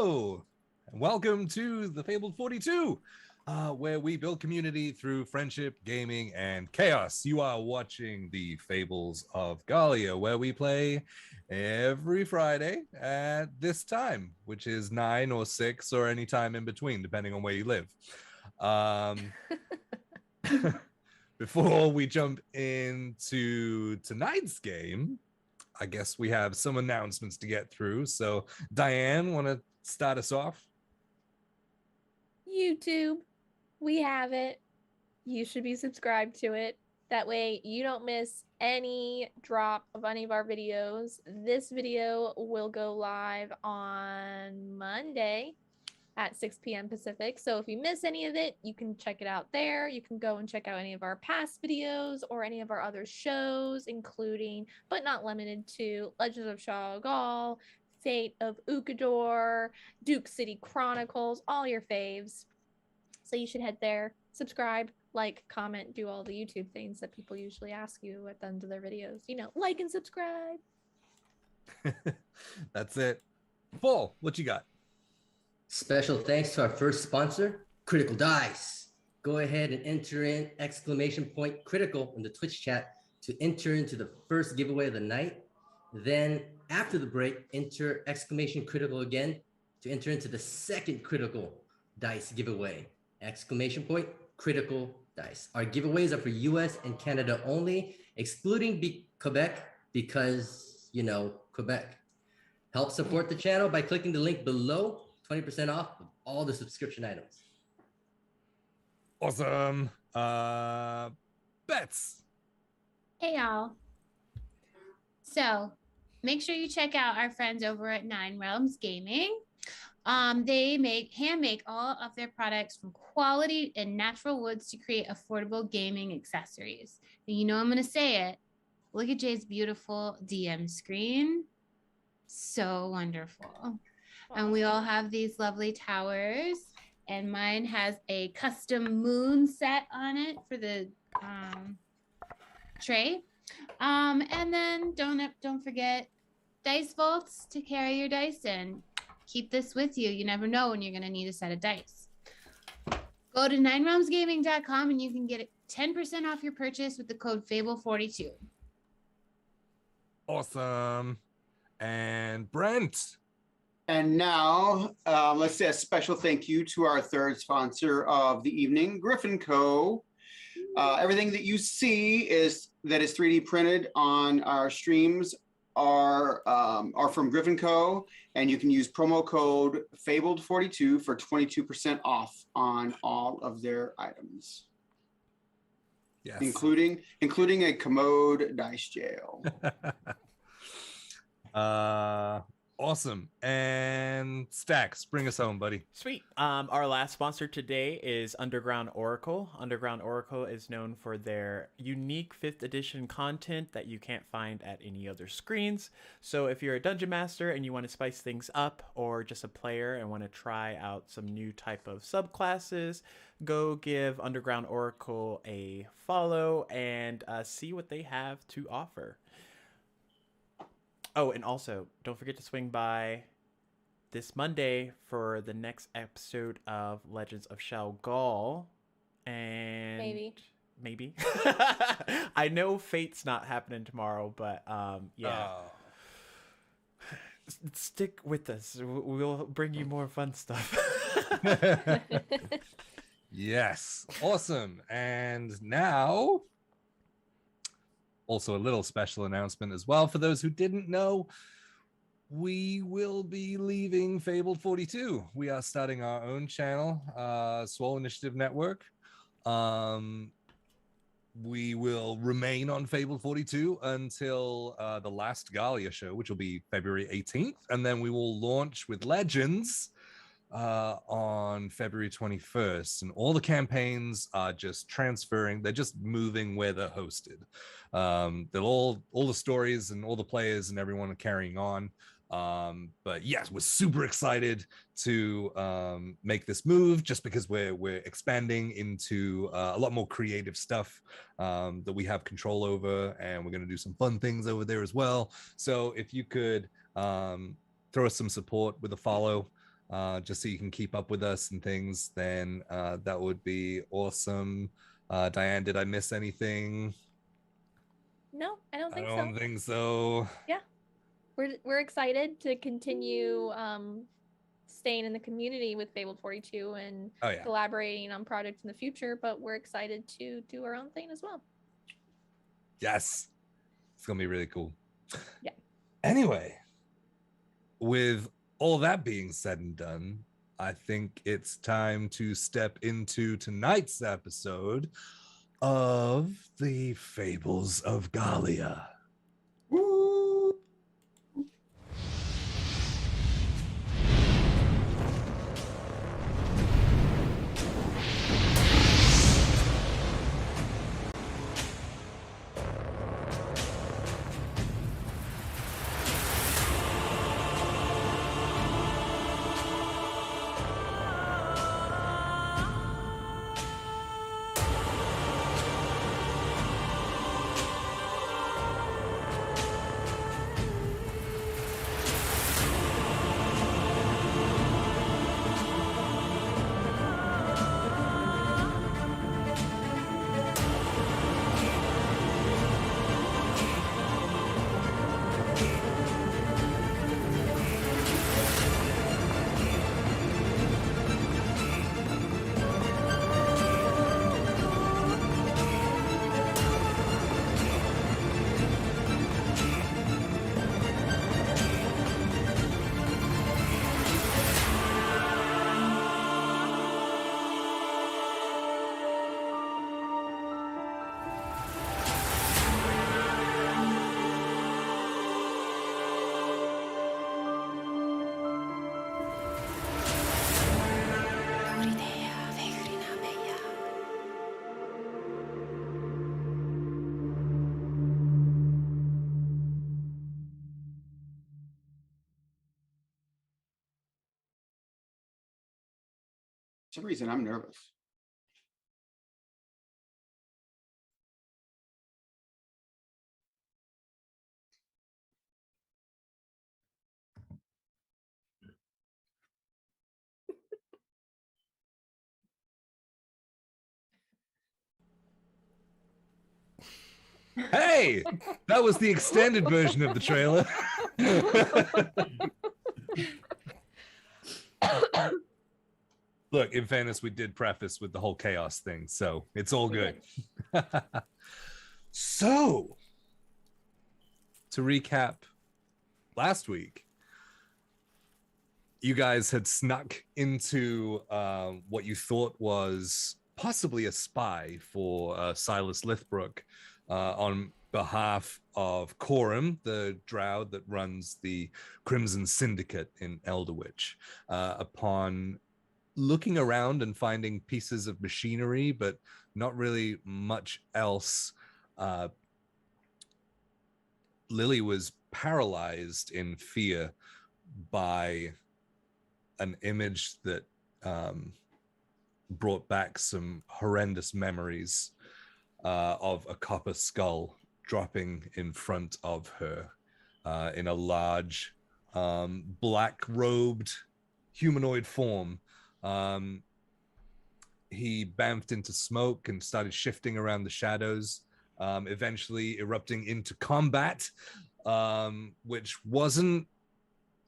Hello, and welcome to the Fabled 42, where we build community through friendship, gaming, and chaos. You are watching the Fables of Gahlia, where we play every Friday at this time, which is 9 or 6 or any time in between, depending on where you live. Before we jump into tonight's game, I guess we have some announcements to get through. So, Diane, want to start us off? YouTube, we have it. You should be subscribed to it. That way you don't miss any drop of any of our videos. This video will go live on Monday at 6 p.m. Pacific. So if you miss any of it, you can check it out there. You can go and check out any of our past videos or any of our other shows, including, but not limited to, Legends of Shao, Fate of Ukador, Duke City Chronicles, all your faves. So you should head there, subscribe, like, comment, do all the YouTube things that people usually ask you at the end of their videos. You know, like and subscribe. That's it. Paul, what you got? Special thanks to our first sponsor, Critical Dice. Go ahead and enter in !critical in the Twitch chat to enter into the first giveaway of the night. Then after the break, enter !critical again to enter into the second Critical Dice giveaway. !critical dice. Our giveaways are for US and Canada only, excluding Quebec because, you know, Quebec. Help support the channel by clicking the link below. 20% off of all the subscription items. Awesome. Bets. Hey, y'all. So make sure you check out our friends over at Nine Realms Gaming. They hand make all of their products from quality and natural woods to create affordable gaming accessories. And you know I'm going to say it. Look at Jay's beautiful DM screen. So wonderful. And we all have these lovely towers, and mine has a custom moon set on it for the tray. And then don't forget dice vaults to carry your dice in. Keep this with you. You never know when you're going to need a set of dice. Go to ninerealmsgaming.com and you can get 10% off your purchase with the code FABLE42. Awesome. And Brent. And now, let's say a special thank you to our third sponsor of the evening, Griffin Co. Everything that you see that is 3D printed on our streams are from Griffin Co. And you can use promo code Fabled42 for 22% off on all of their items. Yes. Including a commode dice jail. Awesome. And Stacks, bring us home, buddy. Sweet. Our last sponsor today is Underground Oracle. Underground Oracle is known for their unique 5th edition content that you can't find at any other screens. So if you're a dungeon master and you want to spice things up, or just a player and want to try out some new type of subclasses, go give Underground Oracle a follow and see what they have to offer. Oh, and also, don't forget to swing by this Monday for the next episode of Legends of Shao. And maybe. I know Fate's not happening tomorrow, but yeah. Oh. Stick with us. We'll bring you more fun stuff. Yes. Awesome. And now, also a little special announcement as well. For those who didn't know, we will be leaving Fabled 42. We are starting our own channel, Swole Initiative Network. We will remain on Fabled 42 until the last Gahlia show, which will be February 18th. And then we will launch with Legends on February 21st, and all the campaigns are just transferring. They're just moving where they're hosted. They'll all the stories and all the players and everyone are carrying on. But yes, we're super excited to make this move, just because we're expanding into a lot more creative stuff that we have control over, and we're going to do some fun things over there as well. So if you could throw us some support with a follow, just so you can keep up with us and things, then that would be awesome. Diane, did I miss anything? No, I don't I think don't so. think so. Yeah, we're excited to continue staying in the community with Fabled 42 and Oh yeah. collaborating on projects in the future, but we're excited to do our own thing as well. Yes. It's gonna be really cool. Yeah. Anyway, with all that being said and done, I think it's time to step into tonight's episode of the Fables of Gahlia. Woo! For some reason, I'm nervous. Hey, that was the extended version of the trailer. Look, in fairness, we did preface with the whole chaos thing, so it's all good. So, to recap last week, you guys had snuck into what you thought was possibly a spy for Silas Lithbrook on behalf of Coram, the drow that runs the Crimson Syndicate in Elderwich. Upon looking around and finding pieces of machinery, but not really much else, Lily was paralyzed in fear by an image that brought back some horrendous memories of a copper skull dropping in front of her in a large black-robed humanoid form. He bamfed into smoke and started shifting around the shadows, eventually erupting into combat, which wasn't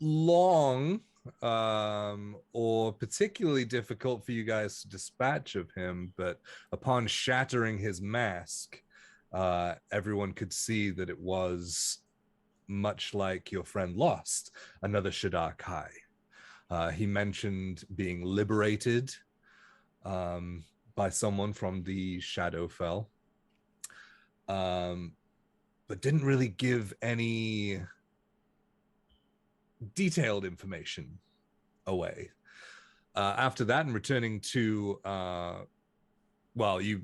long or particularly difficult for you guys to dispatch of him, but upon shattering his mask, everyone could see that it was much like your friend Lost, another Shadar Kai. He mentioned being liberated by someone from the Shadowfell, but didn't really give any detailed information away. After that, and returning to, you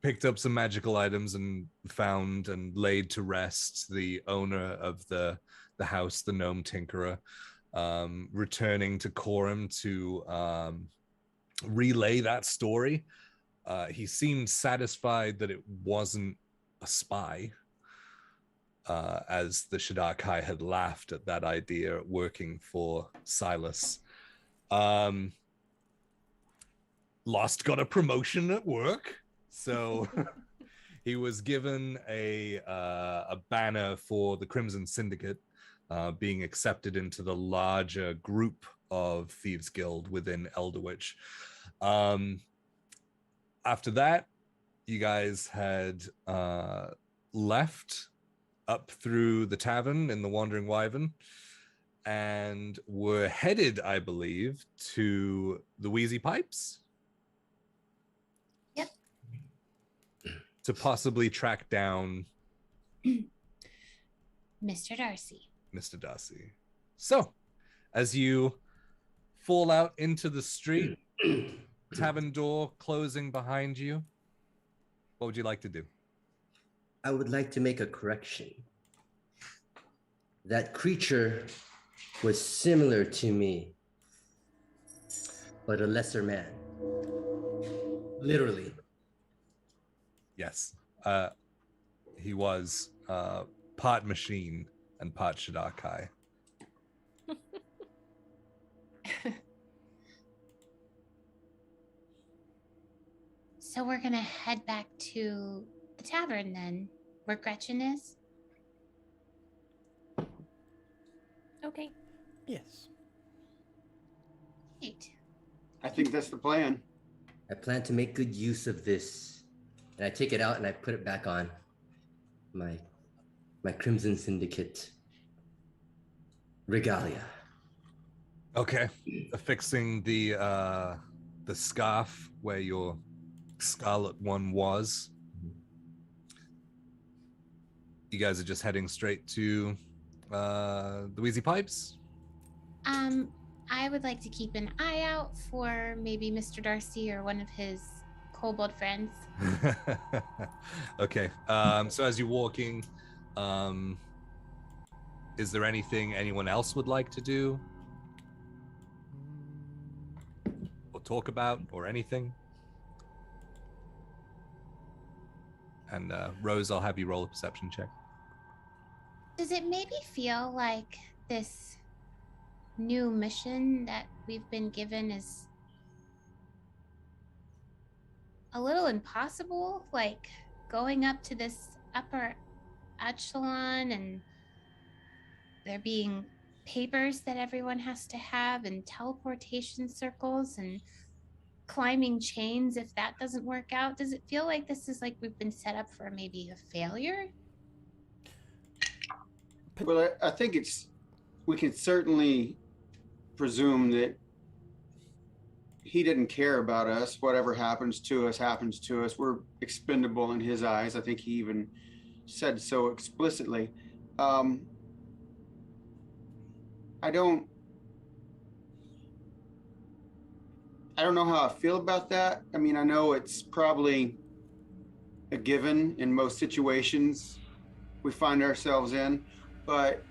picked up some magical items and found and laid to rest the owner of the house, the gnome tinkerer, returning to Coram to relay that story. He seemed satisfied that it wasn't a spy, as the Shadar Kai had laughed at that idea working for Silas. Lost got a promotion at work, so he was given a banner for the Crimson Syndicate, being accepted into the larger group of Thieves Guild within Elderwich. After that, you guys had left up through the tavern in the Wandering Wyvern and were headed, I believe, to the Wheezy Pipes. Yep. To possibly track down Mr. Darcy. Mr. Darcy. So, as you fall out into the street, tavern door closing behind you, what would you like to do? I would like to make a correction. That creature was similar to me, but a lesser man. Literally. Yes. He was part machine and part Shadakai. So we're gonna head back to the tavern then, where Gretchen is. Okay. Yes. Great. I think that's the plan. I plan to make good use of this. And I take it out and I put it back on. My Crimson Syndicate regalia. Okay. Affixing the scarf where your scarlet one was. You guys are just heading straight to the Wheezy Pipes? I would like to keep an eye out for maybe Mr. Darcy or one of his kobold friends. Okay. So as you're walking, is there anything anyone else would like to do? Or talk about, or anything? And Rose, I'll have you roll a perception check. Does it maybe feel like this new mission that we've been given is a little impossible? Like going up to this upper echelon and there being papers that everyone has to have and teleportation circles and climbing chains if that doesn't work out. Does it feel like this is like we've been set up for maybe a failure? Well, I think we can certainly presume that he didn't care about us. Whatever happens to us happens to us. We're expendable in his eyes. I think he even said so explicitly. I don't know how I feel about that. I mean, I know it's probably a given in most situations we find ourselves in, but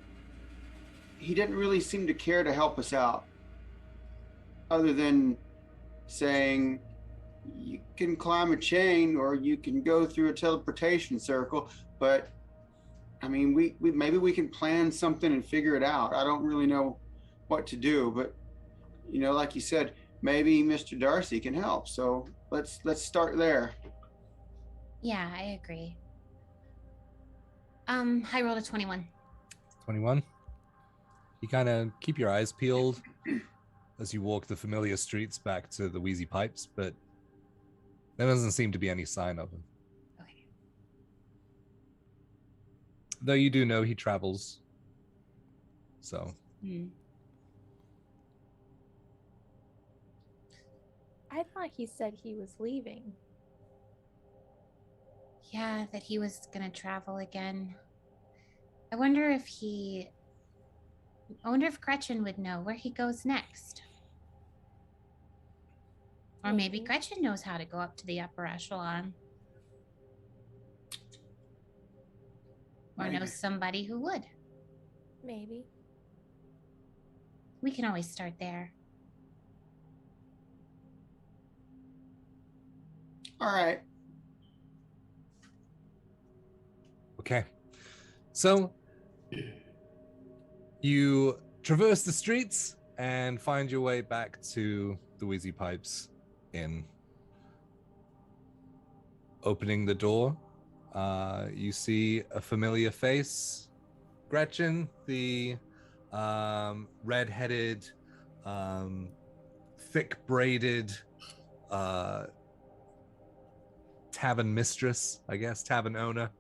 he didn't really seem to care to help us out, other than saying you can climb a chain or you can go through a teleportation circle. But I mean, we maybe we can plan something and figure it out. I don't really know what to do, but you know, like you said, maybe Mr. Darcy can help. So let's start there. Yeah, I agree. I rolled a 21. 21. You kind of keep your eyes peeled as you walk the familiar streets back to the Wheezy Pipes, but there doesn't seem to be any sign of him. Okay. Though you do know he travels. So. I thought he said he was leaving. Yeah, that he was gonna travel again. I wonder if Gretchen would know where he goes next. Or maybe Gretchen knows how to go up to the upper echelon. Or knows somebody who would. Maybe. We can always start there. All right. Okay. So you traverse the streets and find your way back to the Wheezy Pipes Inn. Opening the door, you see a familiar face. Gretchen, the red-headed, thick-braided tavern mistress, I guess, tavern owner,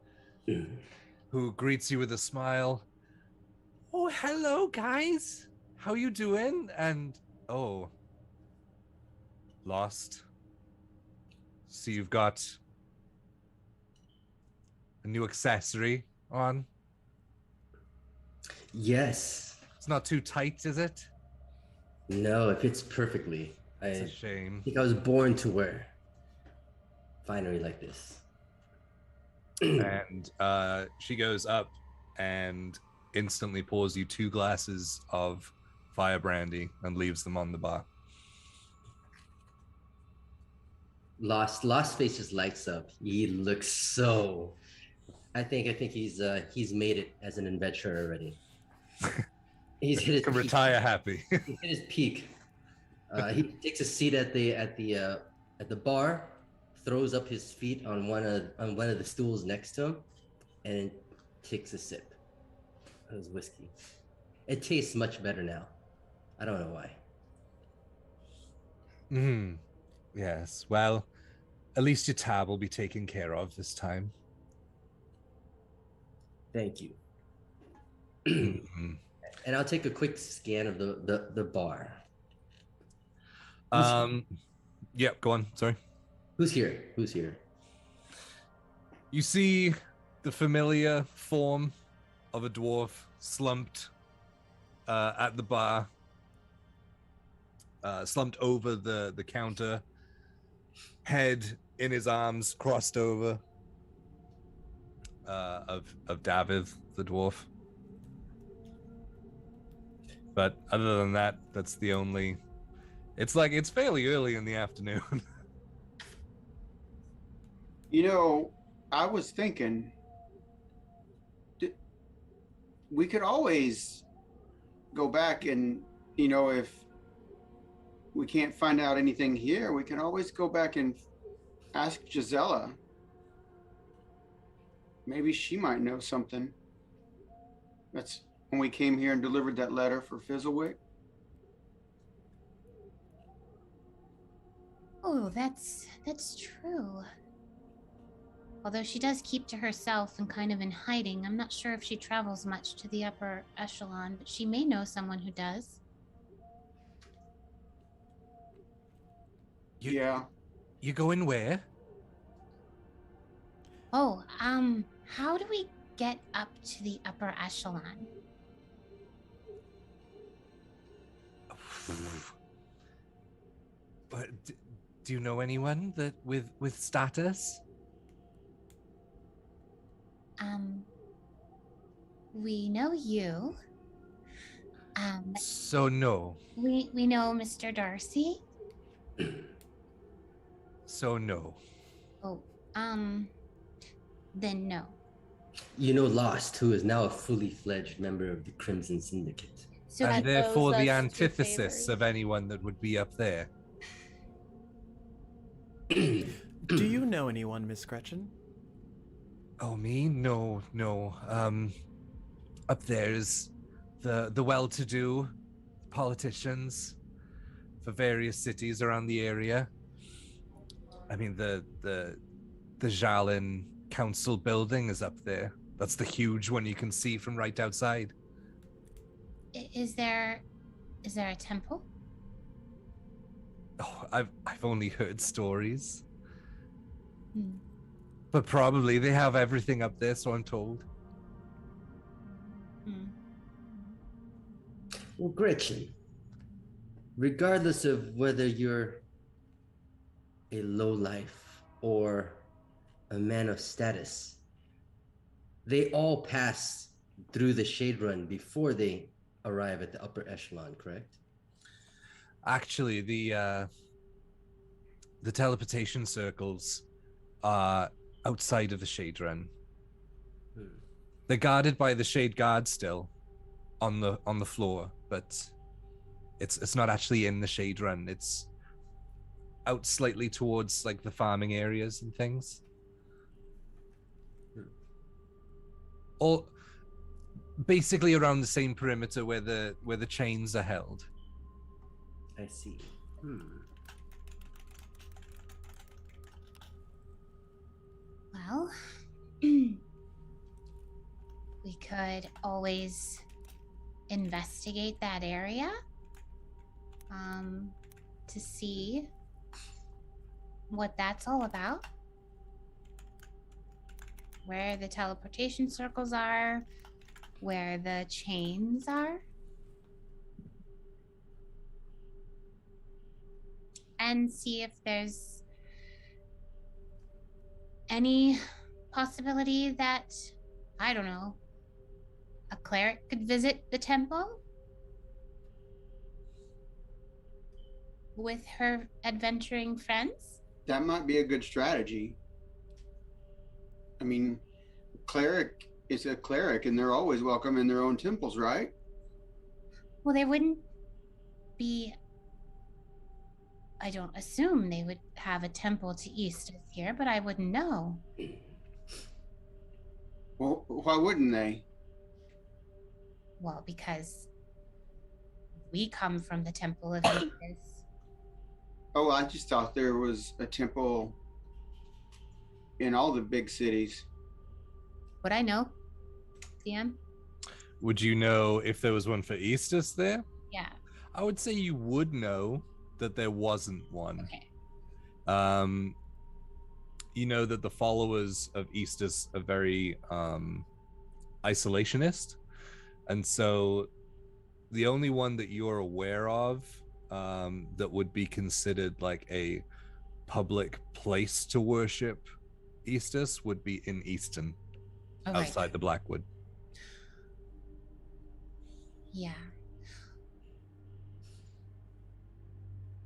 who greets you with a smile. Oh, hello, guys. How you doing? And, oh, lost. So you've got a new accessory on. Yes. It's not too tight, is it? No, it fits perfectly. It's I a shame. think I was born to wear finery like this. And she goes up and instantly pours you 2 glasses of fire brandy and leaves them on the bar. Lost face just lights up. He looks so. I think he's made it as an adventurer already. He's hit his Can peak. retire happy. He hit his peak. He takes a seat at the bar, throws up his feet on one of the stools next to him, and takes a sip of his whiskey. It tastes much better now. I don't know why. Yes. Well, at least your tab will be taken care of this time. Thank you. Mhm. And I'll take a quick scan of the bar. Yep, go on. Sorry. Who's here? You see the familiar form of a dwarf slumped at the bar, slumped over the counter, head in his arms, crossed over, of David, the dwarf. But other than that, that's the only... It's fairly early in the afternoon. You know, I was thinking we could always go back and, you know, if we can't find out anything here, we can always go back and ask Gisela. Maybe she might know something. That's when we came here and delivered that letter for Fizzlewick. Oh, that's true. Although she does keep to herself and kind of in hiding, I'm not sure if she travels much to the upper echelon, but she may know someone who does. Yeah. You going where? Oh, how do we get up to the upper echelon? But do you know anyone that with status? We know you. So no. We know Mr. Darcy. So no. Oh, then no. You know Lost, who is now a fully fledged member of the Crimson Syndicate. So And That therefore owes the us 2 antithesis favors. of anyone that would be up there. Do you know anyone, Miss Gretchen? Oh, me? No. Up there's the well-to-do politicians for various cities around the area. I mean, the Jalin Council building is up there. That's the huge one you can see from right outside. is there a temple? Oh, I've only heard stories. Hmm. But probably they have everything up there, so I'm told. Hmm. Well, Gretchen, regardless of whether you're a lowlife or a man of status, they all pass through the Shade Run before they arrive at the upper echelon, correct? Actually, the teleportation circles are outside of the Shade Run. They're guarded by the Shade Guard still on the floor, but it's not actually in the Shade Run. It's out slightly towards like the farming areas and things. Or basically around the same perimeter where the chains are held. I see. Well, we could always investigate that area to see what that's all about. Where the teleportation circles are, where the chains are. And see if there's any possibility that, I don't know, a cleric could visit the temple with her adventuring friends. That might be a good strategy. I mean, cleric is a cleric, and they're always welcome in their own temples, right? Well, they wouldn't be. I don't assume they would have a temple to Eastus here, but I wouldn't know. Well, why wouldn't they? Well, because we come from the Temple of Eastus. Oh, I just thought there was a temple in all the big cities. Would I know, DM? Would you know if there was one for Eastus there? Yeah. I would say you would know that there wasn't one. Okay. You know that the followers of Eastus are very isolationist, and so the only one that you're aware of that would be considered like a public place to worship Eastus would be in Easton, Okay. outside the Blackwood. Yeah.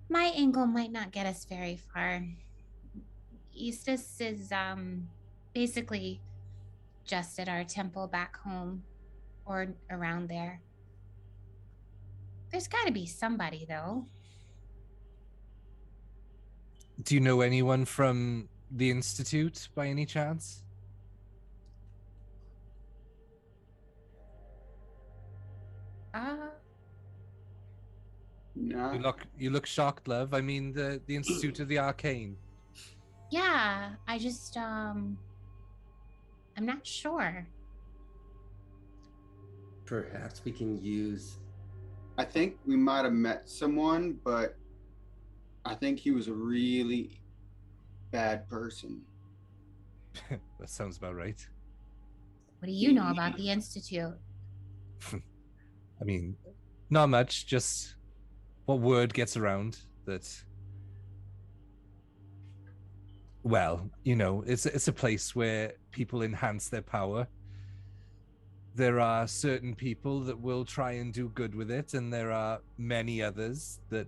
My angle might not get us very far. Eastus is basically just at our temple back home or around there. There's got to be somebody, though. Do you know anyone from the Institute by any chance? No. You look shocked, love. I mean, the Institute of the Arcane. Yeah, I just I'm not sure. Perhaps we can use. I think we might have met someone, but I think he was a really bad person. That sounds about right. What do you know about the Institute? I mean, not much, just what word gets around that, well, you know, it's a place where people enhance their power. There are certain people that will try and do good with it, and there are many others that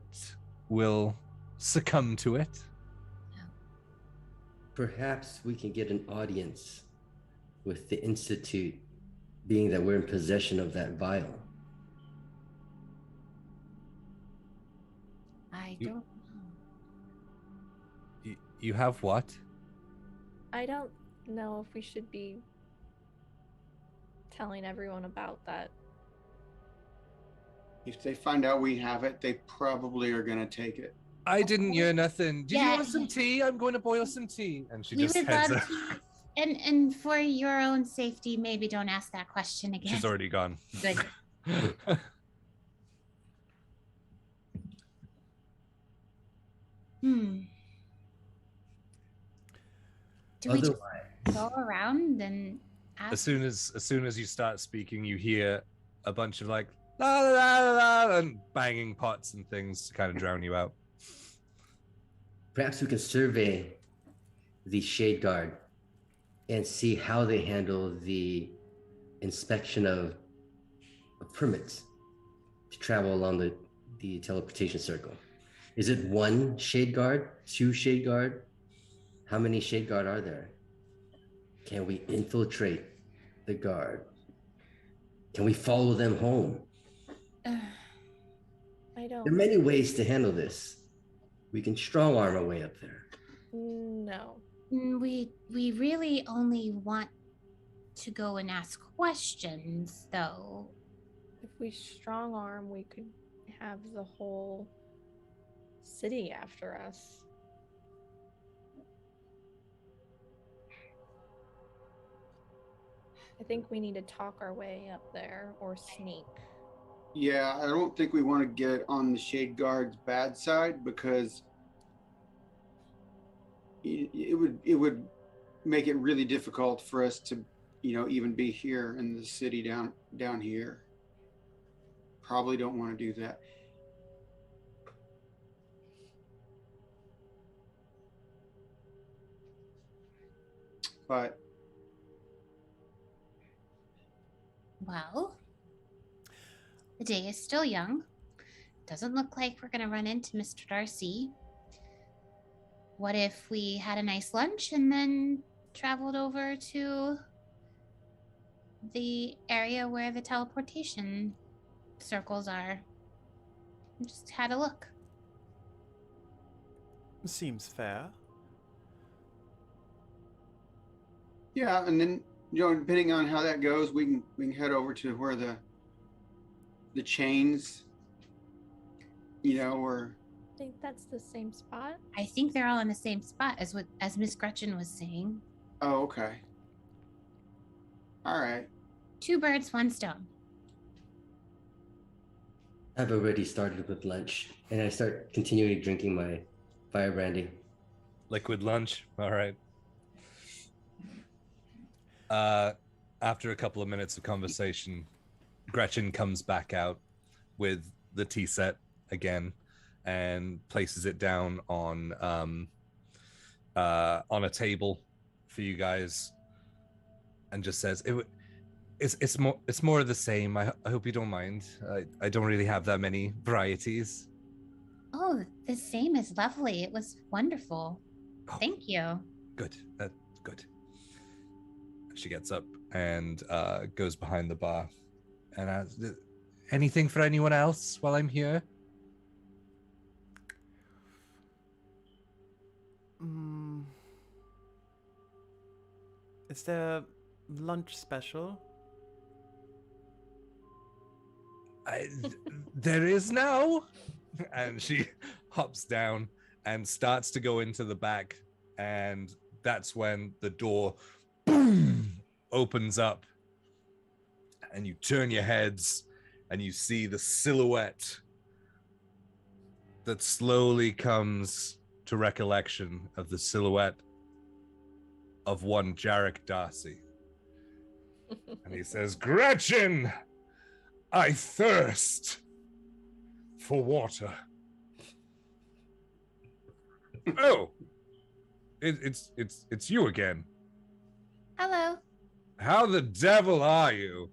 will succumb to it. Perhaps we can get an audience with the Institute, being that we're in possession of that vial. I don't know. You have what? I don't know if we should be telling everyone about that. If they find out we have it, they probably are going to take it. I didn't hear nothing. Do you Yeah. want some tea? I'm going to boil some tea. And she We just would heads love out. to. And for your own safety, maybe don't ask that question again. She's already gone. Good. Do we just go around and ask? As soon as you start speaking, you hear a bunch of like la la la la la, and banging pots and things to kind of drown you out. Perhaps we can survey the Shade Guard and see how they handle the inspection of permits to travel along the teleportation circle. Is it one Shade Guard, two Shade Guard? How many Shade Guard are there? Can we infiltrate the guard? Can we follow them home? I There are don't. many ways to handle this. We can strong arm our way up there. No. We really only want to go and ask questions, though. If we strong arm, we could have the whole city after us. I think we need to talk our way up there or sneak. Yeah, I don't think we want to get on the Shade Guard's bad side because it would make it really difficult for us to, even be here in the city down here. Probably don't want to do that. But Well, the day is still young. Doesn't look like we're going to run into Mr. Darcy. What if we had a nice lunch and then traveled over to the area where the teleportation circles are? And just had a look. Seems fair. yeah, and then depending on how that goes, we can head over to where the chains, or I think that's the same spot. I think they're all in the same spot as Miss Gretchen was saying. oh, okay. All right. 2 birds, 1 stone. I've already started with lunch, and I start continually drinking my fire brandy. Liquid lunch. All right. After a couple of minutes of conversation, Gretchen comes back out with the tea set again and places it down on a table for you guys, and just says, "It's more of the same. I hope you don't mind. I don't really have that many varieties." Oh, the same is lovely. It was wonderful. Oh. Thank you. Good. Good. She gets up and goes behind the bar and asks, "Anything for anyone else while I'm here?" Is there lunch special? There is now. And she hops down and starts to go into the back, and that's when the door boom opens up, and you turn your heads and you see the silhouette that slowly comes to recollection of the silhouette of one Jarek Darcy. And he says, "Gretchen, I thirst for water." Oh, it's you again. Hello. How the devil are you?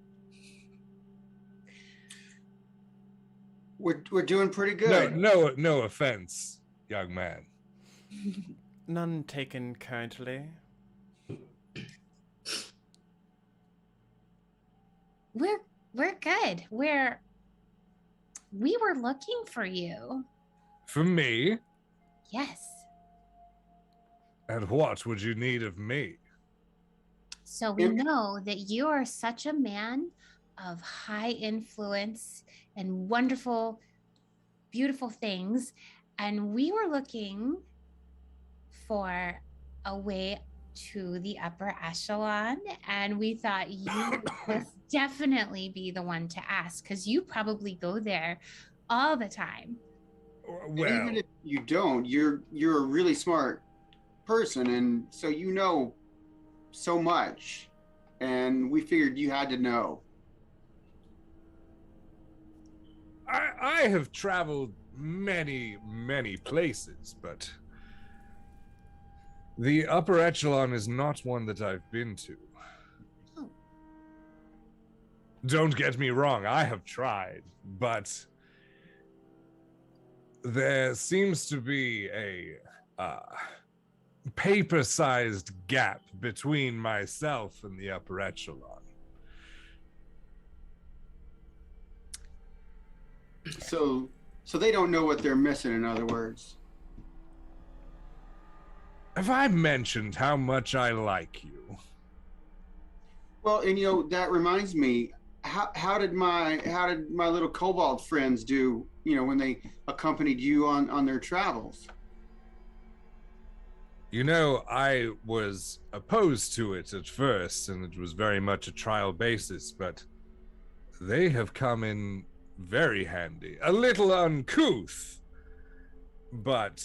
We're doing pretty good. No offense, young man. None taken currently. We're good. We were looking for you. For me? Yes. And what would you need of me? So we know that you are such a man of high influence and wonderful, beautiful things. And we were looking for a way to the upper echelon. And we thought you must definitely be the one to ask, because you probably go there all the time. Well, even if you don't, you're a really smart person, and so you know so much, and we figured you had to know. I have traveled many places, but the upper echelon is not one that I've been to. Oh. Don't get me wrong, I have tried, but there seems to be a paper-sized gap between myself and the upper echelon. So So they don't know what they're missing, in other words. Have I mentioned how much I like you? Well, and that reminds me, how did my little kobold friends do, when they accompanied you on their travels? I was opposed to it at first, and it was very much a trial basis, but they have come in very handy. A little uncouth, but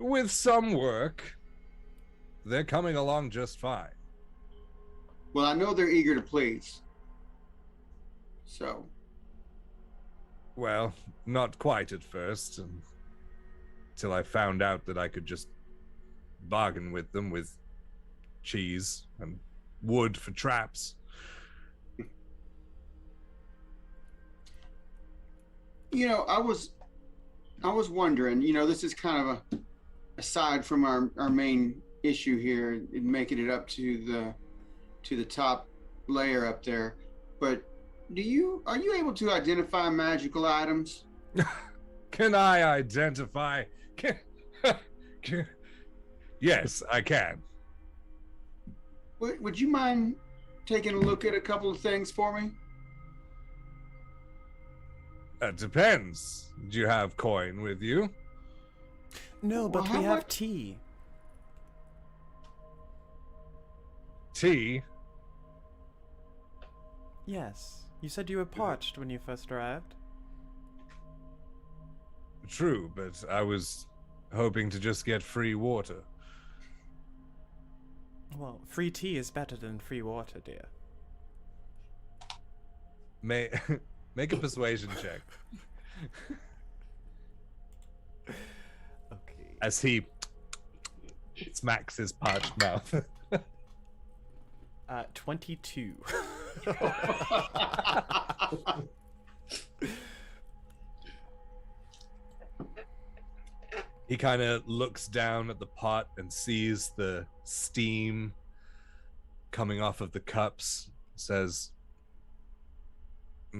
with some work, they're coming along just fine. Well, I know they're eager to please. So. Well, not quite at first, until I found out that I could just bargain with them with cheese and wood for traps. I was wondering, this is kind of aside from our main issue here in making it up to the top layer up there, but are you able to identify magical items? Can I identify? Yes, I can. Would you mind taking a look at a couple of things for me? It depends. Do you have coin with you? No, but Well, we how have much- tea. Tea? Yes. You said you were parched when you first arrived. True, but I was hoping to just get free water. Well, free tea is better than free water, dear. Make a persuasion check. Okay. As he smacks his parched mouth. 22. He kind of looks down at the pot and sees the steam coming off of the cups, says,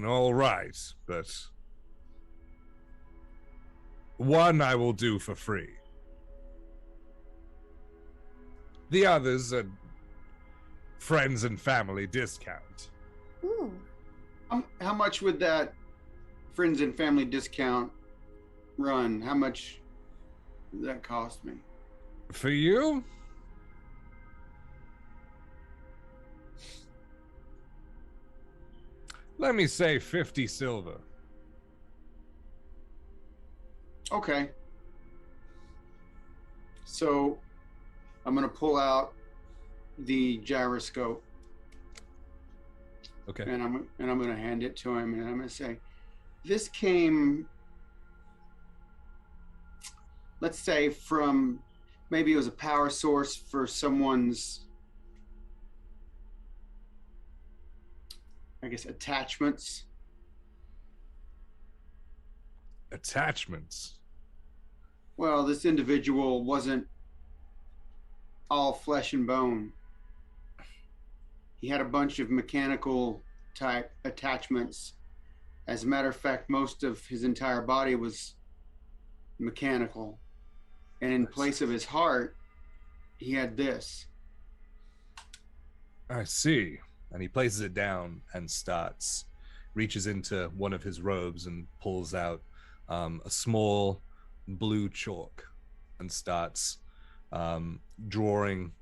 all right, but one I will do for free. The others are friends and family discount. Ooh. How much would that friends and family discount run? How much would that cost me? For you? Let me say 50 silver. Okay. So I'm going to pull out the gyroscope. Okay. And I'm going to hand it to him, and I'm going to say, this came, let's say, from maybe it was a power source for someone's, I guess, attachments. Attachments? Well, this individual wasn't all flesh and bone. He had a bunch of mechanical type attachments. As a matter of fact, most of his entire body was mechanical. And in place of his heart, he had this. I see. And he places it down and reaches into one of his robes and pulls out a small blue chalk and starts drawing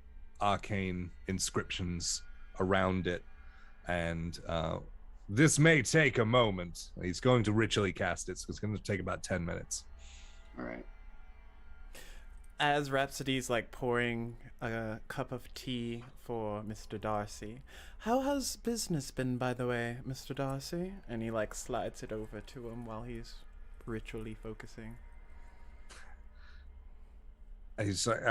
arcane inscriptions around it. And this may take a moment. He's going to ritually cast it, so it's going to take about 10 minutes. All right. As Rhapsody's pouring a cup of tea for Mr. Darcy, how has business been, by the way, Mr. Darcy? And he slides it over to him while he's ritually focusing. He's like,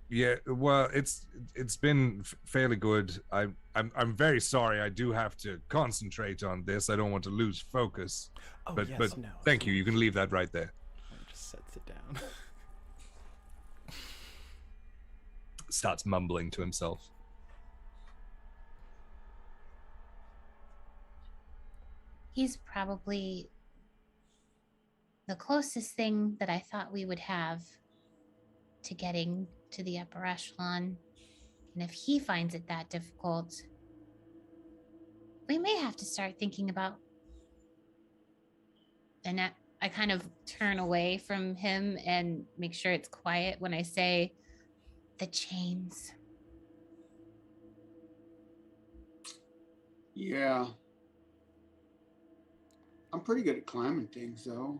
yeah, well, it's been fairly good. I'm very sorry. I do have to concentrate on this. I don't want to lose focus. Oh, but yes, but no. thank you. You can leave that right there. He just sets it down. Starts mumbling to himself. He's probably the closest thing that I thought we would have to getting to the upper echelon. And if he finds it that difficult, we may have to start thinking about. And I kind of turn away from him and make sure it's quiet when I say the chains. Yeah. I'm pretty good at climbing things, though.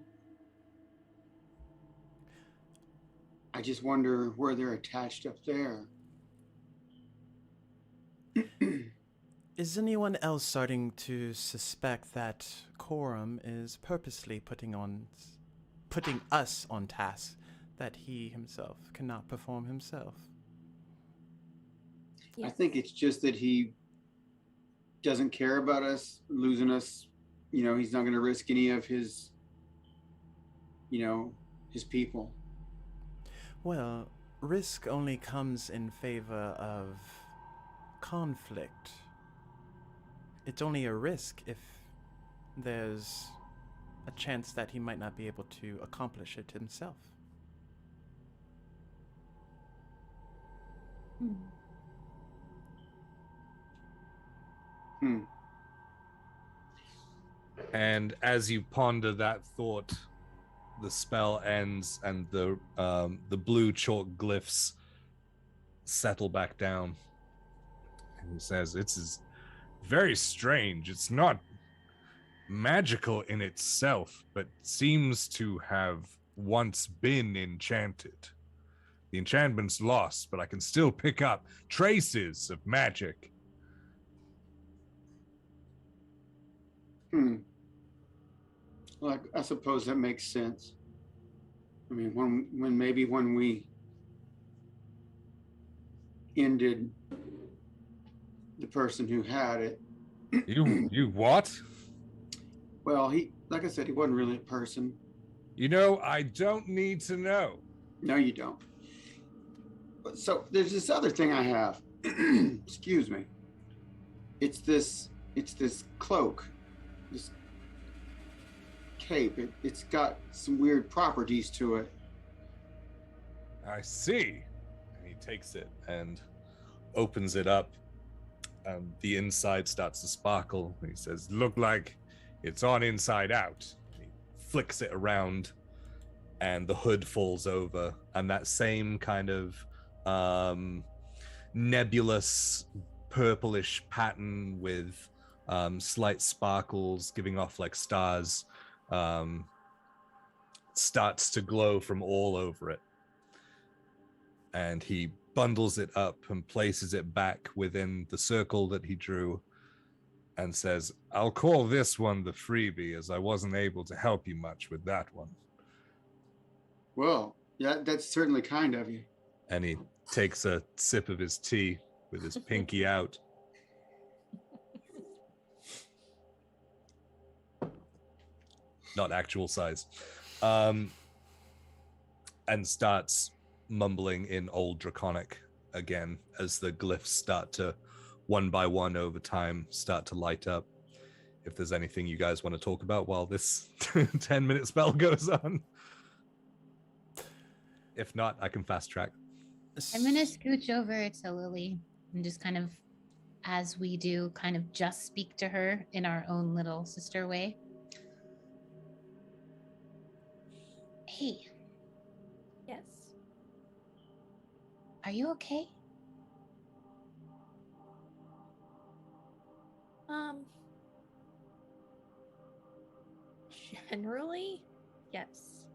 I just wonder where they're attached up there. Is anyone else starting to suspect that Coram is purposely putting us on task that he himself cannot perform himself? I think it's just that he doesn't care about us losing us. You know, he's not going to risk any of his, his people. Well, risk only comes in favor of conflict. It's only a risk if there's a chance that he might not be able to accomplish it himself. And as you ponder that thought, the spell ends and the blue chalk glyphs settle back down. And he says, "It's very strange. It's not magical in itself, but seems to have once been enchanted. The enchantment's lost, but I can still pick up traces of magic." Well, I suppose that makes sense. I mean, when we ended the person who had it. You what? Well, like I said, he wasn't really a person. I don't need to know. No, you don't. But so there's this other thing I have. Excuse me. It's this cloak, this cape. It's got some weird properties to it. I see. And he takes it and opens it up. The inside starts to sparkle. He says, "Look like it's on inside out." He flicks it around and the hood falls over, and that same kind of nebulous purplish pattern with slight sparkles giving off like stars starts to glow from all over it. And he bundles it up and places it back within the circle that he drew and says, "I'll call this one the freebie, as I wasn't able to help you much with that one." Well, yeah, that's certainly kind of you. And he takes a sip of his tea with his pinky out. Not actual size. And starts mumbling in Old Draconic again as the glyphs start to, one by one over time, start to light up. If there's anything you guys want to talk about while this 10-minute spell goes on. If not, I can fast track. I'm going to scooch over to Lily and just kind of, as we do, kind of just speak to her in our own little sister way. Hey. Yes. Are you okay? Generally, yes.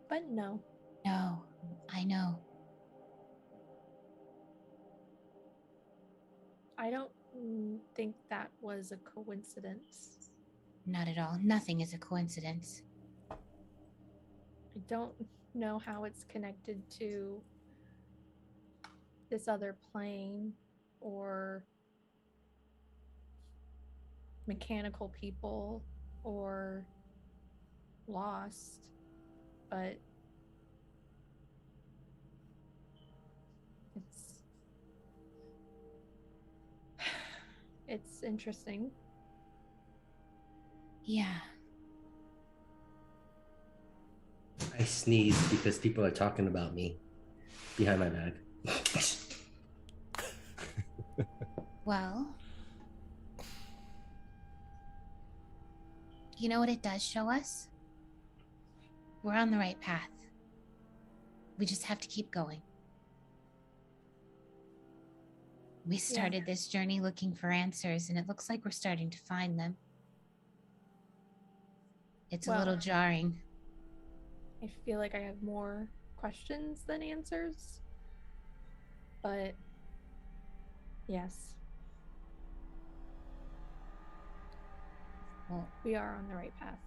But no. No, I know. I don't think that was a coincidence. Not at all. Nothing is a coincidence. I don't know how it's connected to this other plane or mechanical people or lost, but it's interesting. Yeah. I sneeze because people are talking about me behind my back. Well, you know what it does show us? We're on the right path. We just have to keep going. We started this journey looking for answers, and it looks like we're starting to find them. It's a little jarring. I feel like I have more questions than answers. But yes. Well, we are on the right path.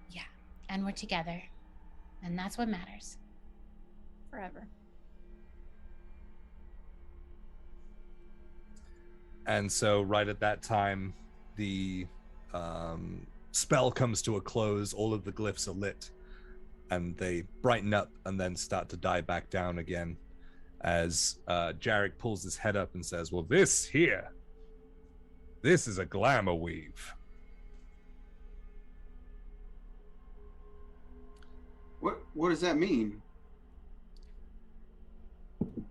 Yeah, and we're together. And that's what matters. Forever. And so right at that time, the spell comes to a close. All of the glyphs are lit, and they brighten up and then start to die back down again as Jarek pulls his head up and says, well, this is a glamour weave. What does that mean?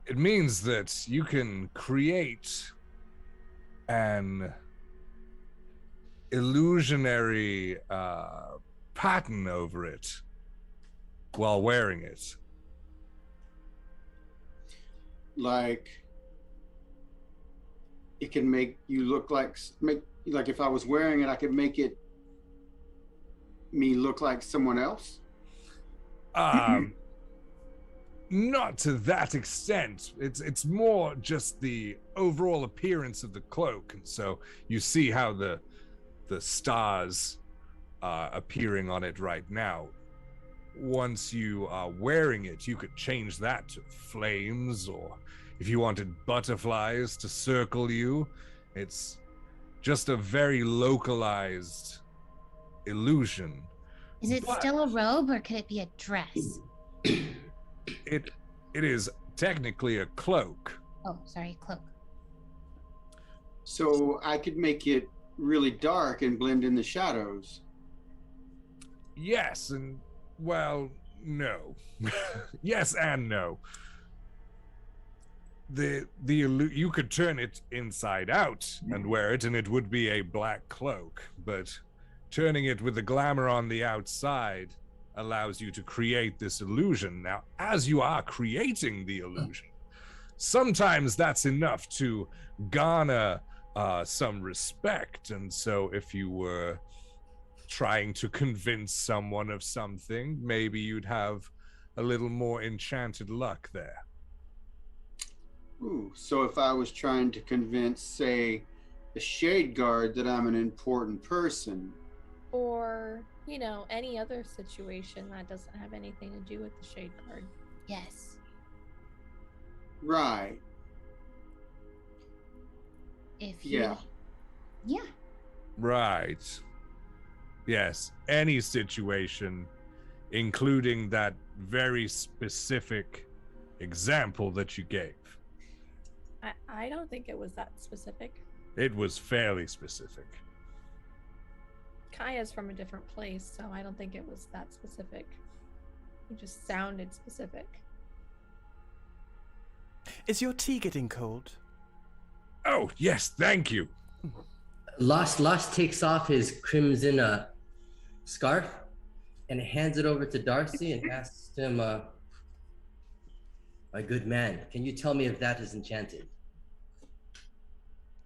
It means that you can create an illusionary pattern over it while wearing it. Like it can make you look like if I was wearing it, I could make it me look like someone else. Not to that extent. It's more just the overall appearance of the cloak. And so you see how the stars are appearing on it right now. Once you are wearing it, you could change that to flames, or if you wanted butterflies to circle you. It's just a very localized illusion. Is it still a robe, or could it be a dress? It is technically a cloak. Oh, sorry, cloak. So I could make it really dark and blend in the shadows. Yes, and well, no. Yes and no. You could turn it inside out and wear it, and it would be a black cloak, but turning it with the glamour on the outside allows you to create this illusion. Now, as you are creating the illusion, sometimes that's enough to garner some respect. And so if you were trying to convince someone of something, maybe you'd have a little more enchanted luck there. Ooh, so if I was trying to convince, say, the Shade Guard that I'm an important person. Or, any other situation that doesn't have anything to do with the Shade Guard. Yes. Right. If you... Yeah. Yeah. Right. Yes, any situation, including that very specific example that you gave. I don't think it was that specific. It was fairly specific. Kaya's from a different place, so I don't think it was that specific. It just sounded specific. Is your tea getting cold? Oh, yes, thank you. Lost takes off his crimson scarf and hands it over to Darcy and asks him, my good man, can you tell me if that is enchanted?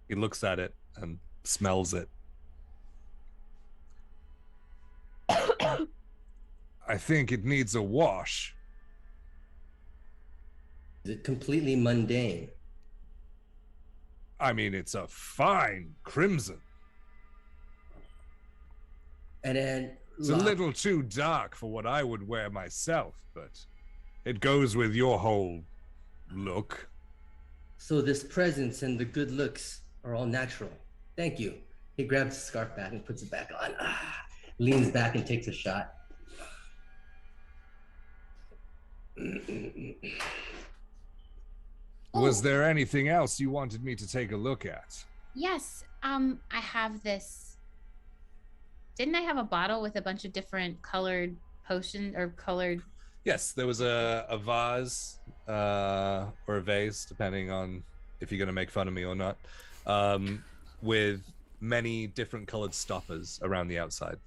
He looks at it and smells it. I think it needs a wash. Is it completely mundane? I mean, it's a fine crimson. And then it's a little too dark for what I would wear myself, but it goes with your whole look. So this presence and the good looks are all natural. Thank you. He grabs the scarf back and puts it back on. Leans back and takes a shot. Was there anything else you wanted me to take a look at? Yes. I have this. Didn't I have a bottle with a bunch of different colored potions or colored Yes, there was a vase or a vase, depending on if you're going to make fun of me or not, with many different colored stoppers around the outside.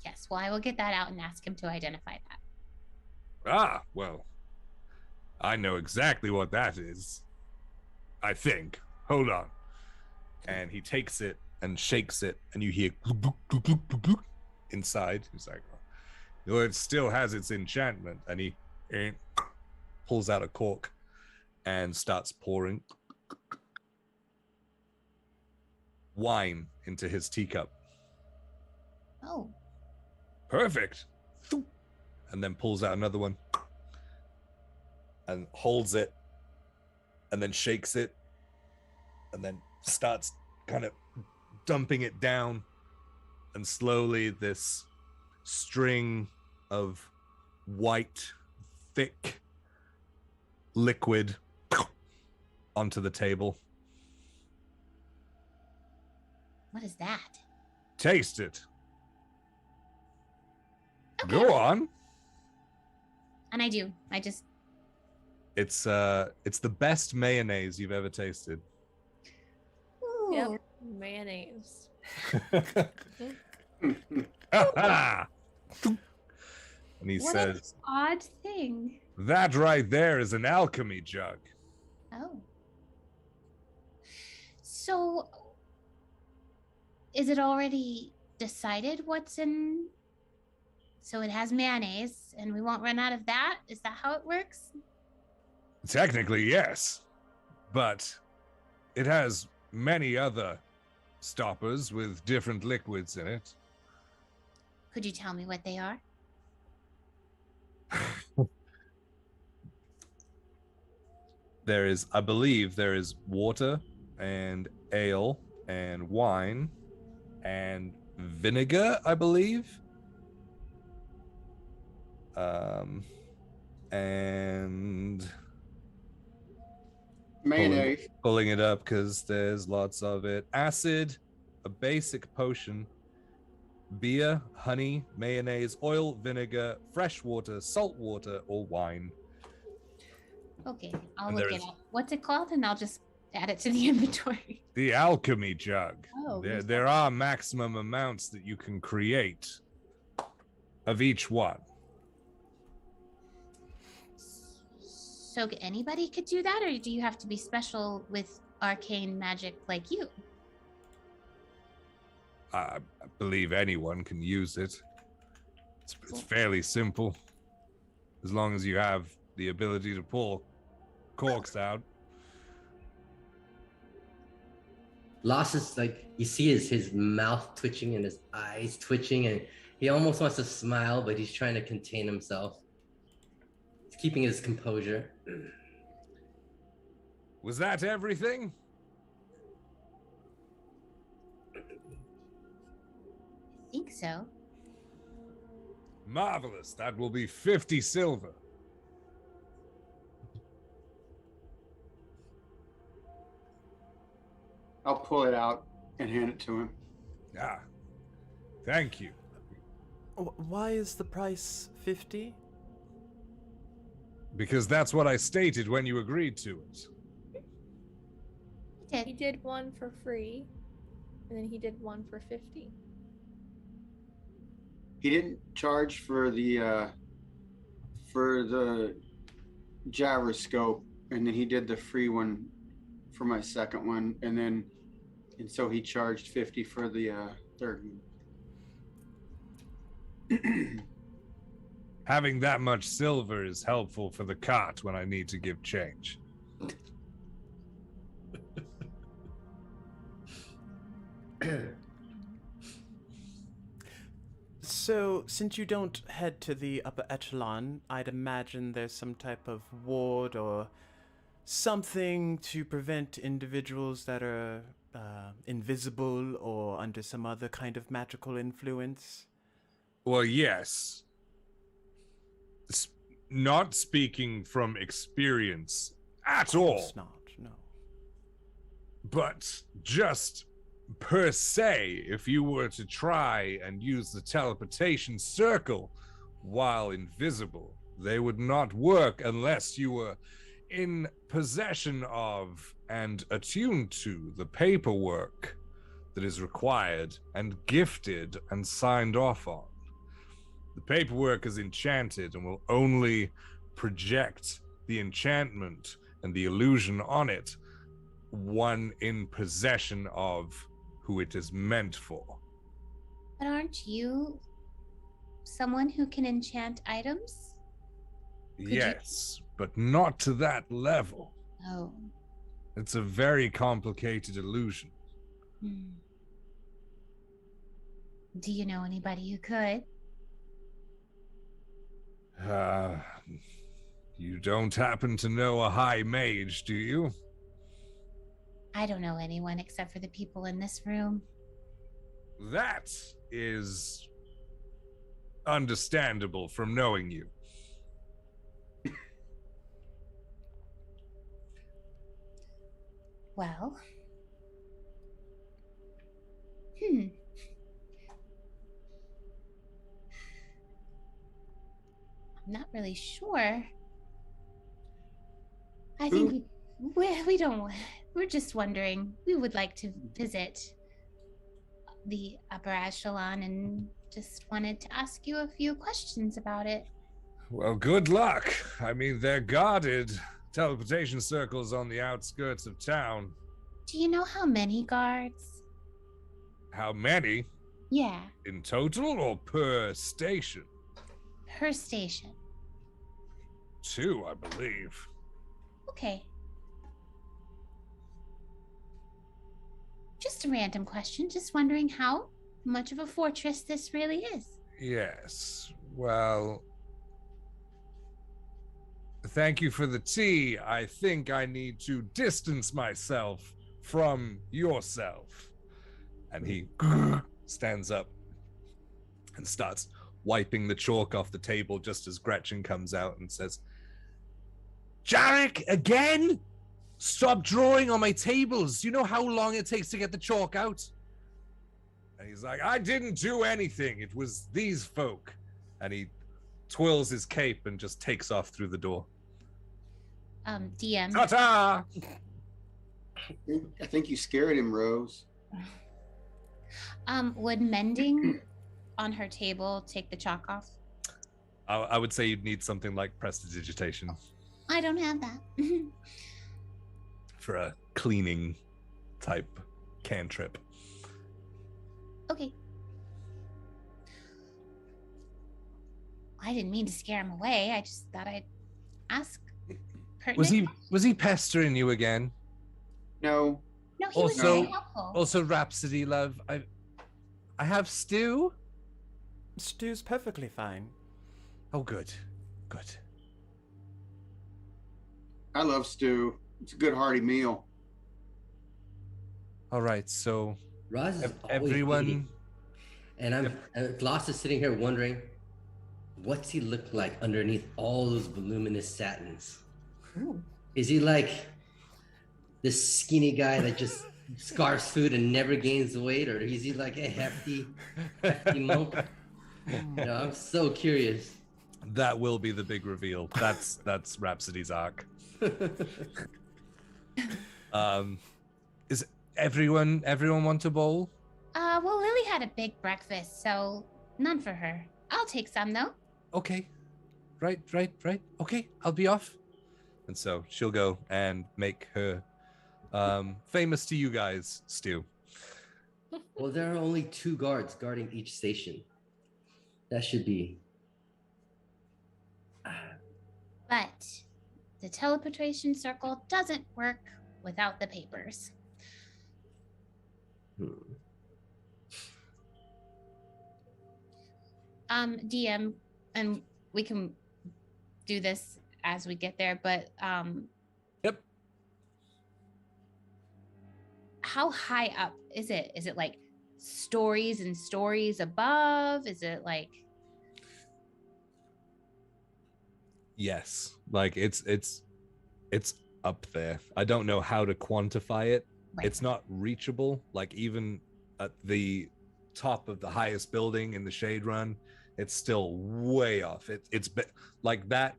Yes, well, I will get that out and ask him to identify that. Ah, well, I know exactly what that is. I think. Hold on. And he takes it and shakes it, and you hear gluk, gluk, gluk, gluk, gluk, gluk inside. He's like, well, it still has its enchantment. And he pulls out a cork and starts pouring wine into his teacup. Oh. Perfect. And then pulls out another one and holds it and then shakes it and then starts kind of dumping it down, and slowly this string of white, thick liquid onto the table. What is that? Taste it. Okay. Go on. And I do. I just. It's the best mayonnaise you've ever tasted. Ooh. Yep. Mayonnaise. And he What says, an odd thing. that right there is an alchemy jug. Oh. So, is it already decided what's in? So it has mayonnaise, and we won't run out of that? Is that how it works? Technically, yes. But it has many other stoppers with different liquids in it. Could you tell me what they are? I believe there is water and ale and wine and vinegar, I believe. And Mayonnaise. pulling it up because there's lots of it. Acid, a basic potion, beer, honey, mayonnaise, oil, vinegar, fresh water, salt water, or wine. Okay, I'll And look there it is- up. What's it called? And I'll just add it to the inventory. The alchemy jug. Oh, There are maximum amounts that you can create of each one. So anybody could do that, or do you have to be special with arcane magic like you? I believe anyone can use it. It's fairly simple, as long as you have the ability to pull corks out. Lost is like, you see his mouth twitching and his eyes twitching, and he almost wants to smile, but he's trying to contain himself. He's keeping his composure. Was that everything? I think so. Marvelous. That will be 50 silver. I'll pull it out and hand it to him. Ah, thank you. Why is the price 50? Because that's what I stated when you agreed to it. He did. He did one for free, and then he did one for 50. He didn't charge for the gyroscope, and then he did the free one for my second one, and so he charged 50 for the third one. Having that much silver is helpful for the cart when I need to give change. So, since you don't head to the Upper Echelon, I'd imagine there's some type of ward or something to prevent individuals that are invisible or under some other kind of magical influence. Well, yes. Not speaking from experience at all. It's not, no. But just per se, if you were to try and use the teleportation circle while invisible, They would not work unless you were in possession of and attuned to the paperwork that is required and gifted and signed off on. The paperwork is enchanted and will only project the enchantment and the illusion on it one in possession of who it is meant for. But aren't you someone who can enchant items? Yes, but not to that level. Oh. It's a very complicated illusion. Do you know anybody who could? You don't happen to know a high mage, do you? I don't know anyone except for the people in this room. That is understandable from knowing you. Well. I'm not really sure. I think we don't. We're just wondering. We would like to visit the Upper Echelon and just wanted to ask you a few questions about it. Well, good luck. I mean, they're guarded teleportation circles on the outskirts of town. Do you know how many guards? How many? Yeah, In total or per station? per station. 2, I believe. Okay. Just a random question. Just wondering how much of a fortress this really is. Yes. Well, thank you for the tea. I think I need to distance myself from yourself. And he stands up and starts wiping the chalk off the table just as Gretchen comes out and says, Jarek, again? Stop drawing on my tables. You know how long it takes to get the chalk out? And he's like, I didn't do anything. It was these folk. And he twirls his cape and just takes off through the door. DM. Ta-ta! I think you scared him, Rose. Would mending on her table take the chalk off? I would say you'd need something like prestidigitation I don't have that. for a cleaning type cantrip. Okay. I didn't mean to scare him away. I just thought I'd ask pertinent. Was he pestering you again? No. No, he was very helpful. Also, Rhapsody, love, I have stew. Stew's perfectly fine. Oh, good. Good. I love stew. It's a good hearty meal. All right, so Roz is always everyone. eating. And Gloss is sitting here wondering, what's he look like underneath all those voluminous satins? Ooh. Is he like this skinny guy that just scarfs food and never gains weight, or is he like a hefty monk? No, I'm so curious. That will be the big reveal. That's Rhapsody's arc. Is everyone want a bowl? Well, Lily had a big breakfast, so none for her. I'll take some though. Okay. Right. Okay, I'll be off. And so she'll go and make her famous to you guys stew. Well, there are only 2 guards guarding each station. That should be. But the teleportation circle doesn't work without the papers. DM, and we can do this as we get there, but Yep. how high up is it? Is it like stories and stories above? Is it like Yes. Like it's up there. I don't know how to quantify it. Right. It's not reachable. Like even at the top of the highest building in the Shade Run, it's still way off. Like that.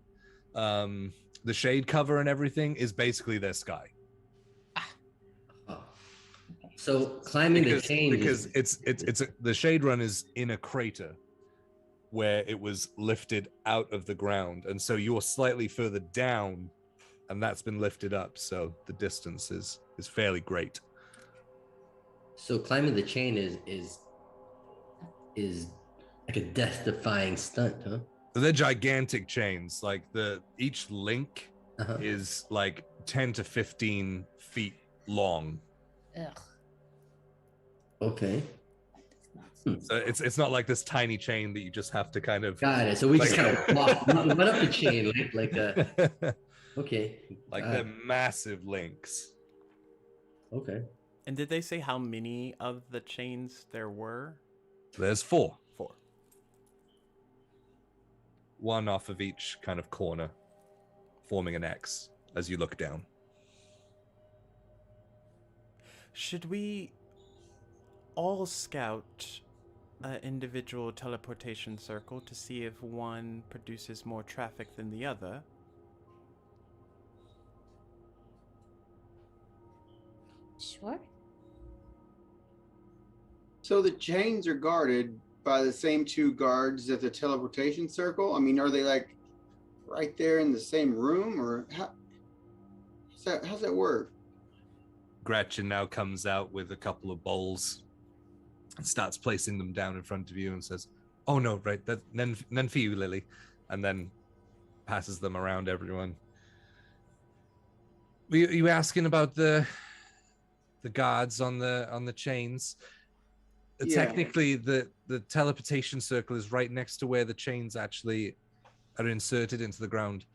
The shade cover and everything is basically their sky. Oh. So climbing the chain because the shade run is in a crater where it was lifted out of the ground, and so you're slightly further down, and that's been lifted up, so the distance is fairly great. So climbing the chain is like a death-defying stunt, huh? They're gigantic chains. Like each link Uh-huh. is like 10 to 15 feet long. Ugh. Okay. So it's not like this tiny chain that you just have to kind of. Got it. So we just kind of run up the chain okay. Like they're massive links. Okay. And did they say how many of the chains there were? There's 4. 4. One off of each kind of corner, forming an X as you look down. Should we all scout an individual teleportation circle to see if one produces more traffic than the other? Sure. So the chains are guarded by the same 2 guards at the teleportation circle? I mean, are they like right there in the same room, or how's that work? Gretchen now comes out with a couple of bowls and starts placing them down in front of you and says, "Oh no, right, none for you, Lily," and then passes them around everyone. Were you asking about the guards on the chains? Yeah. Technically, the teleportation circle is right next to where the chains actually are inserted into the ground,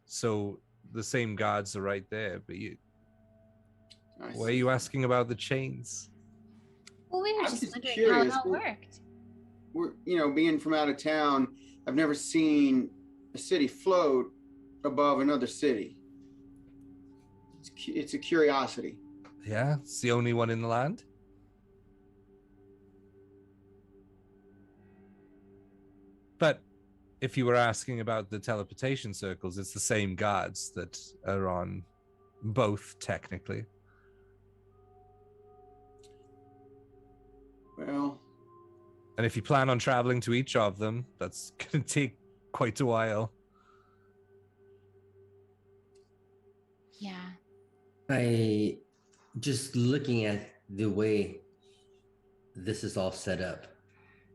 so the same guards are right there. But why are you asking about the chains? Well, we were I'm just just wondering curious. how it all worked. We're, being from out of town, I've never seen a city float above another city. It's a curiosity. Yeah, it's the only one in the land. But if you were asking about the teleportation circles, it's the same guards that are on both, technically. Well, and if you plan on traveling to each of them, that's going to take quite a while. Yeah. I just looking at the way this is all set up,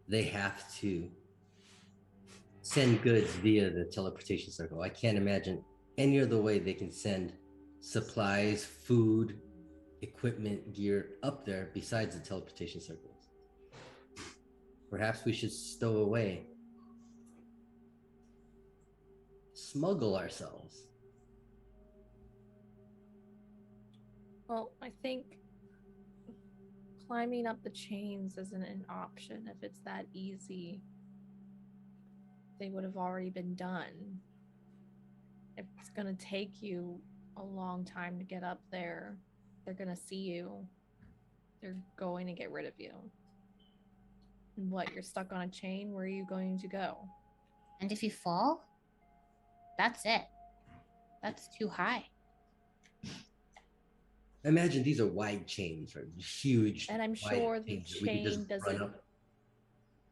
they have to send goods via the teleportation circle. I can't imagine any other way they can send supplies, food, equipment, gear up there besides the teleportation circles. Perhaps we should stow away, smuggle ourselves. Well, I think climbing up the chains isn't an option. If it's that easy, they would have already been done. If it's going to take you a long time to get up there, they're going to see you. They're going to get rid of you. And what, you're stuck on a chain? Where are you going to go? And if you fall, that's it. That's too high. Imagine these are wide chains, right? Huge. And I'm sure the chain doesn't.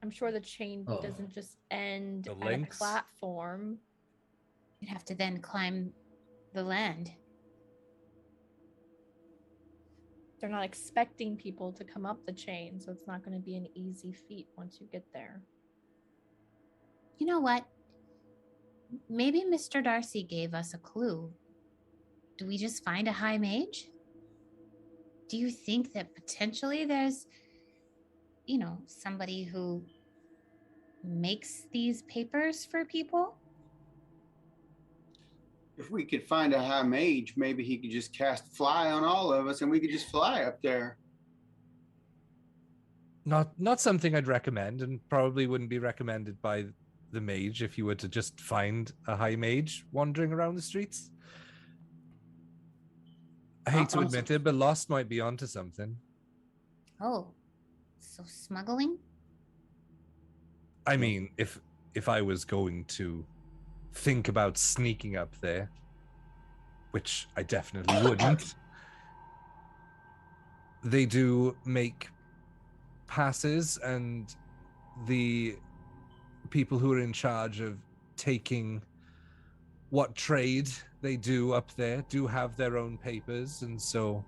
I'm sure the chain doesn't just end at a platform. You'd have to then climb the land. They're not expecting people to come up the chain, so it's not going to be an easy feat once you get there. You know what? Maybe Mr. Darcy gave us a clue. Do we just find a high mage? Do you think that potentially there's, somebody who makes these papers for people? If we could find a high mage, maybe he could just cast fly on all of us and we could just fly up there. Not something I'd recommend, and probably wouldn't be recommended by the mage if you were to just find a high mage wandering around the streets. I hate to admit it, but Lost might be onto something. Oh, so smuggling? I mean, if I was going to think about sneaking up there, which I definitely wouldn't, they do make passes, and the people who are in charge of taking what trade they do up there do have their own papers, and so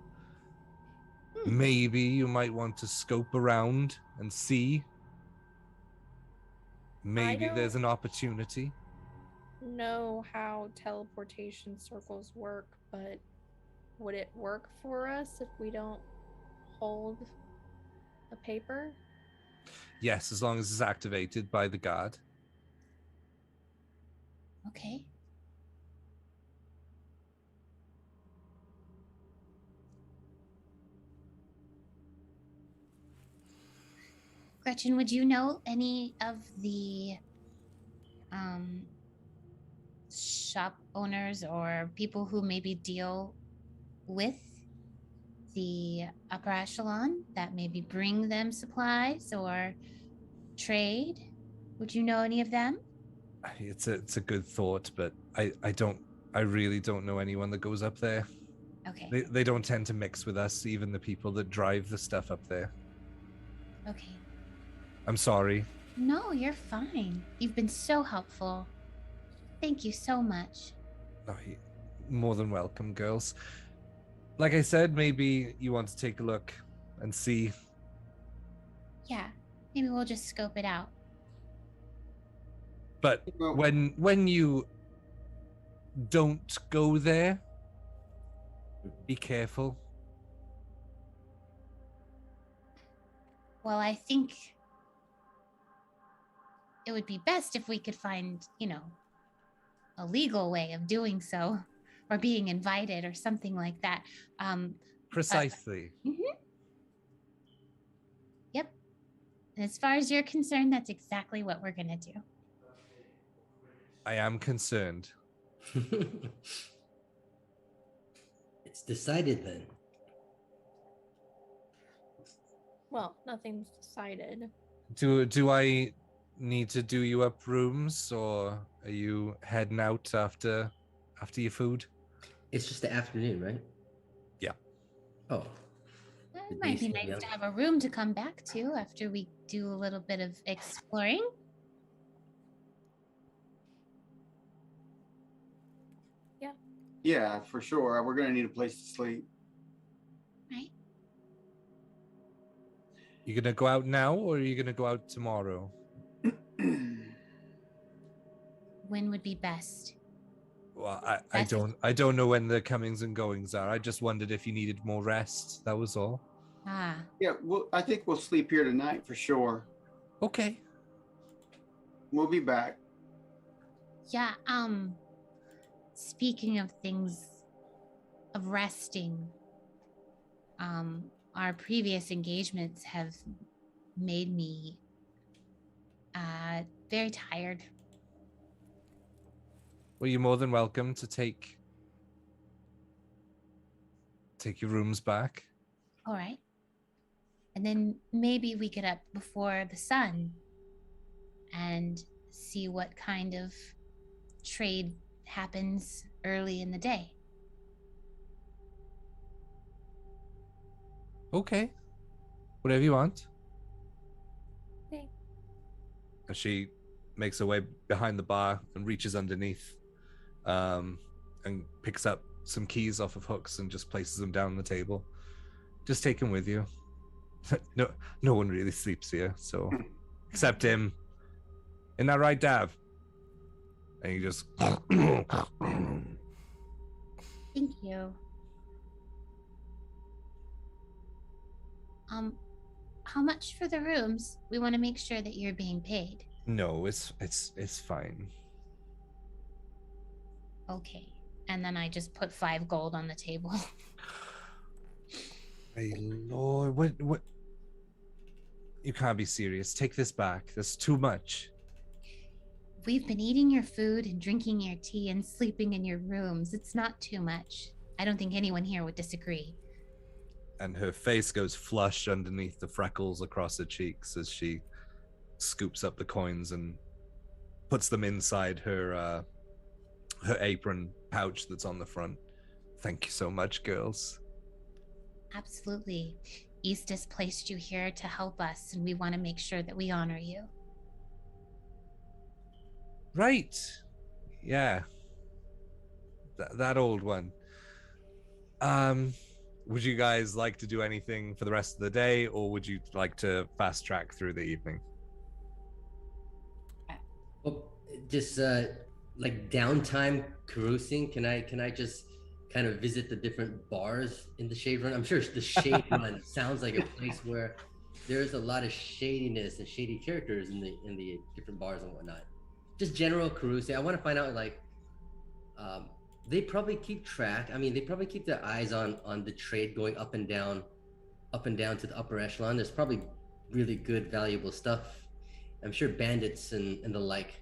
maybe you might want to scope around and see. Maybe there's an opportunity. Know how teleportation circles work, but would it work for us if we don't hold a paper? Yes, as long as it's activated by the guard. Okay. Gretchen, would you know any of the shop owners or people who maybe deal with the upper echelon that maybe bring them supplies or trade? Would you know any of them? It's a good thought, but I really don't know anyone that goes up there. Okay. They don't tend to mix with us, even the people that drive the stuff up there. Okay. I'm sorry. No, you're fine. You've been so helpful. Thank you so much. No, more than welcome, girls. Like I said, maybe you want to take a look and see. Yeah, maybe we'll just scope it out. But when you don't go there, be careful. Well, I think it would be best if we could find, a legal way of doing so, or being invited or something like that. Precisely. Yep. And as far as you're concerned, that's exactly what we're going to do. I am concerned. It's decided then. Well, nothing's decided. Do I need to do you up rooms, or are you heading out after your food? It's just the afternoon, right? Yeah. Oh. It might be nice to have a room to come back to after we do a little bit of exploring. Yeah. Yeah, for sure. We're going to need a place to sleep. Right. You gonna go out now, or are you gonna go out tomorrow? When would be best? Well, I don't know when the comings and goings are. I just wondered if you needed more rest. That was all. Ah. Yeah, I think we'll sleep here tonight for sure. Okay. We'll be back. Yeah, speaking of things of resting, our previous engagements have made me very tired. Well, you're more than welcome to take your rooms back. All right. And then maybe we get up before the sun and see what kind of trade happens early in the day. Okay. Whatever you want. Okay. And she makes her way behind the bar and reaches underneath, and picks up some keys off of hooks and just places them down on the table. Just take them with you. No one really sleeps here, so except him. Isn't that right, Dav? And he just Thank you. How much for the rooms? We want to make sure that you're being paid. No, it's fine. Okay. And then I just put 5 gold on the table. Hey Lord, what? You can't be serious. Take this back. That's too much. We've been eating your food and drinking your tea and sleeping in your rooms. It's not too much. I don't think anyone here would disagree. And her face goes flush underneath the freckles across her cheeks as she scoops up the coins and puts them inside her her apron pouch that's on the front. Thank you so much, girls. Absolutely. Eastus placed you here to help us, and we want to make sure that we honor you. Right. Yeah. That old one. Would you guys like to do anything for the rest of the day, or would you like to fast track through the evening? Well, just like downtime carousing. Can I just kind of visit the different bars in the Shade Run? I'm sure the Shade Run sounds like a place where there's a lot of shadiness and shady characters in the different bars and whatnot. Just general carousing. I want to find out like they probably keep track. I mean, they probably keep their eyes on the trade going up and down to the upper echelon. There's probably really good, valuable stuff. I'm sure bandits and the like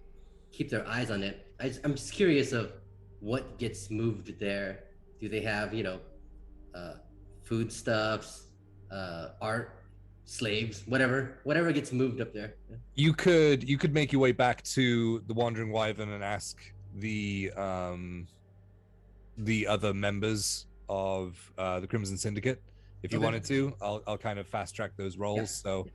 keep their eyes on it. I'm just curious of what gets moved there. Do they have, foodstuffs, art, slaves, whatever gets moved up there? You could make your way back to the Wandering Wyvern and ask the other members of the Crimson Syndicate if you Okay. wanted to. I'll kind of fast track those roles. Yeah. So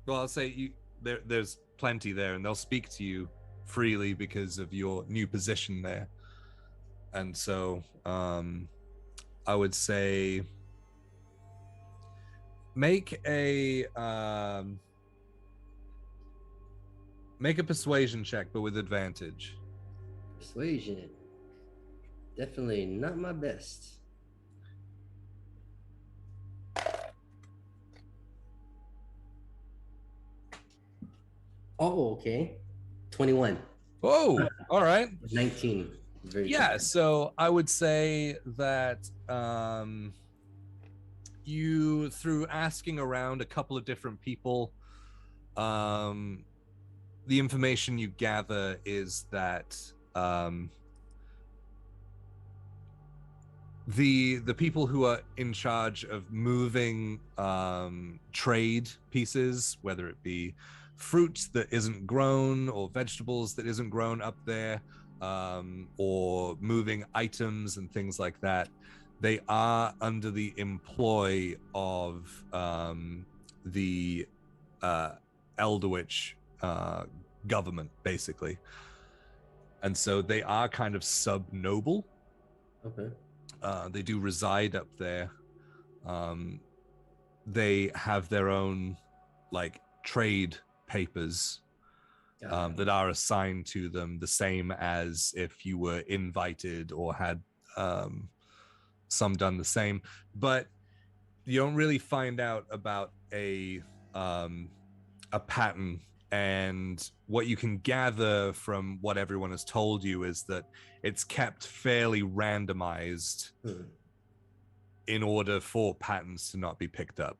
I'll say there's plenty there, and they'll speak to you freely because of your new position there. And so I would say make a persuasion check, but with advantage. Persuasion. Definitely not my best. Oh, okay. 21. Oh, all right. 19. Very Yeah, good. so I would say that you, through asking around a couple of different people, the information you gather is that the people who are in charge of moving trade pieces, whether it be fruit that isn't grown or vegetables that isn't grown up there, or moving items and things like that, they are under the employ of the Elderwich government, basically. And so they are kind of sub-noble. Okay. They do reside up there. They have their own like trade papers that are assigned to them, the same as if you were invited or had some done the same. But you don't really find out about a pattern. And what you can gather from what everyone has told you is that it's kept fairly randomized in order for patterns to not be picked up.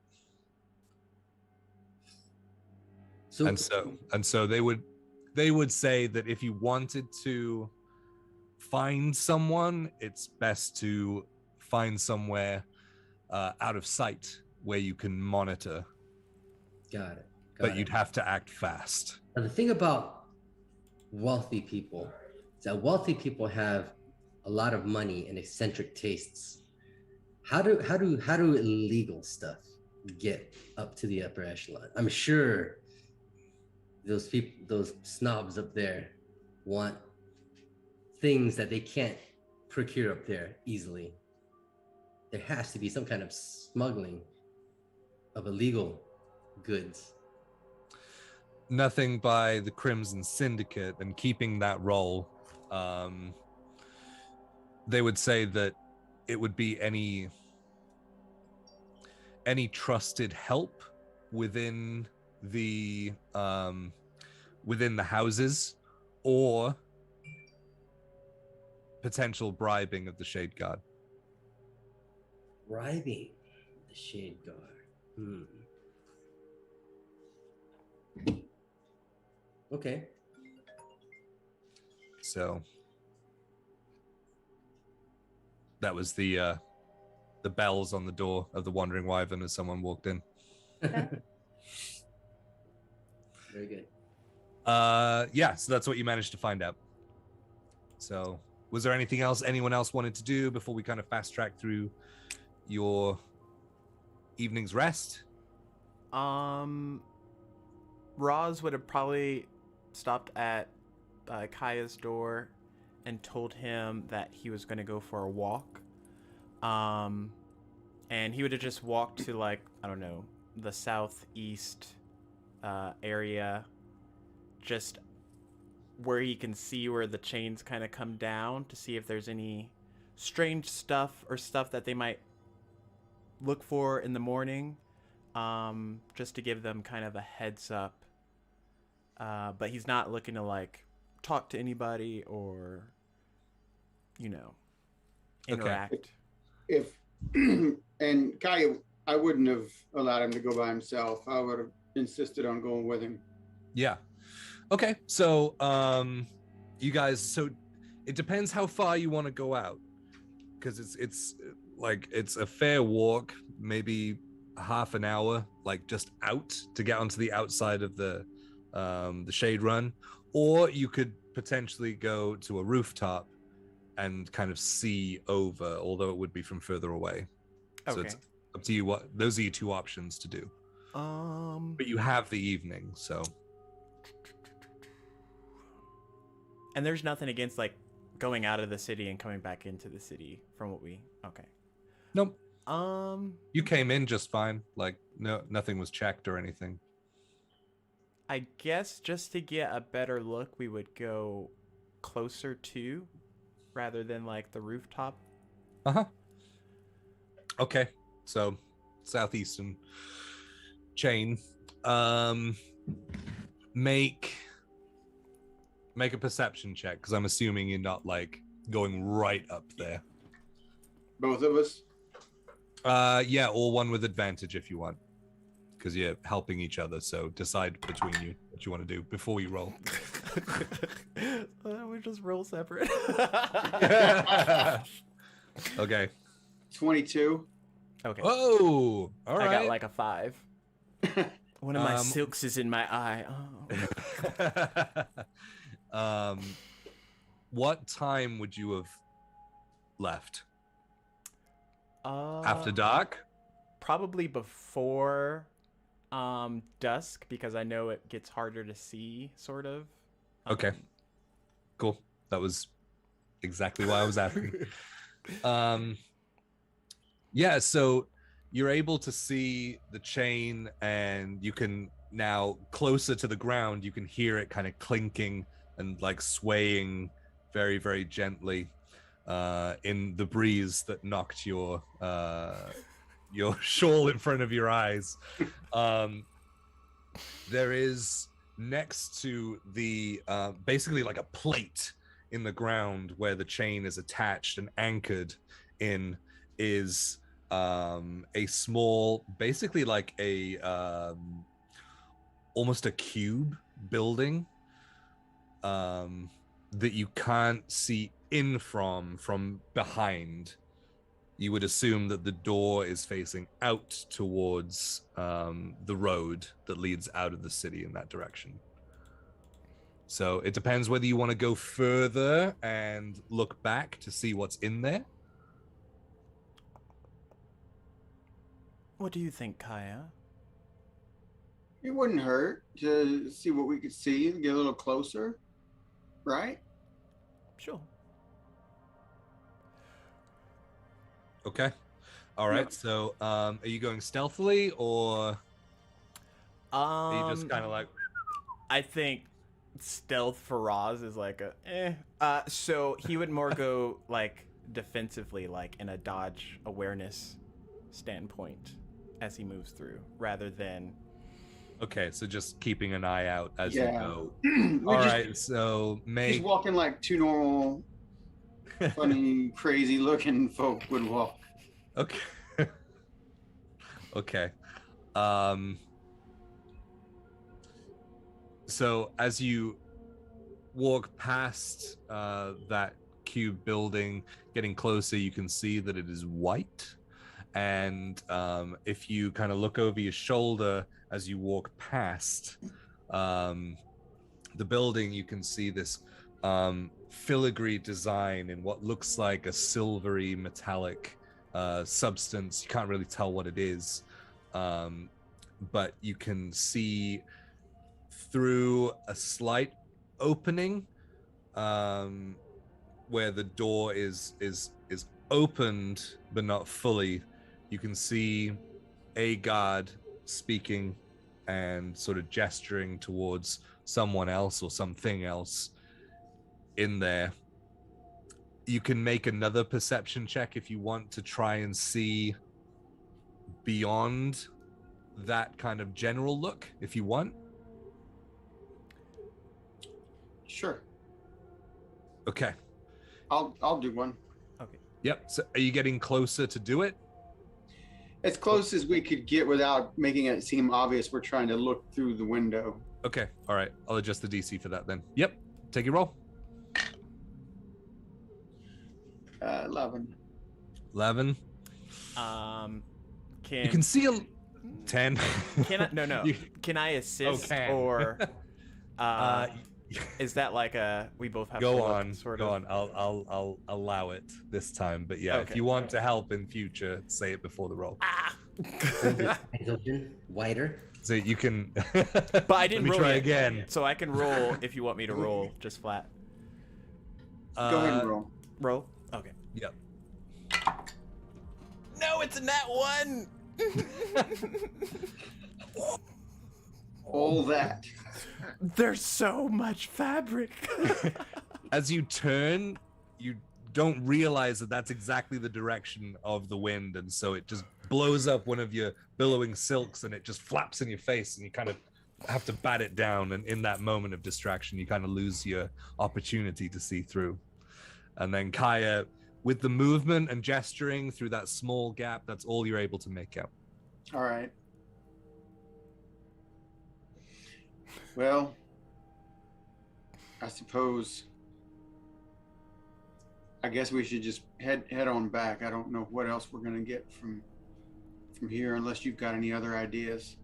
And so they would say that if you wanted to find someone, it's best to find somewhere out of sight where you can monitor. Got it. But you'd have to act fast. Now, the thing about wealthy people is that wealthy people have a lot of money and eccentric tastes. How do illegal stuff get up to the upper echelon? I'm sure those people, those snobs up there, want things that they can't procure up there easily. There has to be some kind of smuggling of illegal goods. Nothing by the Crimson Syndicate, and keeping that role, they would say that it would be any trusted help within the houses, or potential bribing of the Shade Guard. Bribing the Shade Guard. Okay. So that was the the bells on the door of the Wandering Wyvern as someone walked in. Very good. Yeah, so that's what you managed to find out. So was there anything else anyone else wanted to do before we kind of fast track through your evening's rest? Roz would have probably stopped at Kaya's door and told him that he was going to go for a walk. And he would have just walked to, like, I don't know, the southeast area, just where he can see where the chains kind of come down to see if there's any strange stuff or stuff that they might look for in the morning, just to give them kind of a heads up. But he's not looking to, like, talk to anybody or, you know, interact. Okay. If and Kaya, I wouldn't have allowed him to go by himself. I would have insisted on going with him. Yeah. Okay. So, you guys. So, it depends how far you want to go out, because it's like it's a fair walk, maybe half an hour, like just out to get onto the outside of the shade run, or you could potentially go to a rooftop and kind of see over, although it would be from further away. So Okay. it's up to you. What those are your two options to do. But you have the evening, so. And there's nothing against, like, going out of the city and coming back into the city from what we... Okay. Nope. You You came in just fine. Like, no, nothing was checked or anything. I guess just to get a better look, we would go closer to, rather than, like, the rooftop. Uh-huh. Okay. So, southeastern chain. Make a perception check, because I'm assuming you're not, like, going right up there. Both of us. Yeah, or one with advantage if you want, because you're helping each other. So decide between you what you want to do before you roll. We just roll separate. Okay. 22. Okay. Oh, all right. I got like a 5. One of my silks is in my eye. Oh. What time would you have left? After dark? Probably before dusk, because I know it gets harder to see, sort of. Okay. Cool. That was exactly why I was asking. Yeah, so you're able to see the chain, and you can now, closer to the ground, you can hear it kind of clinking and like swaying very, very gently in the breeze that knocked your shawl in front of your eyes. There is, next to the basically like a plate in the ground where the chain is attached and anchored in, is a small, basically like a almost a cube building that you can't see in from behind. You would assume that the door is facing out towards the road that leads out of the city in that direction. So it depends whether you want to go further and look back to see what's in there. What do you think, Kaya? It wouldn't hurt to see what we could see and get a little closer, right? Sure. Okay. All right. Yep. So are you going stealthily, or are you just kind of like... I think stealth for Roz is like a so he would more go like defensively, like in a dodge awareness standpoint as he moves through, rather than... Okay, so just keeping an eye out as Yeah. you go. We All just- right, so He's walking like two normal, funny, crazy looking folk would walk. Okay. Okay. So as you walk past that cube building, getting closer, you can see that it is white, And if you kind of look over your shoulder as you walk past the building, you can see this filigree design in what looks like a silvery metallic substance. You can't really tell what it is, but you can see through a slight opening where the door is opened but not fully. You can see a guard speaking and sort of gesturing towards someone else or something else in there. You can make another perception check if you want to try and see beyond that kind of general look, if you want. Sure. Okay. I'll do one. Okay. Yep. So are you getting closer to do it? As close as we could get without making it seem obvious we're trying to look through the window. Okay. All right. I'll adjust the DC for that then. Yep. Take your roll. 11. 11. You can see a 10. Can I? No. Can I assist or? Is that like a we both have go to on? Sort go of? on. I'll allow it this time. But yeah, Okay. if you want to help in future, say it before the roll. Open wider. So you can. But I didn't Let me roll try yet, again. so I can roll if you want me to roll just flat. Go ahead and roll. Roll. Okay. Yep. No, it's in that one. All that. There's so much fabric. As you turn, you don't realize that that's exactly the direction of the wind, and so it just blows up one of your billowing silks, and it just flaps in your face, and you kind of have to bat it down. And in that moment of distraction, you kind of lose your opportunity to see through. And then Kaya, with the movement and gesturing through that small gap, that's all you're able to make out. All right. Well, I suppose. I guess we should just head on back. I don't know what else we're gonna get from here, unless you've got any other ideas.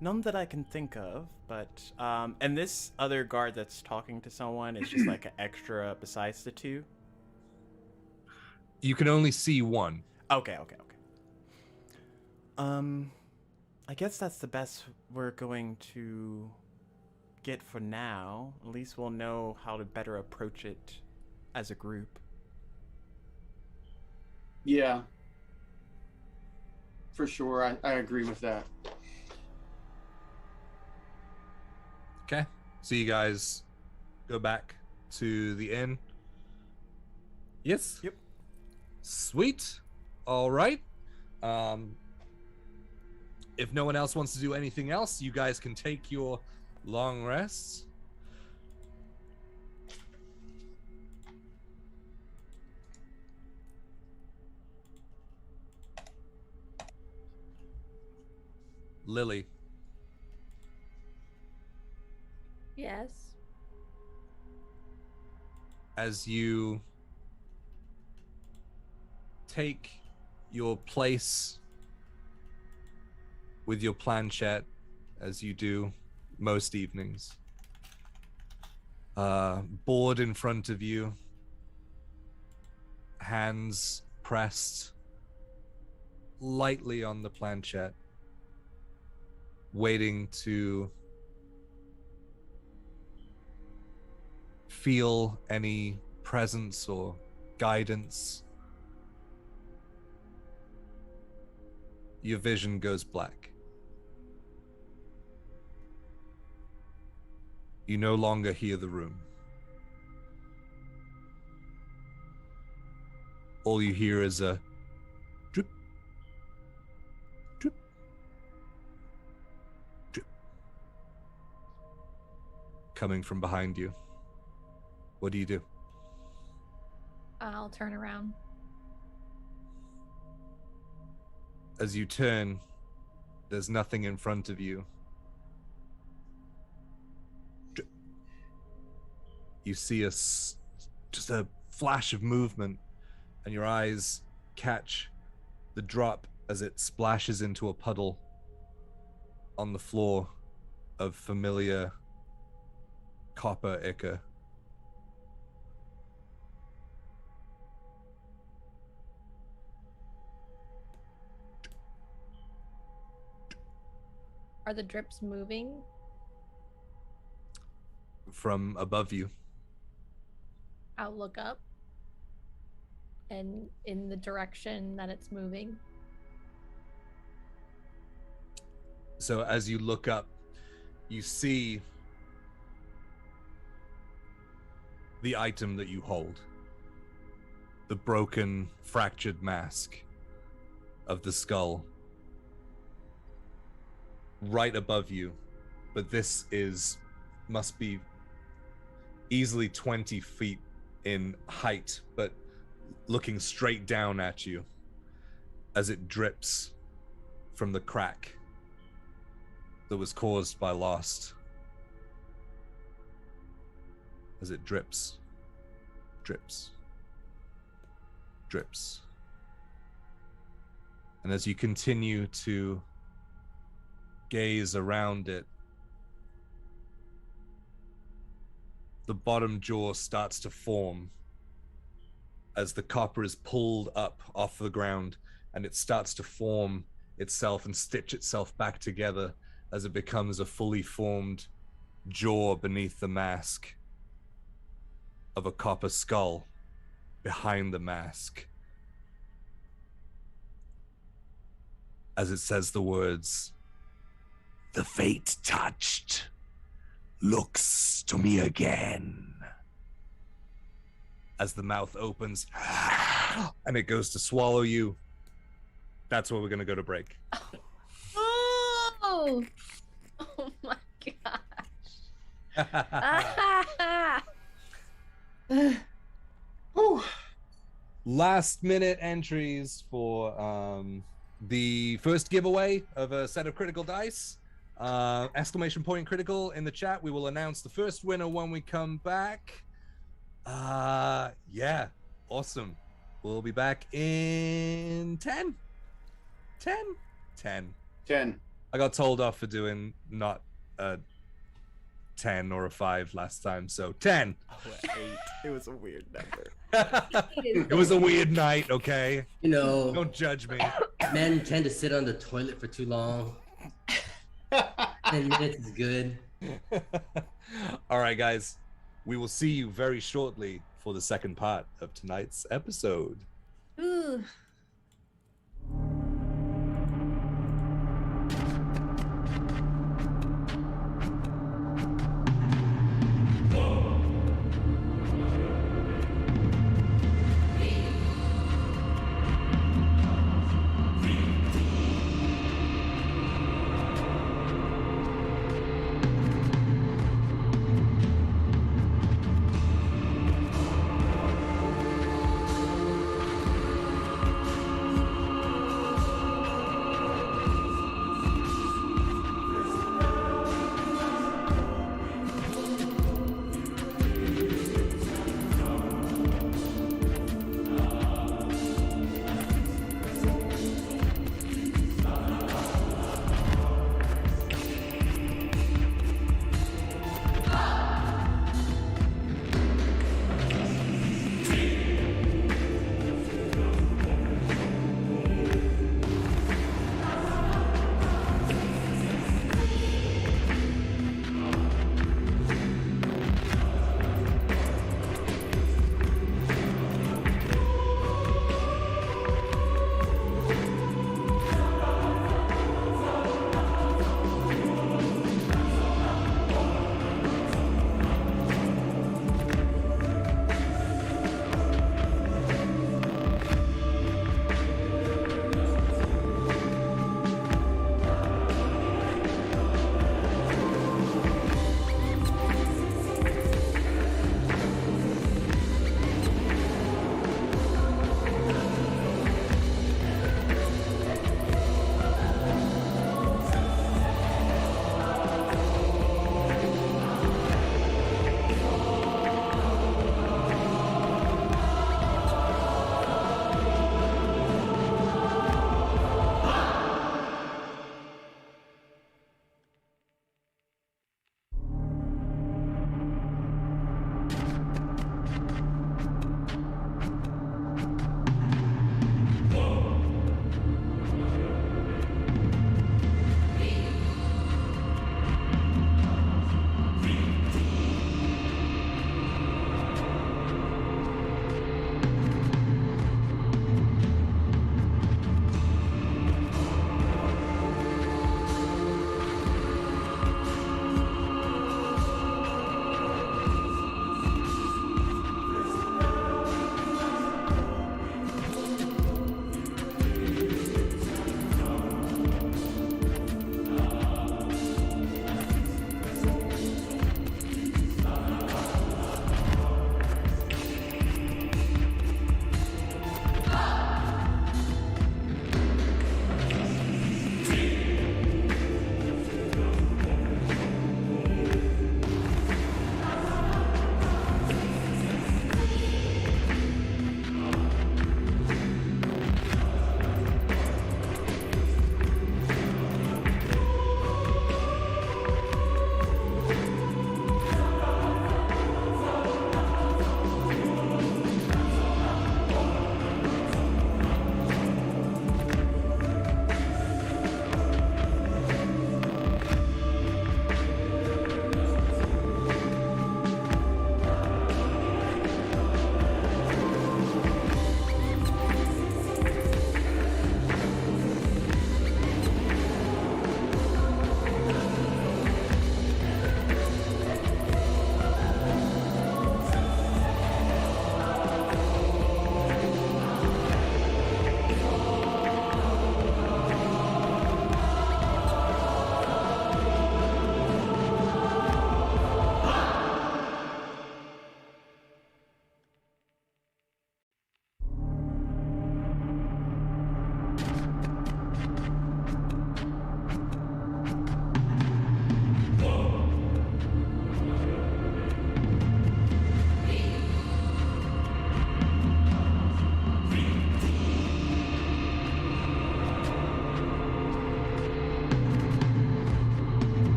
None that I can think of, but and this other guard that's talking to someone is just like an extra besides the two. You can only see one. Okay. I guess that's the best we're going to get for now. At least we'll know how to better approach it as a group. Yeah. For sure, I agree with that. Okay. So you guys go back to the inn. Yes? Yep. Sweet. All right. If no one else wants to do anything else, you guys can take your long rests. Lily. Yes. As you take your place with your planchette, as you do most evenings, board in front of you, hands pressed lightly on the planchette, waiting to feel any presence or guidance. Your vision goes black. You no longer hear the room. All you hear is a drip, drip, drip, coming from behind you. What do you do? I'll turn around. As you turn, there's nothing in front of you. You see just a flash of movement and your eyes catch the drop as it splashes into a puddle on the floor of familiar copper ichor. Are the drips moving? From above you. I'll look up. And in the direction that it's moving. So as you look up, you see the item that you hold. The broken, fractured mask of the skull. Right above you. But this must be easily 20 feet in height, but looking straight down at you as it drips from the crack that was caused by Lost. As it drips, drips, drips. And as you continue to gaze around it, the bottom jaw starts to form as the copper is pulled up off the ground, and it starts to form itself and stitch itself back together as it becomes a fully formed jaw beneath the mask of a copper skull behind the mask. As it says the words, "The fate touched looks to me again." As the mouth opens and it goes to swallow you, that's where we're going to go to break. Oh, Oh my gosh. Whew. Last minute entries for the first giveaway of a set of critical dice. Exclamation point critical in the chat. We will announce the first winner when we come back. Yeah, awesome. We'll be back in 10. 10. 10. I got told off for doing not a 10 or a 5 last time, so 10. Oh, 8. It was a weird number. It was a weird night, okay? You know, Don't judge me. men tend to sit on the toilet for too long. 10 minutes is good. All right, guys. We will see you very shortly for the second part of tonight's episode. ooh.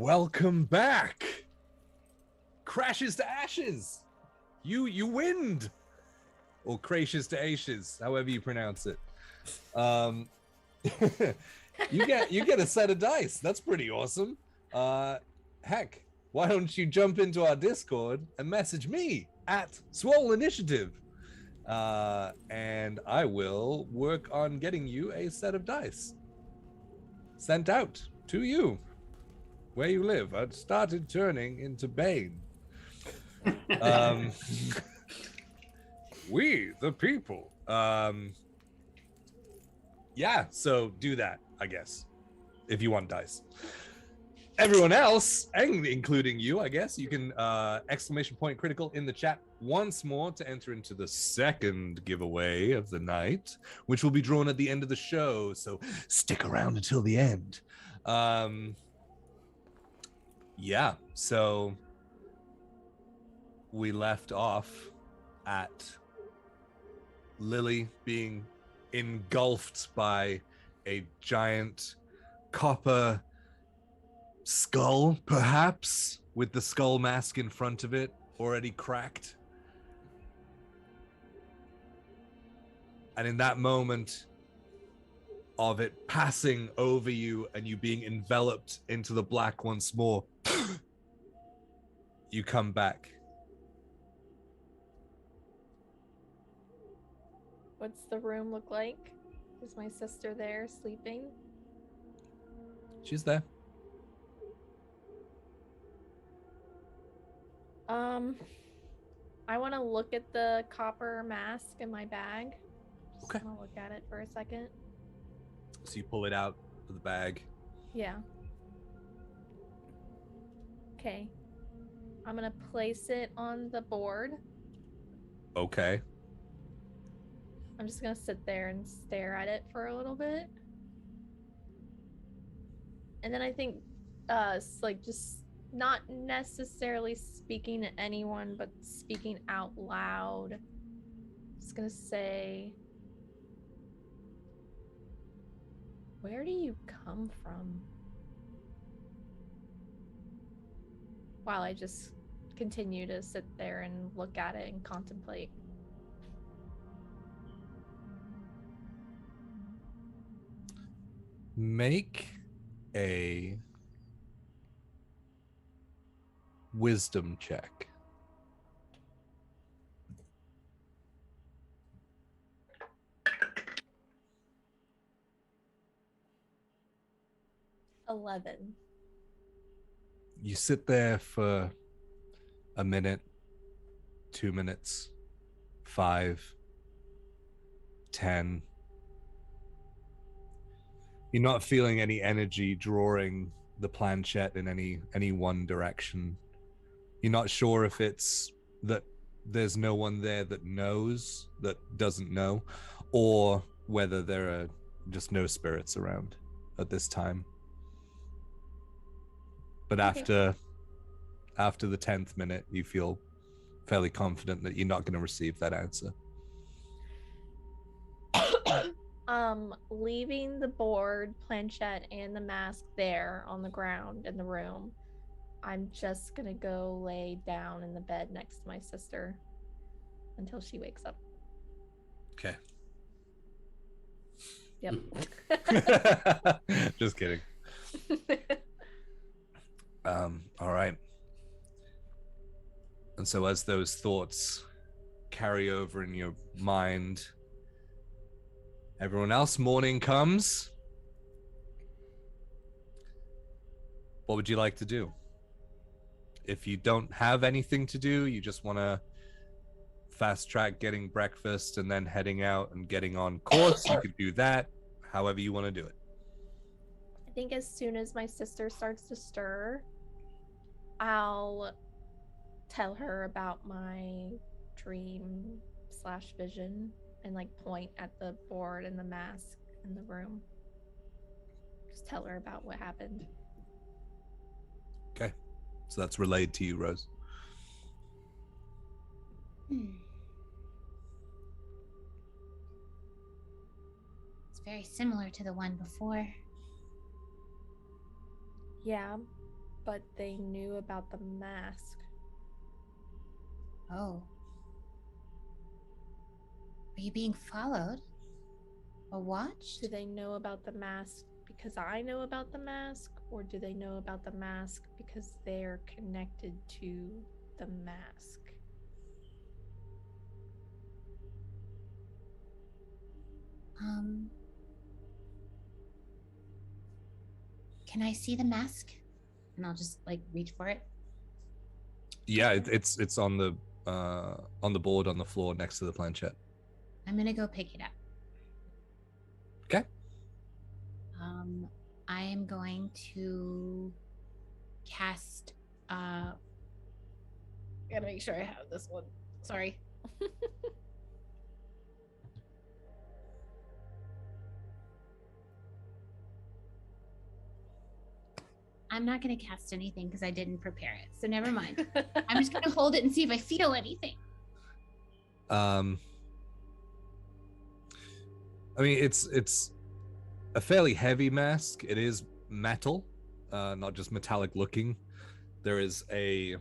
Welcome back. Crashes to ashes. You winned. Or crashes to ashes, however you pronounce it. you get a set of dice. That's pretty awesome. Heck, why don't you jump into our Discord and message me at Swole Initiative, and I will work on getting you a set of dice sent out to you where you live. I've started turning into Bane. We the people. Yeah, so do that, I guess, if you want dice. Everyone else, and including you, I guess, you can exclamation point critical in the chat once more to enter into the second giveaway of the night, which will be drawn at the end of the show. So stick around until the end. Yeah, so we left off at Lily being engulfed by a giant copper skull, perhaps, with the skull mask in front of it already cracked. And in that moment of it passing over you and you being enveloped into the black once more, you come back. What's the room look like? Is my sister there sleeping? She's there. I want to look at the copper mask in my bag. Just Okay. want to look at it for a second. So you pull it out of the bag. Yeah. Okay. I'm gonna place it on the board. Okay. I'm just gonna sit there and stare at it for a little bit. And then I think like just not necessarily speaking to anyone, but speaking out loud. Just gonna say, where do you come from? While I just continue to sit there and look at it and contemplate. Make a wisdom check. $11. You sit there for a minute, 2 minutes, 5, 10. You're not feeling any energy drawing the planchette in any one direction. You're not sure if it's that there's no one there that knows, that doesn't know, or whether there are just no spirits around at this time. But Okay. after the 10th minute, you feel fairly confident that you're not going to receive that answer. Leaving the board, planchette, and the mask there on the ground in the room, I'm just gonna go lay down in the bed next to my sister until she wakes up. Okay. Yep. Just kidding. All right. And so as those thoughts carry over in your mind, everyone else, morning comes. What would you like to do? If you don't have anything to do, you just want to fast track getting breakfast and then heading out and getting on course, you could do that however you want to do it. I think as soon as my sister starts to stir, I'll tell her about my dream/vision and like point at the board and the mask in the room. Just tell her about what happened. Okay. So that's relayed to you, Rose. It's very similar to the one before. Yeah. But they knew about the mask. Oh. Are you being followed? Or watched? Do they know about the mask because I know about the mask? Or do they know about the mask because they're connected to the mask? Can I see the mask? And I'll just like reach for it. Yeah, it's on the board on the floor next to the planchette. I'm gonna go pick it up. Okay. I am going to cast I gotta make sure I have this one. Sorry. I'm not going to cast anything because I didn't prepare it. So never mind. I'm just going to hold it and see if I feel anything. I mean, it's a fairly heavy mask. It is metal, not just metallic looking. There's a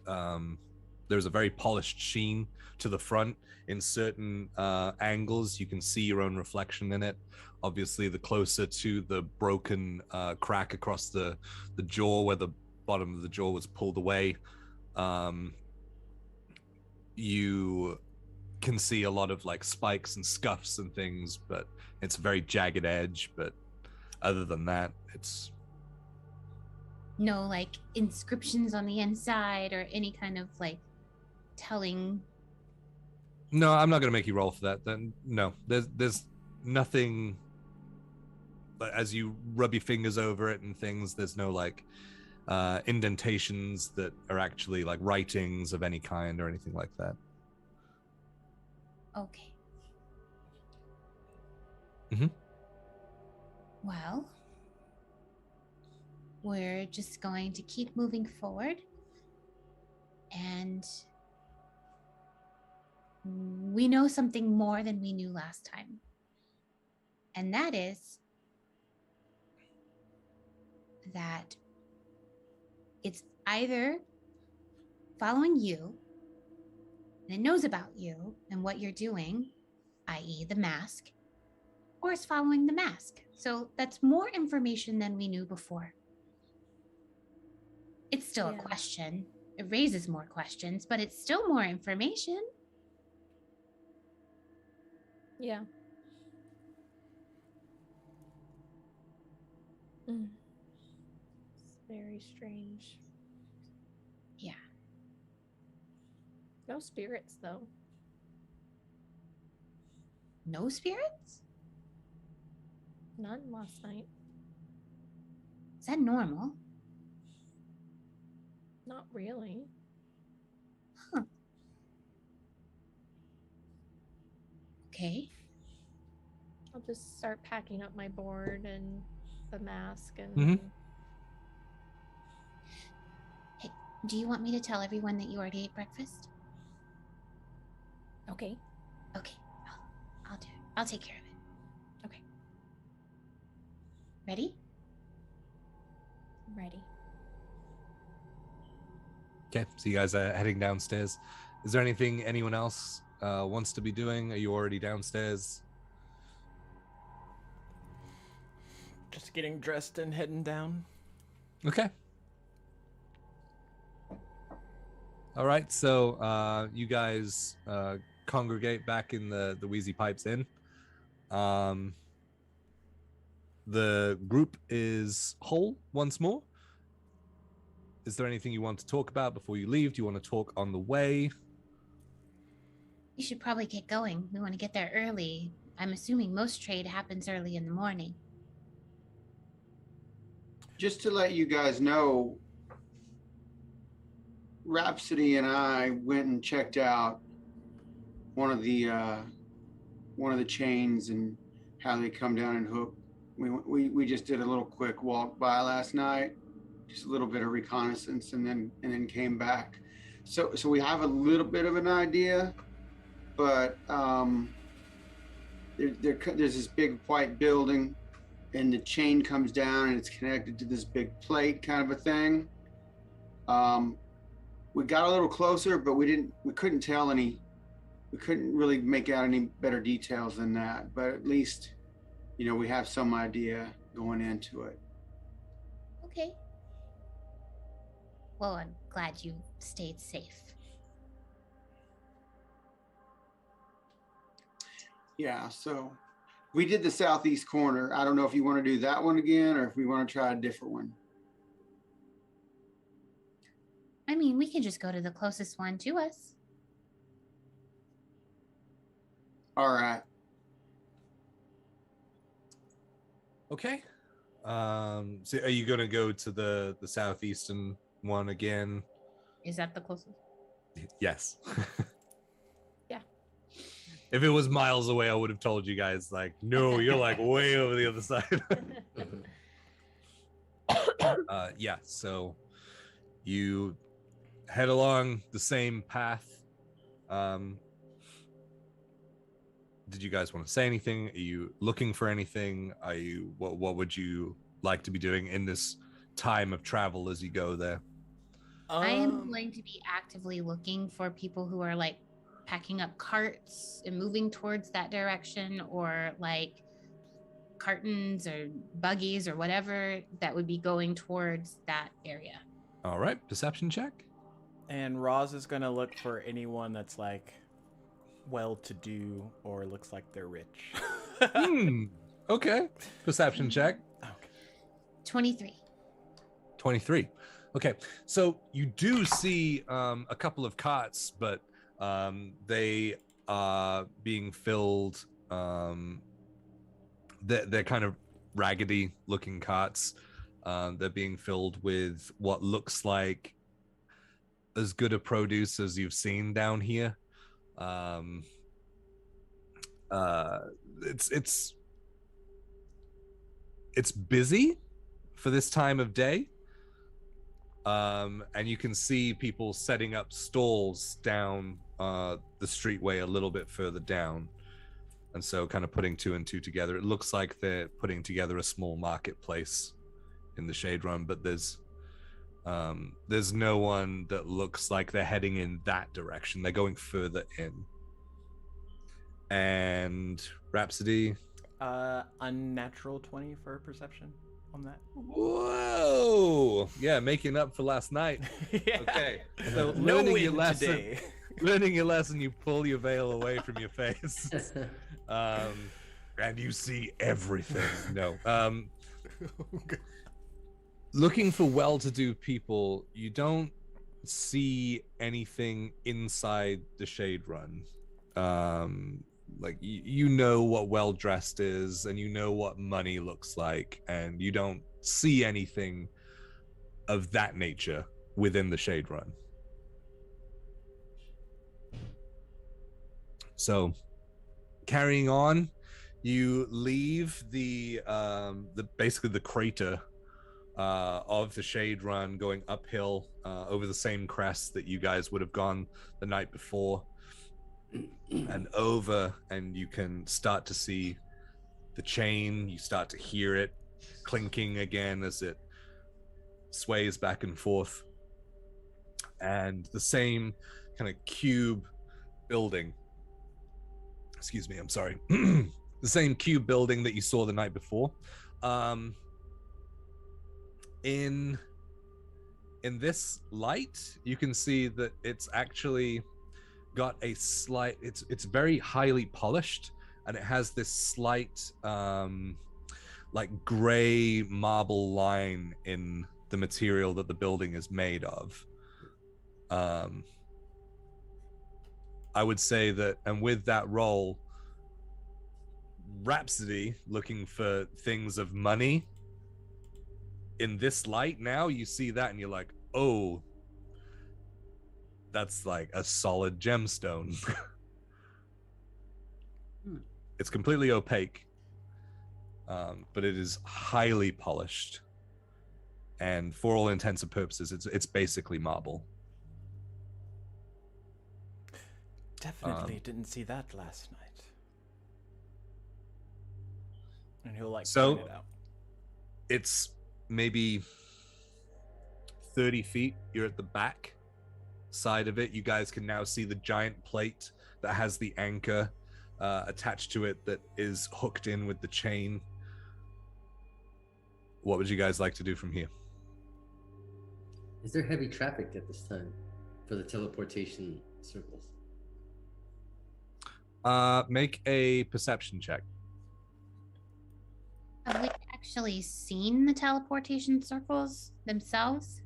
very polished sheen to the front. In certain angles, you can see your own reflection in it. Obviously, the closer to the broken crack across the jaw, where the bottom of the jaw was pulled away, you can see a lot of like spikes and scuffs and things, but it's a very jagged edge. But other than that, it's no like inscriptions on the inside or any kind of like telling. No, I'm not gonna make you roll for that. Then no, there's nothing. As you rub your fingers over it and things, there's no like indentations that are actually like writings of any kind or anything like that. Okay. Well, we're just going to keep moving forward, and we know something more than we knew last time. And that is that it's either following you and it knows about you and what you're doing, i.e. the mask, or it's following the mask. So that's more information than we knew before. It's still a question. It raises more questions, but it's still more information. Yeah. It's very strange. Yeah. No spirits, though. No spirits? None last night. Is that normal? Not really. Huh. Okay. I'll just start packing up my board and the mask and... Hey, do you want me to tell everyone that you already ate breakfast? Okay. Okay. I'll do it. I'll take care of it. Okay. Ready? I'm ready. Okay, so you guys are heading downstairs. Is there anything anyone else wants to be doing? Are you already downstairs? Just getting dressed and heading down. Okay. All right, so you guys congregate back in the Wheezy Pipes Inn. The group is whole once more. Is there anything you want to talk about before you leave? Do you want to talk on the way? You should probably get going. We want to get there early. I'm assuming most trade happens early in the morning. Just to let you guys know, Rhapsody and I went and checked out one of the chains and how they come down and hook. We just did a little quick walk by last night, just a little bit of reconnaissance, and then came back. So we have a little bit of an idea, but there's this big white building and the chain comes down and it's connected to this big plate kind of a thing. We got a little closer, but we couldn't really make out any better details than that. But at least, we have some idea going into it. Okay. Well, I'm glad you stayed safe. Yeah, so we did the southeast corner. I don't know if you want to do that one again or if we want to try a different one. I mean, we can just go to the closest one to us. All right. Okay. So are you going to go to the southeastern one again? Is that the closest? Yes. Yeah. If it was miles away, I would have told you guys, like, no, you're like way over the other side. Yeah, so you head along the same path. Did you guys want to say anything? Are you looking for anything? What would you like to be doing in this time of travel as you go there? I am going to be actively looking for people who are like packing up carts and moving towards that direction, or like cartons or buggies or whatever that would be going towards that area. All right, perception check. And Roz is going to look for anyone that's like well-to-do or looks like they're rich. Okay. Perception check. Okay. 23. 23. Okay. So you do see a couple of carts, but they are being filled. They're kind of raggedy looking carts. They're being filled with what looks like as good a produce as you've seen down here. It's busy for this time of day. And you can see people setting up stalls down the streetway a little bit further down. And so kind of putting two and two together. It looks like they're putting together a small marketplace in the Shade Run, but there's no one that looks like they're heading in that direction. They're going further in. And Rhapsody? Unnatural 20 for perception on that. Whoa! Yeah, making up for last night. Yeah. Okay. So No learning win your lesson. today. Learning your lesson, you pull your veil away from your face. And you see everything. No. Looking for well-to-do people, you don't see anything inside the Shade Run. Like you know what well-dressed is, and you know what money looks like, and you don't see anything of that nature within the Shade Run. So, carrying on, you leave the basically the crater of the Shade Run, going uphill over the same crest that you guys would have gone the night before, and over, and you can start to see the chain. You start to hear it clinking again as it sways back and forth, and the same kind of cube building. Excuse me, I'm sorry. The same cube building that you saw the night before. In this light, you can see that it's actually got a slight, it's very highly polished, and it has this slight like gray marble line in the material that the building is made of. I would say that, and with that roll, Rhapsody, looking for things of money, in this light now, you see that and you're like, oh, that's like a solid gemstone. It's completely opaque, but it is highly polished, and for all intents and purposes, it's basically marble. Definitely didn't see that last night. And he'll like So point it out. It's maybe 30 feet. You're at the back side of it. You guys can now see the giant plate that has the anchor attached to it that is hooked in with the chain. What would you guys like to do from here? Is there heavy traffic at this time for the teleportation circles? Make a perception check. Have we actually seen the teleportation circles themselves?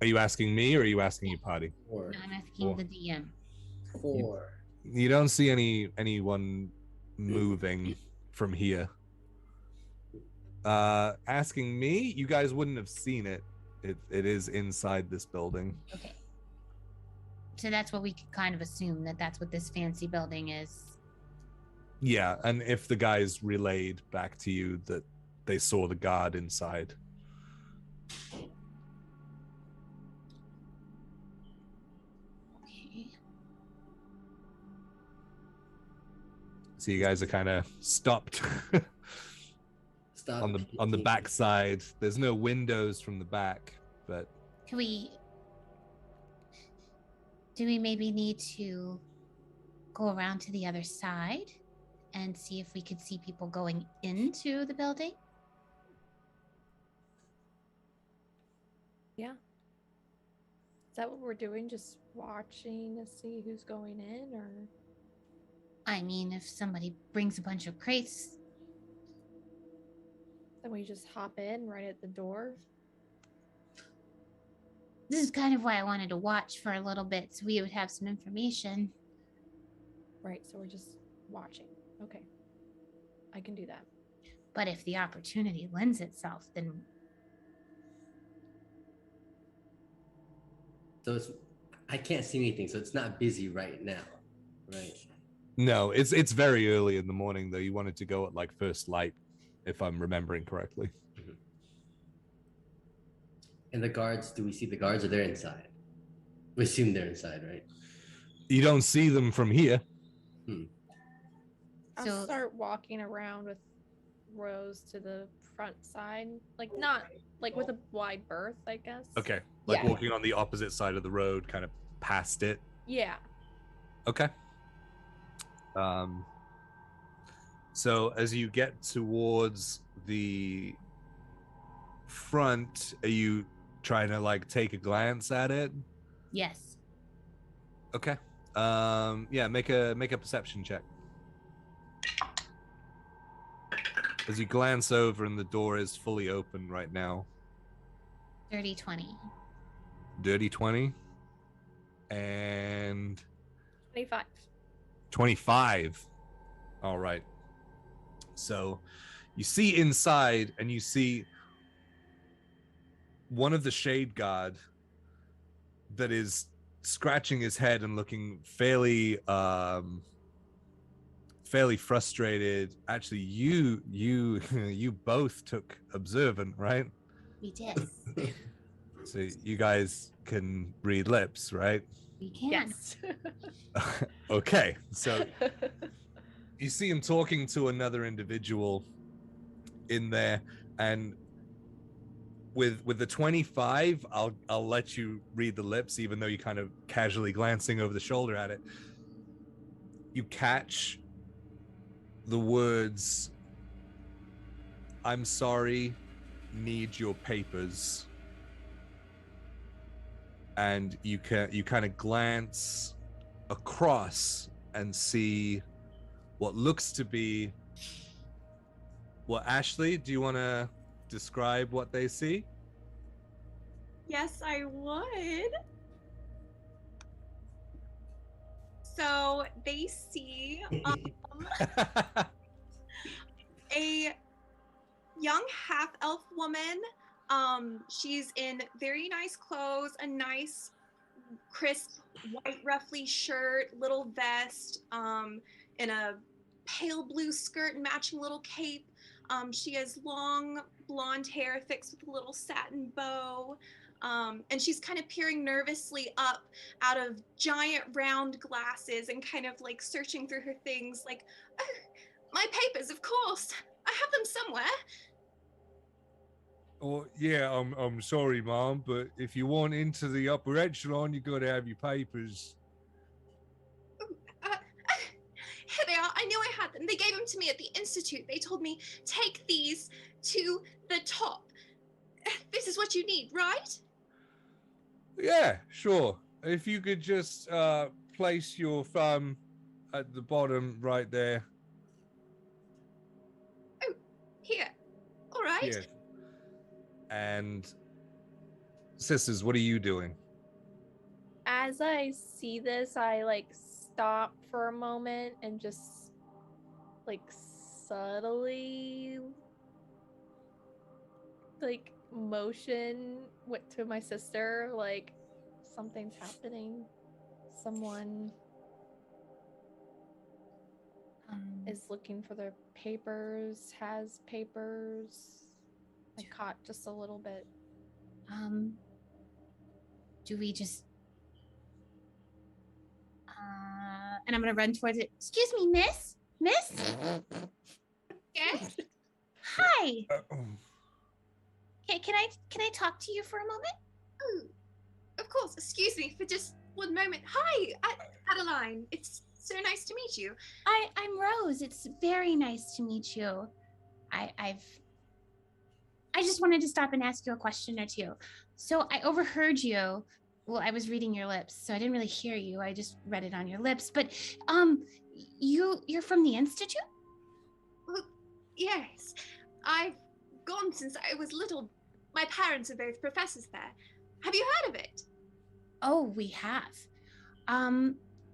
Are you asking me or are you asking your party? 4. No, I'm asking the DM. 4. You don't see anyone moving from here. Asking me, you guys wouldn't have seen it. It is inside this building. Okay. So that's what we could kind of assume, that that's what this fancy building is. Yeah, and if the guys relayed back to you that they saw the guard inside. Okay. So you guys are kind of stopped Stop. on the back side. There's no windows from the back, but Do we maybe need to go around to the other side and see if we could see people going into the building? Yeah. Is that what we're doing? Just watching to see who's going in, or? I mean, if somebody brings a bunch of crates, Then we just hop in right at the door. this is kind of why I wanted to watch for a little bit so we would have some information. Right, so we're just watching. Okay. I can do that. But if the opportunity lends itself, then So I can't see anything, so it's not busy right now, right? no, it's very early in the morning though. You wanted to go at like first light, if I'm remembering correctly. And the guards, do we see the guards or they're inside? We assume they're inside, right? You don't see them from here. I'll So- start walking around with Rose to the front side. Like, not like with a wide berth, I guess. Okay, like Yeah. walking on the opposite side of the road, kind of past it. Yeah. Okay. So as you get towards the front, are you trying to like take a glance at it? yes. Okay. Yeah, make a perception check. As you glance over and the door is fully open right now. 30-20. Dirty 20 and 25. 25. All right. So you see inside and you see one of the shade guard that is scratching his head and looking fairly frustrated. Actually, you both took observant, right? We did. So you guys can read lips, right? We can. Yes. Okay, so you see him talking to another individual in there, and with the 25, I'll let you read the lips, even though you're kind of casually glancing over the shoulder at it. You catch the words, "I'm sorry, need your papers." And you kind of glance across and see what looks to be. Well, Ashley, do you want to describe what they see? Yes, I would. So they see a young half-elf woman. She's in very nice clothes, a nice crisp white ruffly shirt, little vest, and a pale blue skirt and matching little cape. She has long blonde hair fixed with a little satin bow. And she's kind of peering nervously up out of giant round glasses and kind of like searching through her things like, "Oh, my papers, of course. I have them somewhere. Oh, yeah, I'm sorry, Mom, but if you want into the upper echelon, you gotta have your papers. Here they are. I knew I had them. They gave them to me at the institute. They told me, take these to the top. This is what you need, right? Yeah, sure. If you could just place your thumb at the bottom right there. Oh, here. All right. Yes. And sisters, what are you doing? As I see this, I like stop for a moment and just like subtly like motion to my sister like something's happening. Someone is looking for their papers, has papers. I caught just a little bit. Do we just and I'm gonna run towards it. Excuse me, miss? Miss? Yes? Hi. Can I talk to you for a moment? Oh, of course. Excuse me for just one moment. Hi, Adeline. It's so nice to meet you. I'm Rose. It's very nice to meet you. I just wanted to stop and ask you a question or two. So I overheard you. Well, I was reading your lips, so I didn't really hear you. I just read it on your lips. But you're from the institute? Well, yes. I've gone since I was little. My parents are both professors there. Have you heard of it? Oh, we have.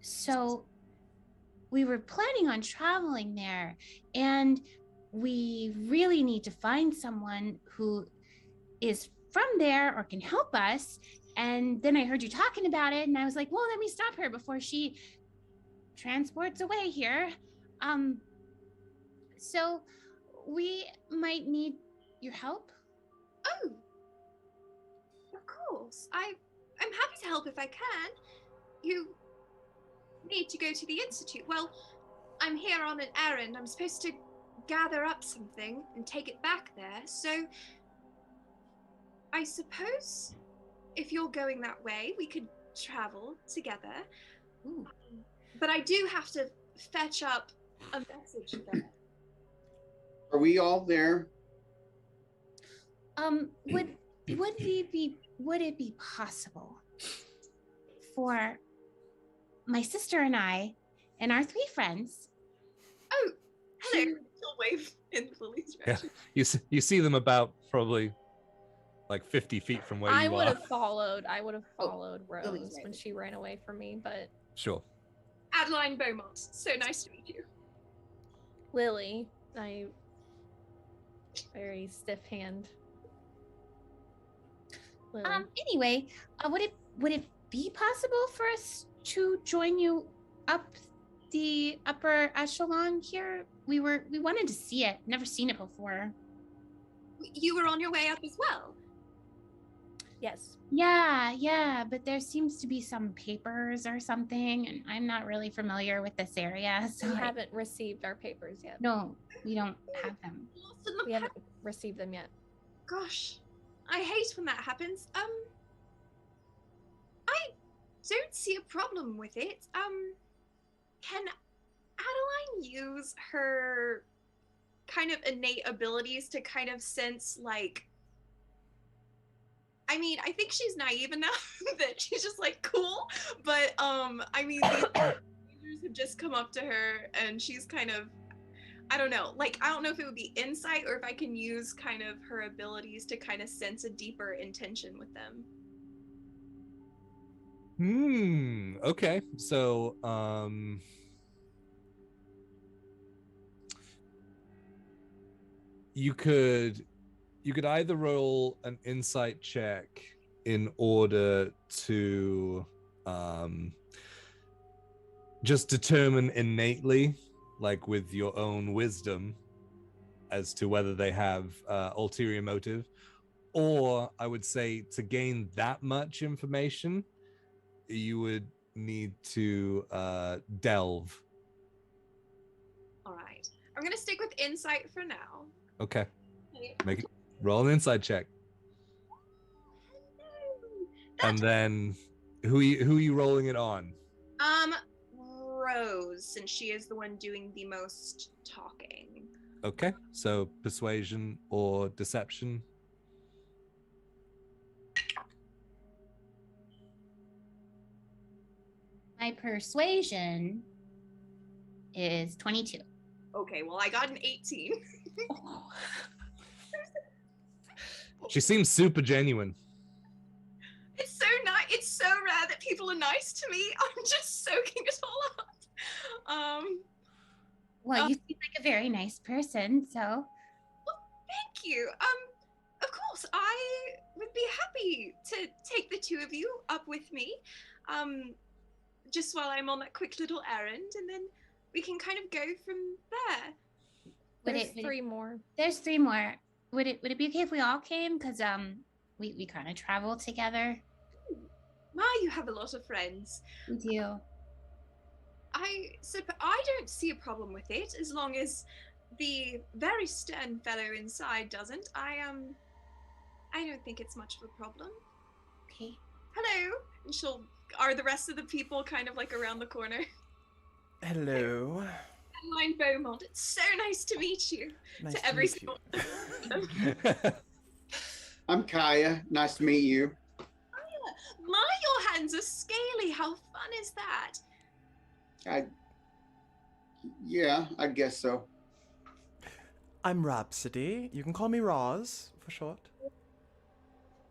So we were planning on traveling there, and we really need to find someone who is from there or can help us. And then I heard you talking about it, and I was like, well, let me stop her before she transports away here. So we might need your help. Oh, of course. I'm happy to help if I can. You need to go to the institute. Well, I'm here on an errand. I'm supposed to gather up something and take it back there. So I suppose if you're going that way, we could travel together. Ooh. But I do have to fetch up a message there. Are we all there? Would it be possible for my sister and I and our 3 friends? Oh, hello. She'll wave in Lily's direction. Yeah, you see them about probably like 50 feet from where I you would are. have followed. I would have followed Lily's Rose right when there. she ran away from me, but Sure. Adeline Beaumont. So nice to meet you. Lily, I very stiff hand. Lily. Anyway, would it be possible for us to join you up the upper echelon here? We wanted to see it. Never seen it before. You were on your way up as well. Yes. Yeah, but there seems to be some papers or something, and I'm not really familiar with this area, so We haven't received our papers yet. no, we don't have them. Lost in the We haven't received them yet. Gosh, I hate when that happens. I don't see a problem with it. Can Adeline use her kind of innate abilities to kind of sense, like, I mean, I think she's naive enough that she's just like, cool, but I mean, these strangers have just come up to her and she's kind of, I don't know, like, I don't know if it would be insight or if I can use kind of her abilities to kind of sense a deeper intention with them. Okay. So you could either roll an insight check in order to just determine innately, like with your own wisdom, as to whether they have ulterior motive, or I would say to gain that much information, you would need to delve. All right. I'm going to stick with insight for now. Okay. Make it roll an insight check. And then who are you rolling it on? Rose, since she is the one doing the most talking. Okay, so persuasion or deception. My persuasion is 22. Okay, well, I got an 18. She seems super genuine. It's so nice. It's so rare that people are nice to me. I'm just soaking it all up. Well, you seem like a very nice person, so. Thank you. Of course, I would be happy to take the two of you up with me. Just while I'm on that quick little errand, and then we can kind of go from there. There's three more. There's 3 more. Would it be okay if we all came? Because we kind of travel together. My, you have a lot of friends. We do. I don't see a problem with it as long as the very stern fellow inside doesn't. I don't think it's much of a problem. Okay. Hello. And are the rest of the people kind of like around the corner? Hello. Adeline Beaumont, it's so nice to meet you. Nice to to every meet single you. one of them. I'm Kaya. Nice to meet you. My, your hands are scaly. How fun is that? Yeah, I guess so. I'm Rhapsody. You can call me Roz for short.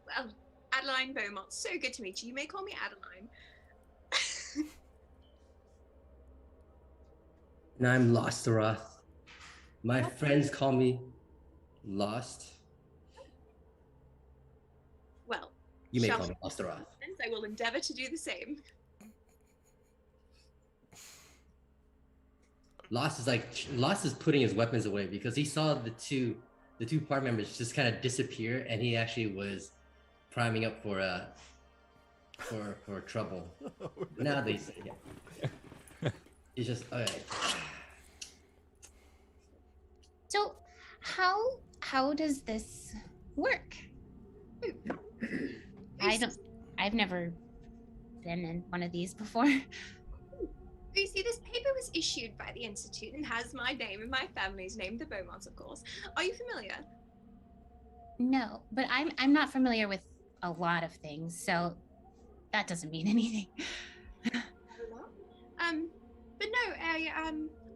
Well, Adeline Beaumont, so good to meet you. You may call me Adeline. And I'm Lostaroth. My friends call me Lost. Well, You may shall call we- me Lostaroth. I will endeavor to do the same. Lost is putting his weapons away because he saw the two party members just kind of disappear, and he actually was priming up for trouble. Now they say, yeah. He's just okay. So, how does this work? I've never been in one of these before. You see, this paper was issued by the Institute and has my name and my family's name, the Beaumonts, of course. Are you familiar? No, but I'm not familiar with a lot of things, so that doesn't mean anything. But no,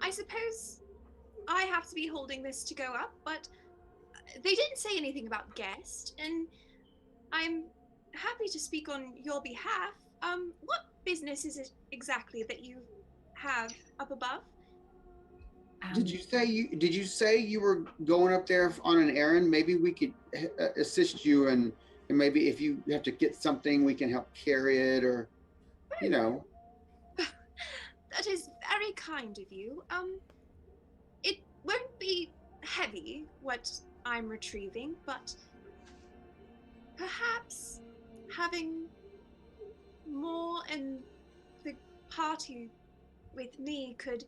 I suppose I have to be holding this to go up, but they didn't say anything about guest, and I'm happy to speak on your behalf. What business is it exactly that you have up above? Did you say you were going up there on an errand? Maybe we could assist you, and maybe if you have to get something, we can help carry it, or you know. That is very kind of you. It won't be heavy what I'm retrieving, but perhaps having more in the party with me could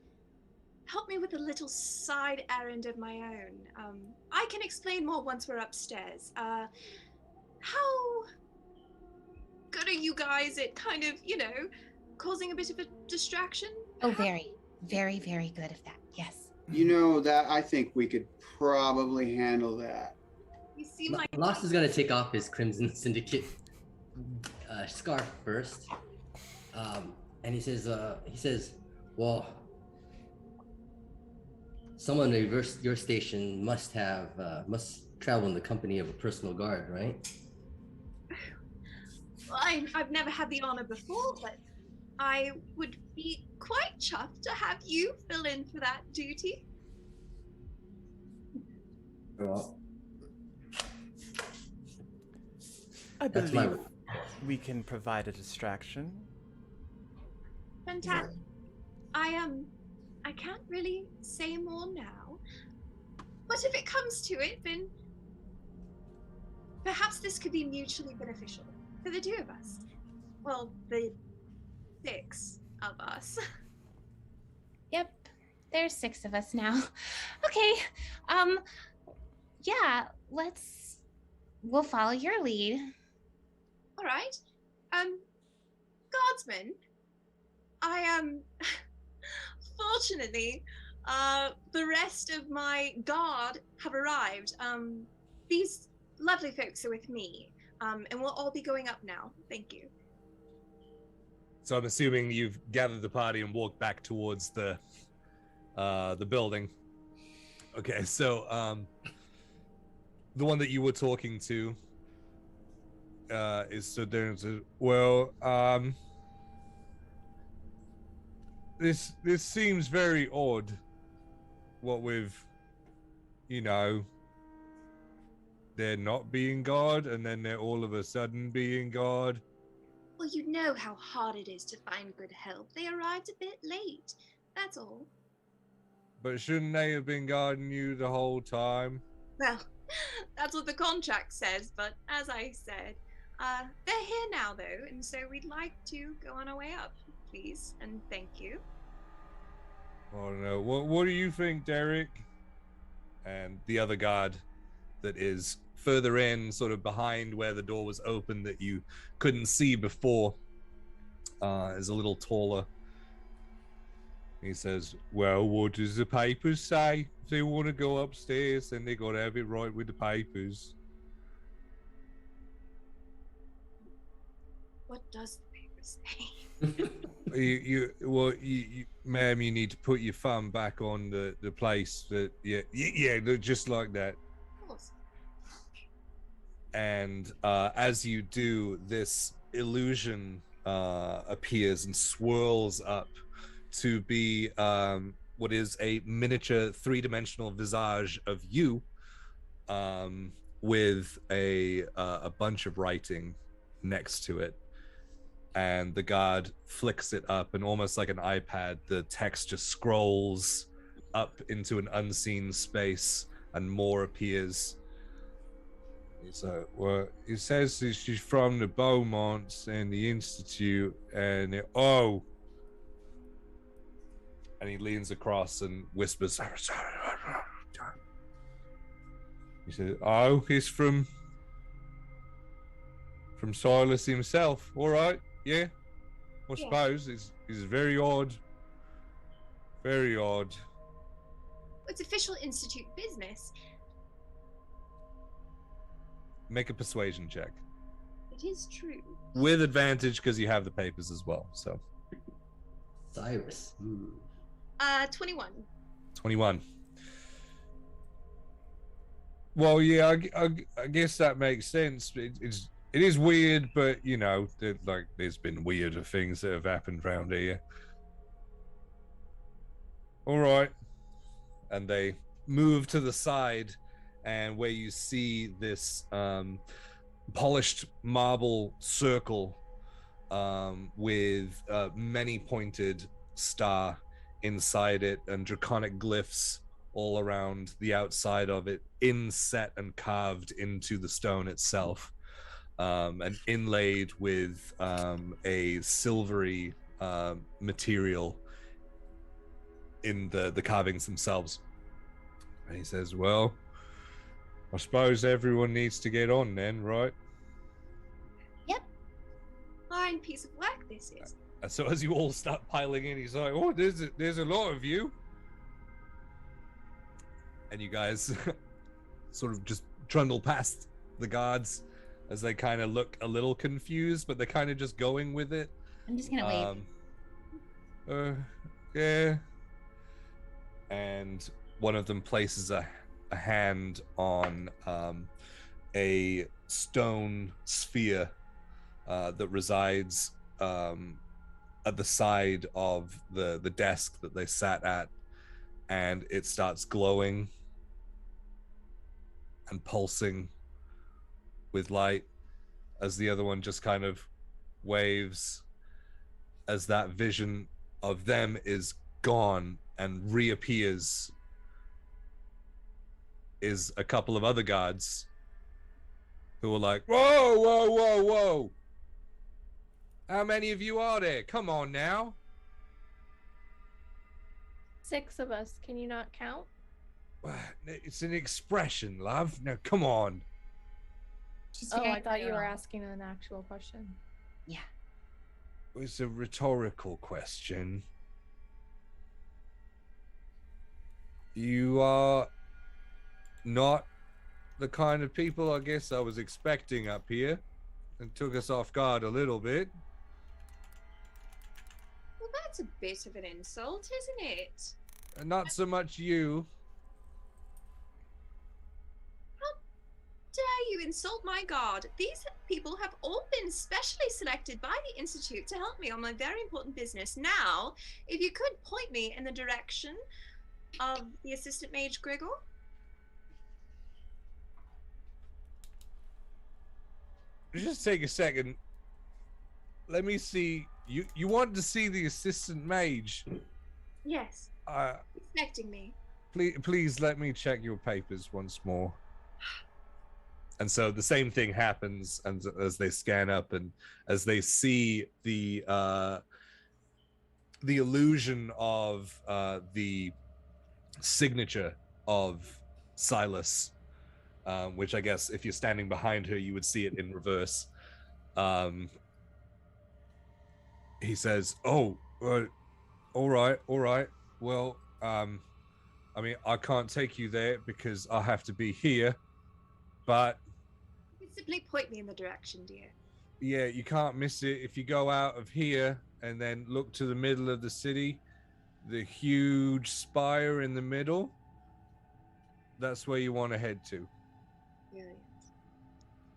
help me with a little side errand of my own. I can explain more once we're upstairs. How good are you guys at kind of, causing a bit of a distraction? Oh, very, very, very good at that. Yes. You know that I think we could probably handle that. You seem like Lost is gonna take off his Crimson Syndicate scarf first, and he says, "Well, someone in your station must travel in the company of a personal guard, right?" Well, I've never had the honor before, but I would be quite chuffed to have you fill in for that duty. Well, I That's believe we can provide a distraction. Fantastic. I can't really say more now, but if it comes to it, then perhaps this could be mutually beneficial for the two of us. Well, the 6 of us. Yep. There's 6 of us now. Okay. Yeah, we'll follow your lead. All right. Guardsman, I am fortunately, the rest of my guard have arrived. These lovely folks are with me, and we'll all be going up now. Thank you. So I'm assuming you've gathered the party and walked back towards the building. Okay, so the one that you were talking to is stood there and says, "Well, this seems very odd. What with, they're not being God, and then they're all of a sudden being God." Well, you know how hard it is to find good help. They arrived a bit late. That's all. But shouldn't they have been guarding you the whole time? Well, that's what the contract says, but as I said, they're here now, though, and so we'd like to go on our way up, please, and thank you. I don't know. What do you think, Derek? And the other guard that is further in, sort of behind where the door was open that you couldn't see before, is a little taller. He says, "Well, what does the papers say? If they want to go upstairs, then they got to have it right with the papers." What does the paper say? Ma'am, you need to put your thumb back on the place that, yeah, just like that. Of course. And as you do, this illusion appears and swirls up to be what is a miniature three-dimensional visage of you, with a bunch of writing next to it. And the guard flicks it up, and almost like an iPad, the text just scrolls up into an unseen space, and more appears. So, well, it says that she's from the Beaumonts and the Institute, and and he leans across and whispers. He says, "Oh, he's from Silas himself. All right, yeah. I suppose he's very odd. Very odd." It's official Institute business. Make a persuasion check. It is true. With advantage because you have the papers as well. So Cyrus. 21. 21. Well, yeah, I guess that makes sense. It is weird, but there's been weirder things that have happened around here. All right. And they move to the side, and where you see this polished marble circle with many pointed star inside it, and draconic glyphs all around the outside of it, inset and carved into the stone itself, and inlaid with a silvery material in the carvings themselves. And he says, "Well, I suppose everyone needs to get on then, right?" Yep. Fine piece of work this is. So as you all start piling in, he's like, "Oh, there's a lot of you." And you guys sort of just trundle past the guards as they kind of look a little confused, but they're kind of just going with it. I'm just gonna wave. Yeah. And one of them places a hand on a stone sphere that resides at the side of the desk that they sat at, and it starts glowing and pulsing with light as the other one just kind of waves, as that vision of them is gone, and reappears is a couple of other guards who are like, whoa. How many of you are there? Come on now. 6 of us. Can you not count? It's an expression, love. Now, come on. Oh, I thought you were asking an actual question. Yeah. It's a rhetorical question. You are not the kind of people I guess I was expecting up here, and took us off guard a little bit. Well, that's a bit of an insult, isn't it? And not so much you. Dare you insult my guard? These people have all been specially selected by the Institute to help me on my very important business. Now, if you could point me in the direction of the assistant mage Grigor. Just take a second. Let me see. You want to see the assistant mage? Yes, expecting me. Please let me check your papers once more. And so the same thing happens, and as they scan up and as they see the illusion of the signature of Silas, which I guess if you're standing behind her, you would see it in reverse. He says, "Oh, all right. Well, I mean, I can't take you there because I have to be here, but You can simply point me in the direction, dear. yeah, you can't miss it. If you go out of here and then look to the middle of the city, the huge spire in the middle, that's where you want to head to." Yes.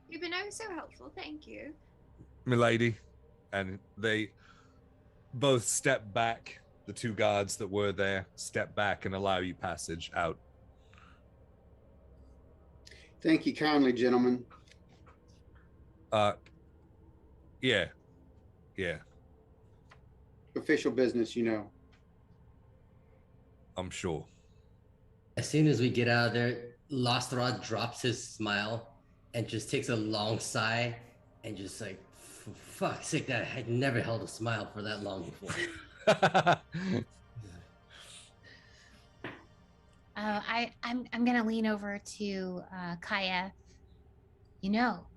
You've been oh so helpful, thank you. Milady. And they both step back. The two guards that were there step back and allow you passage out. Thank you kindly, gentlemen. Yeah. Official business, you know. I'm sure. As soon as we get out of there, Lost Rod drops his smile and just takes a long sigh and just like, for fuck's sake, that I had never held a smile for that long before. I'm gonna lean over to Kaya. You know,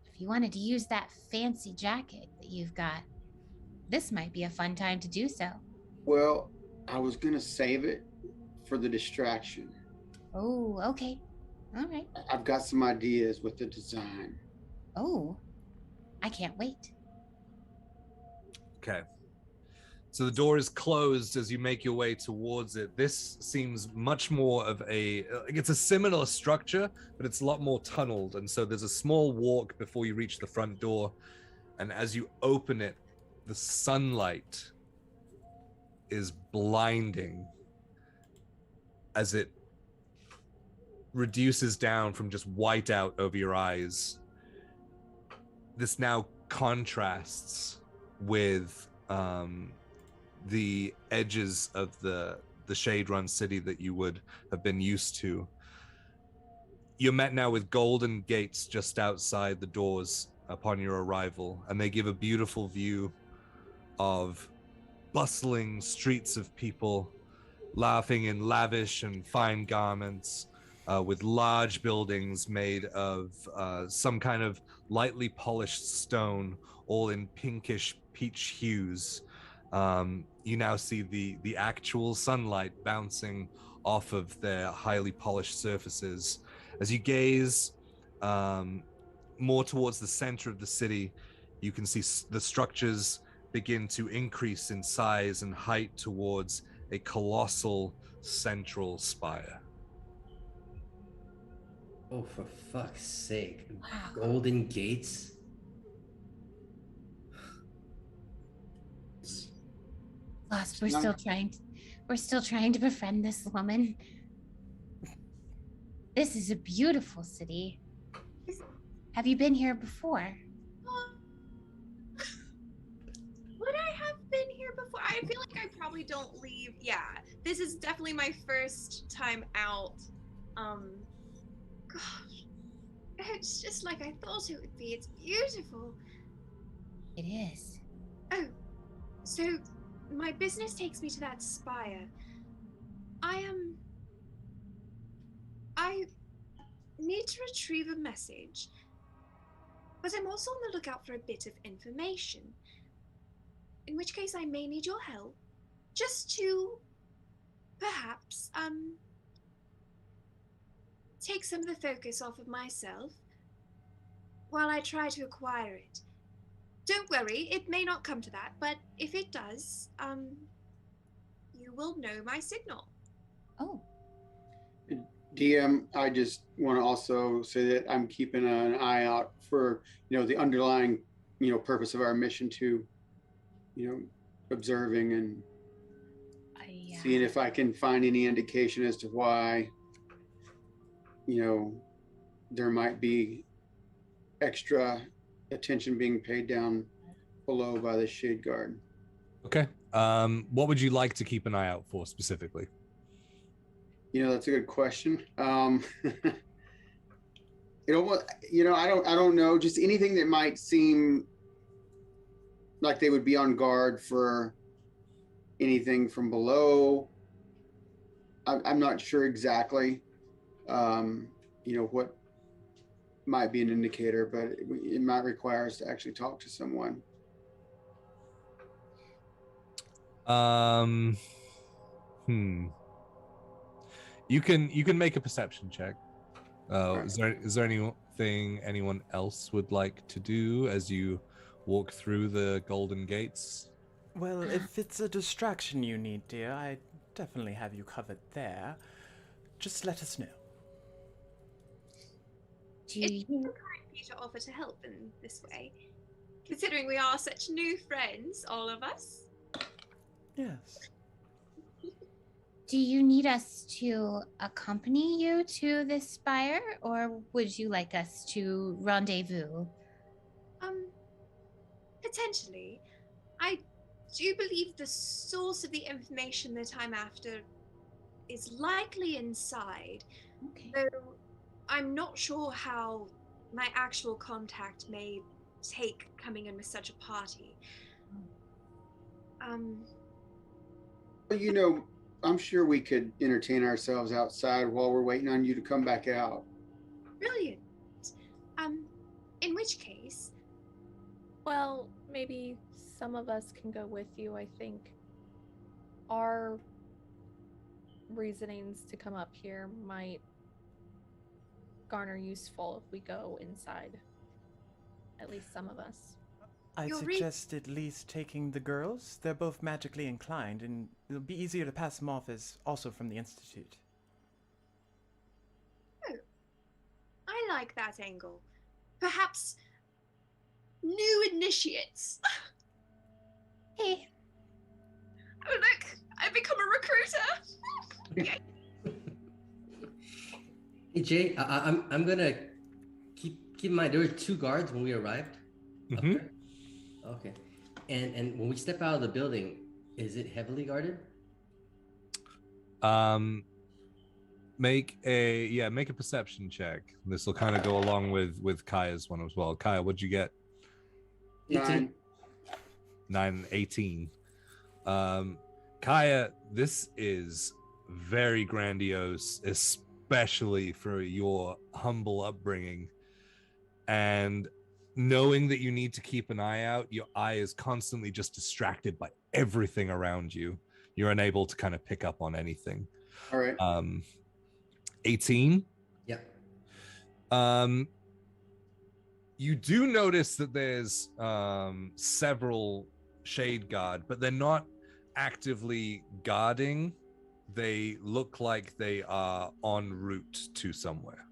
if you wanted to use that fancy jacket that you've got, this might be a fun time to do so. Well, I was gonna save it for the distraction. Oh, okay. All right. I've got some ideas with the design. Oh, I can't wait. Okay. So the door is closed as you make your way towards it. This seems much more of it's a similar structure, but it's a lot more tunneled. And so there's a small walk before you reach the front door. And as you open it, the sunlight is blinding as it reduces down from just white out over your eyes. This now contrasts with the edges of the shade-run city that you would have been used to. You're met now with golden gates just outside the doors upon your arrival, and they give a beautiful view of bustling streets of people laughing in lavish and fine garments, with large buildings made of some kind of lightly polished stone, all in pinkish peach hues. You now see the actual sunlight bouncing off of their highly polished surfaces. As you gaze more towards the center of the city, you can see the structures begin to increase in size and height towards a colossal central spire. Oh, for fuck's sake. Wow. Golden gates? Lost, we're still trying to befriend this woman. This is a beautiful city. Have you been here before? Would I have been here before? I feel like I probably don't leave. Yeah, this is definitely my first time out. Gosh, it's just like I thought it would be. It's beautiful. It is. Oh, so my business takes me to that spire. I need to retrieve a message. but I'm also on the lookout for a bit of information. In which case I may need your help. Just to perhaps take some of the focus off of myself while I try to acquire it. Don't worry, it may not come to that, but if it does, you will know my signal. Oh, DM, I just want to also say that I'm keeping an eye out for, the underlying, purpose of our mission to, observing and seeing if I can find any indication as to why, there might be extra attention being paid down below by the Shade Guard. Okay. What would you like to keep an eye out for specifically? That's a good question. I don't know. Just anything that might seem like they would be on guard for anything from below. I'm not sure exactly, what might be an indicator, but it might require us to actually talk to someone. You can make a perception check. Right. Is there anything anyone else would like to do as you walk through the golden gates? Well, if it's a distraction you need, dear, I definitely have you covered there. Just let us know. It's kind of you to offer to help in this way, considering we are such new friends, all of us. Yes. Do you need us to accompany you to this spire, or would you like us to rendezvous? Potentially. I do believe the source of the information that I'm after is likely inside. Okay. Though I'm not sure how my actual contact may take coming in with such a party. Well, I'm sure we could entertain ourselves outside while we're waiting on you to come back out. Brilliant. In which case, Well, maybe some of us can go with you. I think our reasonings to come up here might garner useful if we go inside. At least some of us. I'd You're suggest at least taking the girls. They're both magically inclined, and it'll be easier to pass them off as also from the Institute. I like that angle. Perhaps new initiates. Hey, Oh look, I've become a recruiter. Hey Jay, I'm gonna keep in mind there were 2 guards when we arrived. Up Mhm. there? Okay, and when we step out of the building, is it heavily guarded? Make a perception check. This will kind of go along with Kaya's one as well. Kaya, what'd you get? 9. 9, 18. Kaya, this is very grandiose, especially for your humble upbringing. And knowing that you need to keep an eye out, your eye is constantly just distracted by everything around you. You're unable to kind of pick up on anything. All right. 18. Yeah. You do notice that there's several shade guard, but they're not actively guarding. They look like they are en route to somewhere.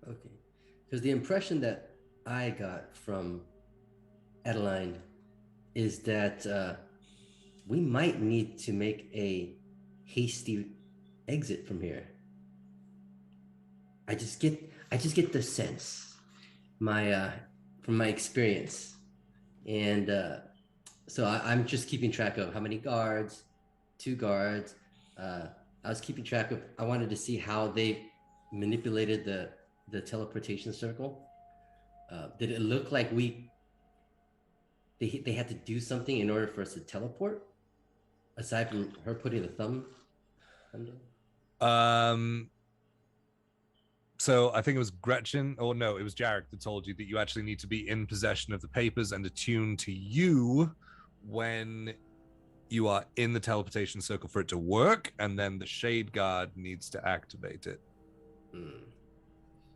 Okay. Because the impression that I got from Adeline is that we might need to make a hasty exit from here. I just get the sense, from my experience, and so I'm just keeping track of how many guards, 2 guards. I was keeping track of. I wanted to see how they manipulated the teleportation circle. Did it look like they had to do something in order for us to teleport, aside from her putting the thumb under? So I think it was Gretchen, or no, it was Jarek that told you that you actually need to be in possession of the papers and attuned to you when you are in the teleportation circle for it to work, and then the Shade Guard needs to activate it.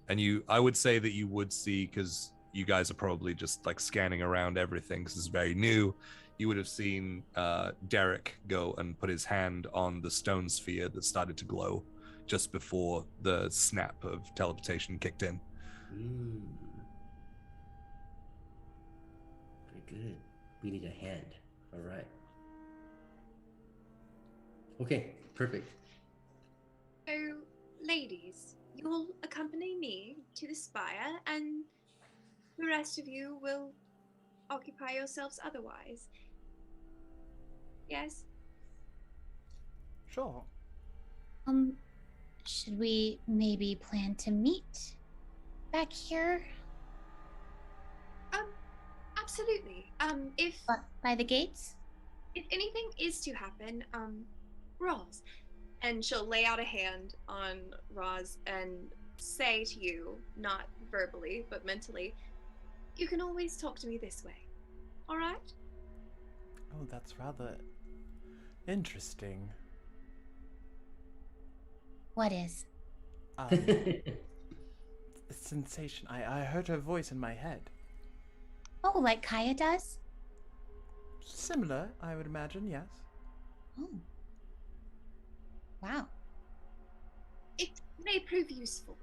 And I would say that you would see, because you guys are probably just like scanning around everything because it's very new, you would have seen Derek go and put his hand on the stone sphere that started to glow just before the snap of teleportation kicked in. Very good. We need a hand. All right. Okay, perfect. So, ladies, you'll accompany me to the spire, and the rest of you will occupy yourselves otherwise. Yes? Sure. Should we maybe plan to meet back here? Absolutely. If By the gates? if anything is to happen, Roz, and she'll lay out a hand on Roz and say to you, not verbally but mentally, you can always talk to me this way. All right? Oh, that's rather interesting. What is? The sensation. I heard her voice in my head. Oh, like Kaya does? Similar, I would imagine, yes. Oh. Wow. It may prove useful.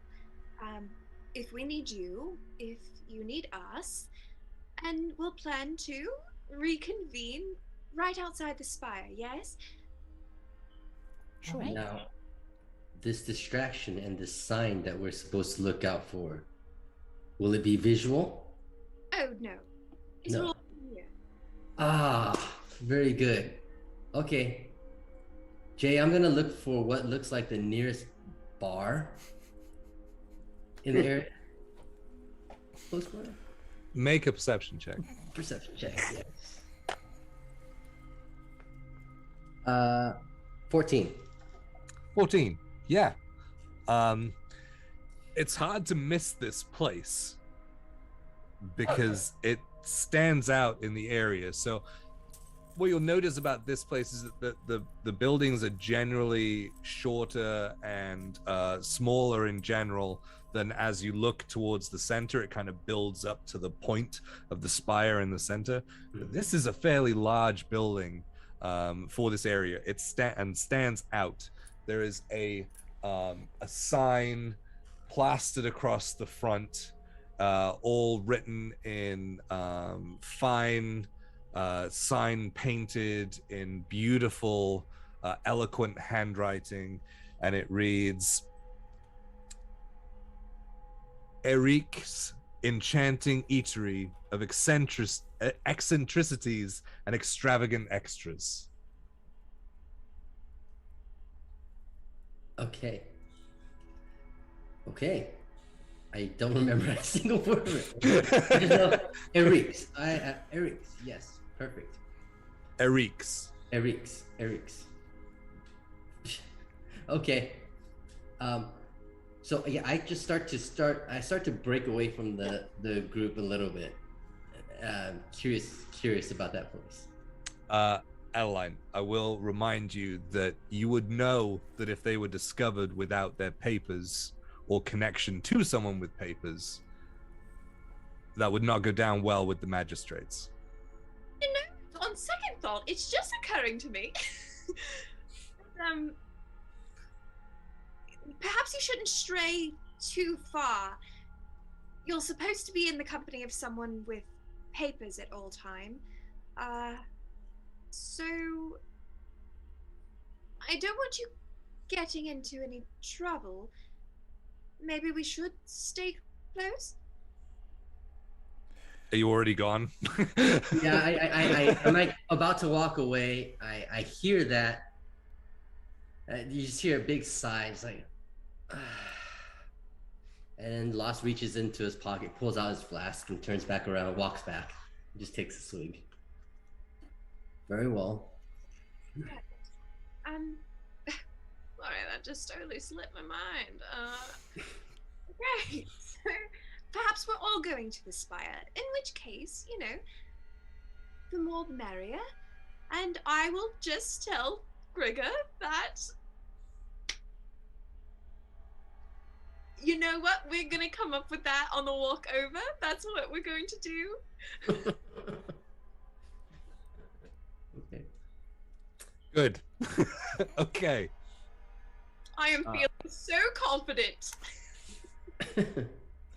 If we need you, if you need us, and we'll plan to reconvene right outside the spire, yes? Sure. Right. Now, this distraction and this sign that we're supposed to look out for, will it be visual? Oh, no. It's No. all here. Ah, very good. Okay. Jay, I'm gonna look for what looks like the nearest bar in the area. Close quarter? Make a perception check. Perception check, yes. 14. 14. Yeah. It's hard to miss this place because it stands out in the area. So what you'll notice about this place is that the buildings are generally shorter and smaller in general than as you look towards the center. It kind of builds up to the point of the spire in the center. This is a fairly large building for this area. It stands out. There is a sign plastered across the front, all written in fine sign painted in beautiful, eloquent handwriting, and it reads, Eric's enchanting eatery of eccentricities and extravagant extras. Okay. I don't remember a single word of it. I just know Eric's. Eric's, yes. Perfect. Eric's. Okay. So yeah, I start to break away from the group a little bit. Curious about that place. Adeline, I will remind you that you would know that if they were discovered without their papers or connection to someone with papers, that would not go down well with the magistrates. You know, on second thought, it's just occurring to me. Perhaps you shouldn't stray too far. You're supposed to be in the company of someone with papers at all time. So I don't want you getting into any trouble. Maybe we should stay close? Are you already gone? Yeah, I'm like about to walk away. I hear that. You just hear a big sigh. It's like, and then Lost reaches into his pocket, pulls out his flask, and turns back around, walks back, and just takes a swig. Very well. Sorry, that just totally slipped my mind. Right. So perhaps we're all going to the spire. In which case, the more the merrier. And I will just tell Grigor that, you know what, we're going to come up with that on the walk over. That's what we're going to do. Okay. Good. Okay. I am feeling so confident.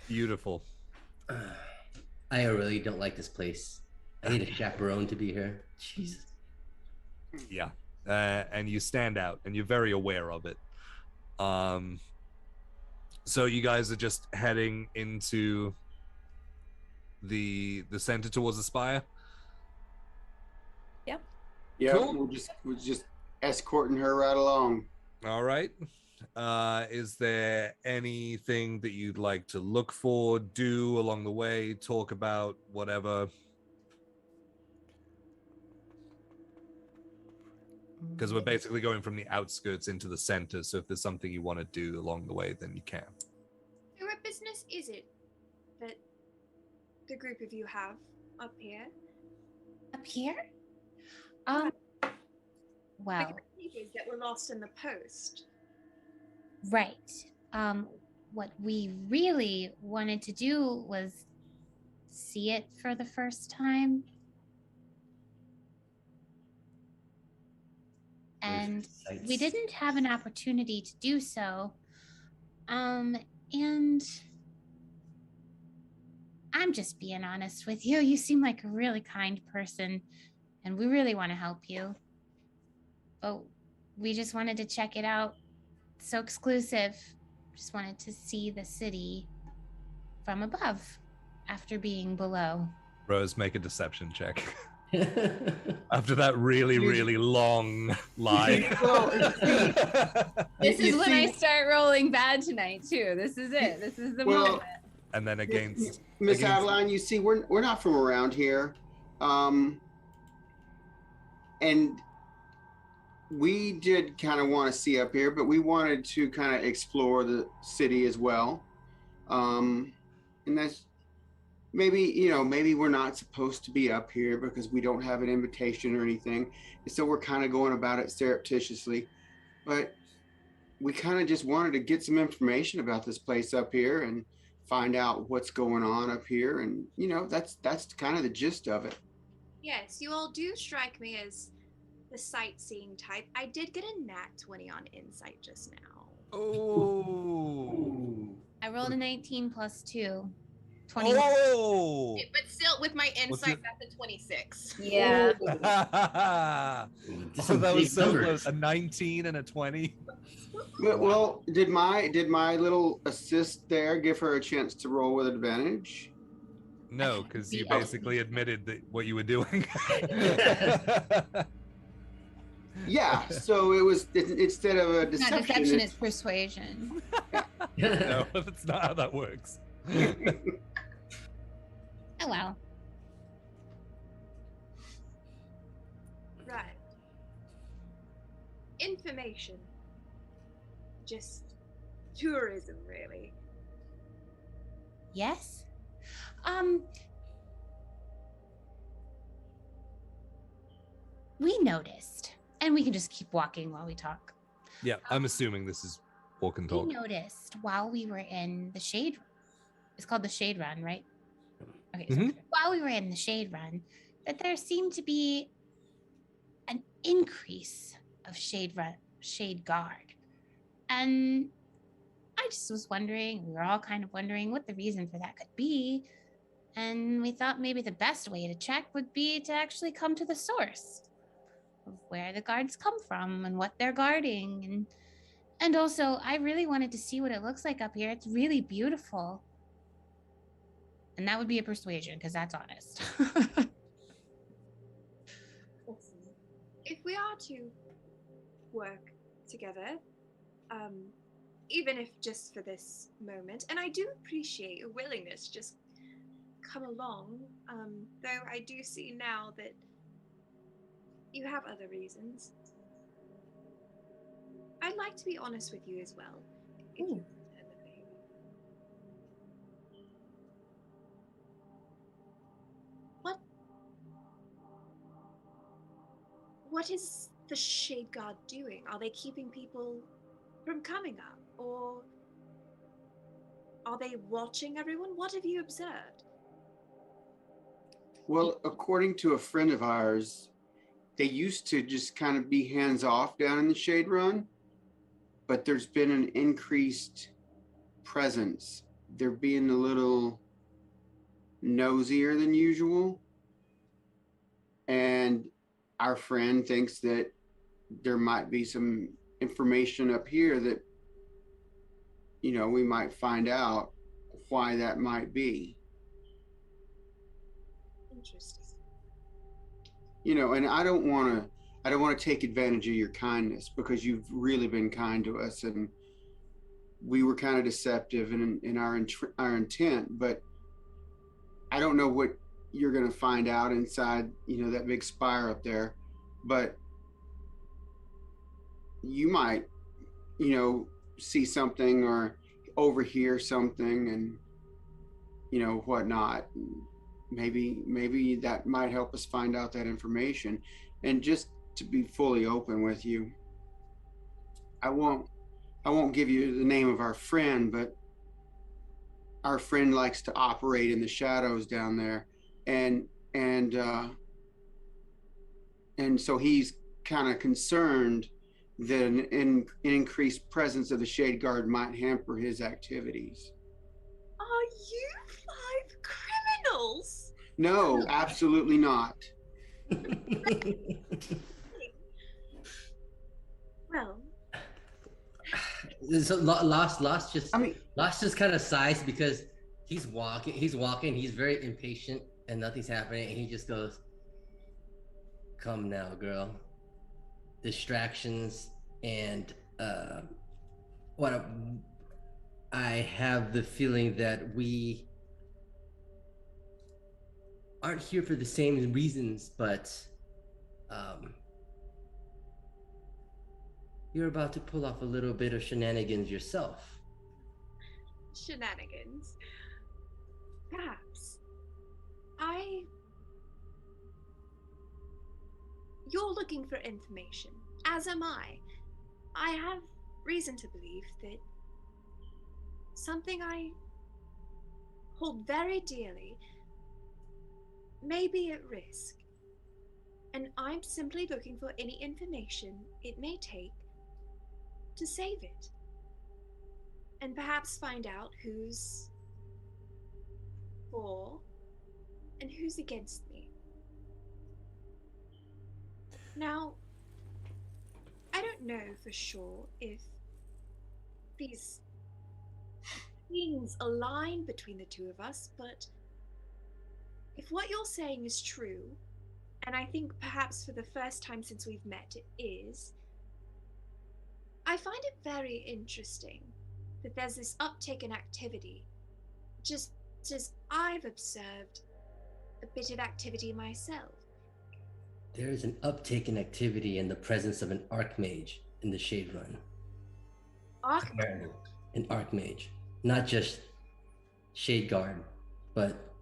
Beautiful. I really don't like this place. I need a chaperone to be here. Jesus. Yeah. And you stand out and you're very aware of it. So you guys are just heading into the center towards the spire? Yep. Yeah, Cool. we're just escorting her right along. All right. Is there anything that you'd like to look for, do along the way, talk about, whatever? Because we're basically going from the outskirts into the center, so if there's something you want to do along the way, then you can. So what business is it that the group of you have up here? Up here? The Well, papers that were lost in the post. right. What we really wanted to do was see it for the first time. And we didn't have an opportunity to do so. And I'm just being honest with you. You seem like a really kind person, and we really want to help you. But we just wanted to check it out. So exclusive. Just wanted to see the city from above after being below. Rose, make a deception check. After that really long lie. This is when I start rolling bad tonight too. This is it. This is the moment. And then against Miss Adeline, you see, we're not from around here, and we did kind of want to see up here, but we wanted to kind of explore the city as well, and that's maybe maybe we're not supposed to be up here because we don't have an invitation or anything, and so we're kind of going about it surreptitiously, but we kind of just wanted to get some information about this place up here and find out what's going on up here, and that's kind of the gist of it. Yes, you all do strike me as the sightseeing type. I did get a nat 20 on insight just now. Oh. I rolled a 19 plus 2. 21. Oh. But still, with my insight, that's a 26. Yeah. So that was so close. A 19 and a 20. Well, did my little assist there give her a chance to roll with advantage? No, because you basically admitted that what you were doing. Yeah, so it was instead of a deception. Not deception, it's persuasion. No, that's not how that works. Oh well. Right. Information. Just tourism, really. Yes. We noticed, and we can just keep walking while we talk. Yeah, I'm assuming this is walk and talk. We noticed while we were in the shade run, it's called the shade run, right? Okay, so while we were in the shade run, that there seemed to be an increase of shade guard. And I just was wondering, we were all kind of wondering what the reason for that could be. And we thought maybe the best way to check would be to actually come to the source of where the guards come from and what they're guarding. And also, I really wanted to see what it looks like up here. It's really beautiful. And that would be a persuasion, because that's honest. If we are to work together, even if just for this moment, and I do appreciate your willingness to just come along, though I do see now that you have other reasons. I'd like to be honest with you as well. If you return the favor. what is the Shade Guard doing? Are they keeping people from coming up? Or are they watching everyone? What have you observed? Well, according to a friend of ours, they used to just kind of be hands off down in the Shade Run, but there's been an increased presence. They're being a little nosier than usual. And our friend thinks that there might be some information up here that, we might find out why that might be. Interesting. And I don't want to take advantage of your kindness, because you've really been kind to us, and we were kind of deceptive in our intent, but I don't know what you're going to find out inside, that big spire up there, but you might, see something or overhear something and, whatnot. Maybe that might help us find out that information. And just to be fully open with you, I won't give you the name of our friend, but our friend likes to operate in the shadows down there, and so he's kind of concerned that an increased presence of the Shade Guard might hamper his activities. Are you 5 criminals? No, absolutely not. Well, So Lost just I mean, Lost just kind of sighs because he's walking, he's very impatient and nothing's happening, and he just goes, "Come now, girl. Distractions and what I have the feeling that we aren't here for the same reasons, but you're about to pull off a little bit of shenanigans yourself." shenanigans. Perhaps. You're looking for information, as am I. I have reason to believe that something I hold very dearly may be at risk. And I'm simply looking for any information it may take to save it. And perhaps find out who's for and who's against me. Now, I don't know for sure if these things align between the two of us, but if what you're saying is true, and I think perhaps for the first time since we've met it is, I find it very interesting that there's this uptick in activity, just as I've observed a bit of activity myself. There is an uptick in activity in the presence of an Archmage in the Shade Run. Archmage? An Archmage. Not just Shade Guard, but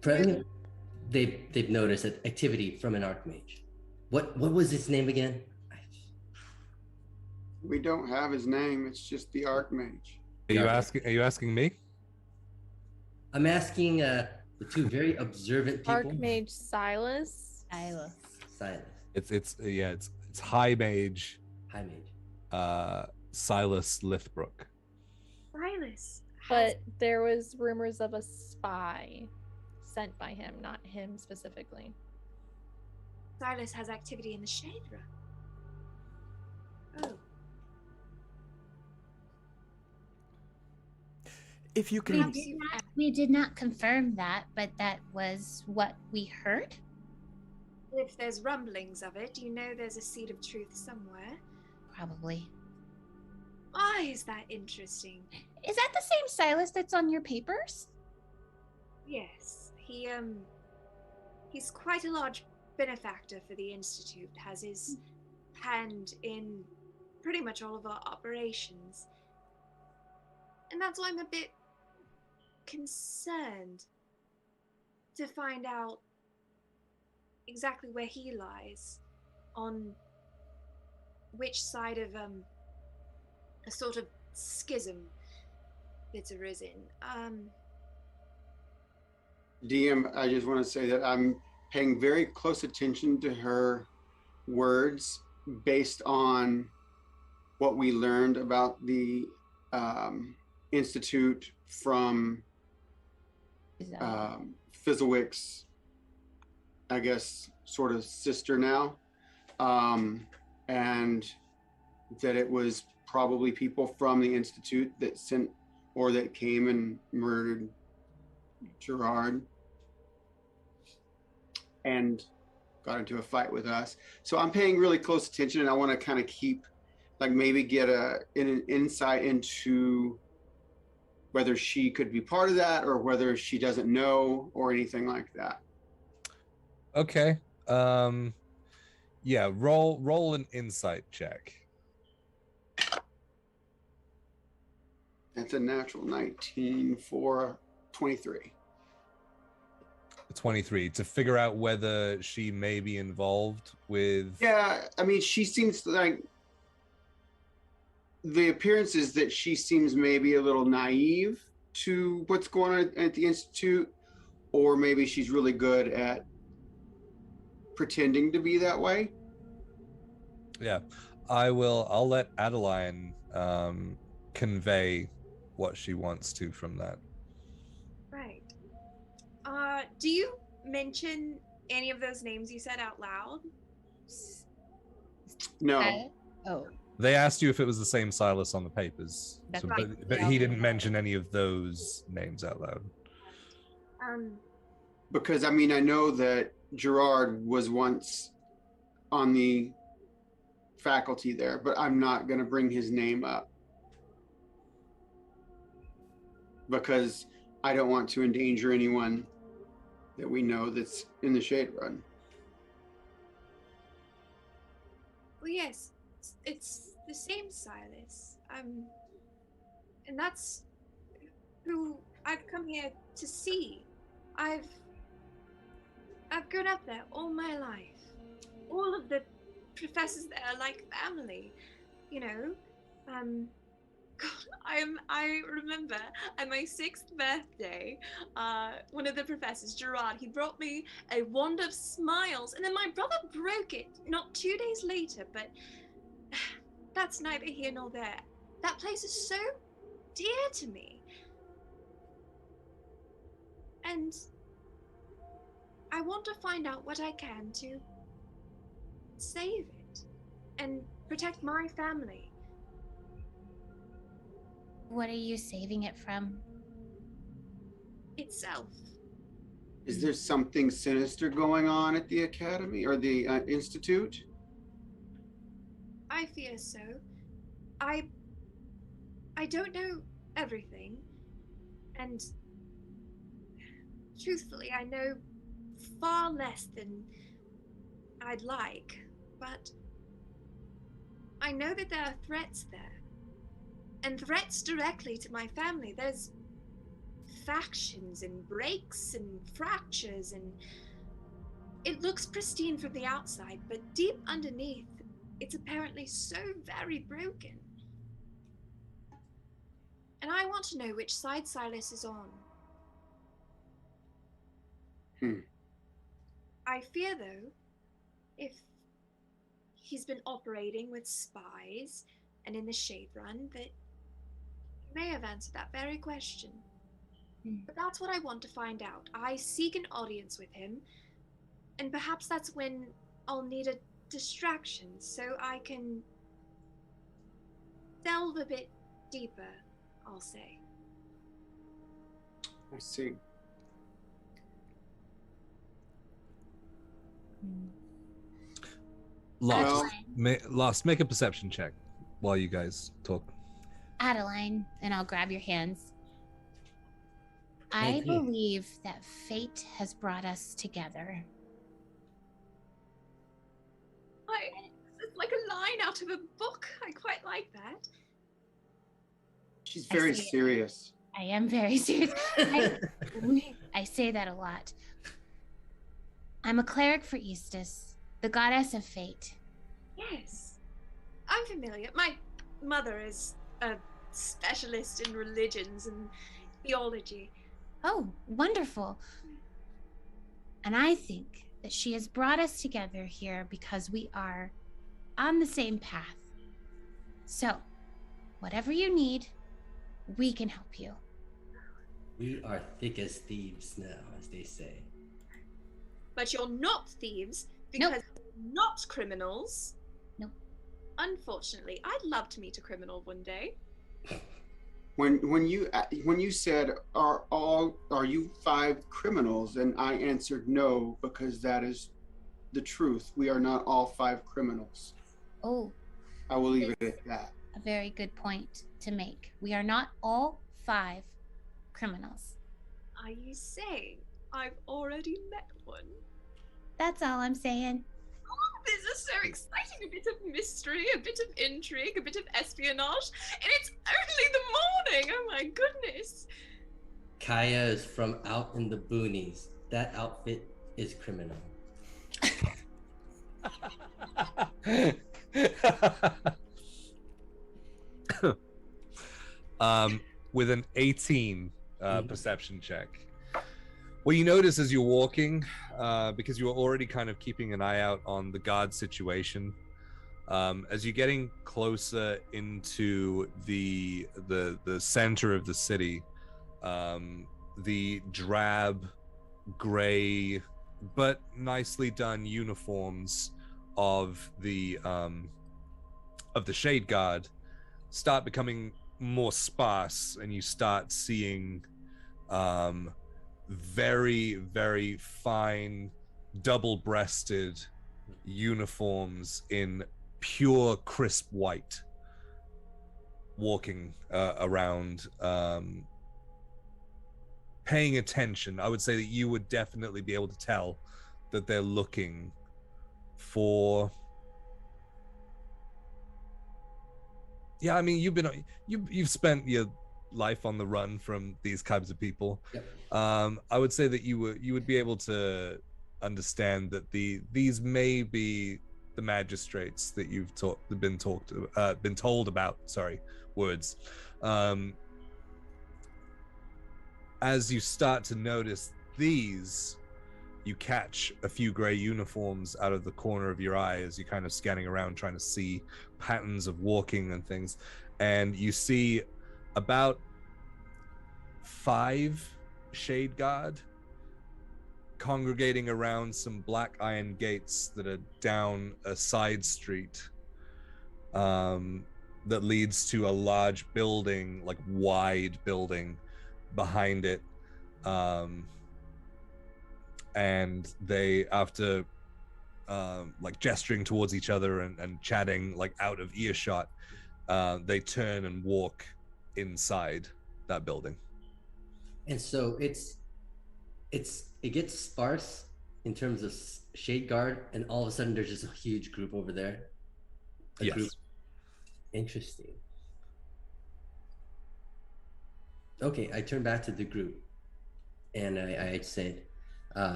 they've noticed that activity from an Archmage. What was his name again? We don't have his name. It's just the Archmage. Are you asking me? I'm asking the two very observant people. Archmage Silas. Silas. It's High Mage. High Mage. Silas Lithbrook. Silas. But there was rumors of a spy sent by him, not him specifically. Silas has activity in the Shade Run. Oh. If you can, We did not confirm that, but that was what we heard. If there's rumblings of it, you know there's a seed of truth somewhere. Probably. Why is that interesting? Is that the same Silas that's on your papers? Yes, he's quite a large benefactor for the Institute, has his hand in pretty much all of our operations. And that's why I'm a bit concerned to find out exactly where he lies, on which side of a sort of schism that's arisen. DM, I just want to say that I'm paying very close attention to her words based on what we learned about the Institute from Fizzlewick's, I guess, sort of sister now. And that it was probably people from the Institute that sent or that came and murdered Gerard and got into a fight with us. So I'm paying really close attention, and I want to kind of keep, like, maybe get an insight into whether she could be part of that or whether she doesn't know or anything like that. Okay. Yeah, roll an insight check. That's a natural 19 for 23. 23 to figure out whether she may be involved with. Yeah, I mean, she seems like the appearance is that she seems maybe a little naive to what's going on at the Institute, or maybe she's really good at pretending to be that way. Yeah, I'll let Adeline convey what she wants to from that. Right. Do you mention any of those names you said out loud? No. Oh. They asked you if it was the same Silas on the papers, That's so, right. but he didn't mention any of those names out loud. Because I mean, I know that Gerard was once on the faculty there, but I'm not going to bring his name up because I don't want to endanger anyone that we know that's in the Shade Run. Well, yes, it's the same Silas. And that's who I've come here to see. I've grown up there all my life. All of the professors there are like family, you know. God, I remember at my 6th birthday, one of the professors, Gerard, he brought me a wand of smiles, and then my brother broke it not 2 days later, but that's neither here nor there. That place is so dear to me. And I want to find out what I can to save it and protect my family. What are you saving it from? Itself. Is there something sinister going on at the academy or the institute? I fear so. I don't know everything, and truthfully, I know far less than I'd like, but I know that there are threats there, and threats directly to my family. There's factions and breaks and fractures, and it looks pristine from the outside, but deep underneath, it's apparently so very broken. And I want to know which side Silas is on. I fear, though, if he's been operating with spies and in the Shade Run, that he may have answered that very question. But that's what I want to find out. I seek an audience with him, and perhaps that's when I'll need a distraction, so I can delve a bit deeper, I'll say. I see. Lost. Make a perception check while you guys talk. Adeline, and I'll grab your hands. I Thank you. believe that fate has brought us together. It's like a line out of a book. I quite like that. She's very see it. serious. I am very serious. I say that a lot. I'm a cleric for Eastus, the goddess of fate. Yes, I'm familiar. My mother is a specialist in religions and theology. Oh, wonderful. And I think that she has brought us together here because we are on the same path. So, whatever you need, we can help you. We are thick as thieves now, as they say. But you're not thieves Nope. because you're not criminals. Nope. Unfortunately, I'd love to meet a criminal one day. When you said are you 5 criminals, and I answered no, because that is the truth. We are not all 5 criminals. Oh, I will leave it at that. a very good point to make. We are not all 5 criminals. Are you saying I've already met one? That's all I'm saying. This is so exciting. A bit of mystery, a bit of intrigue, a bit of espionage, and it's only the morning. Oh my goodness. Kaya is from out in the boonies. That outfit is criminal. With an 18 perception check, what you notice as you're walking, because you were already kind of keeping an eye out on the guard situation, as you're getting closer into the center of the city, the drab, gray, but nicely done uniforms of the Shade Guard start becoming more sparse, and you start seeing very, very fine double-breasted uniforms in pure crisp white walking around, paying attention. I would say that you would definitely be able to tell that they're looking for, yeah, I mean, you've spent your life on the run from these kinds of people. Yep. I would say that you would be able to understand that these may be the magistrates that you've been told about. Sorry, words. As you start to notice these, you catch a few gray uniforms out of the corner of your eye as you're kind of scanning around, trying to see patterns of walking and things, and you see about 5 Shade Guard congregating around some black iron gates that are down a side street that leads to a large building, like wide building behind it, and they, after like gesturing towards each other and chatting like out of earshot, they turn and walk inside that building. And so it gets sparse in terms of Shade Guard, and all of a sudden there's just a huge group over there. Yes. Group. Interesting. Okay, I turn back to the group, and I said,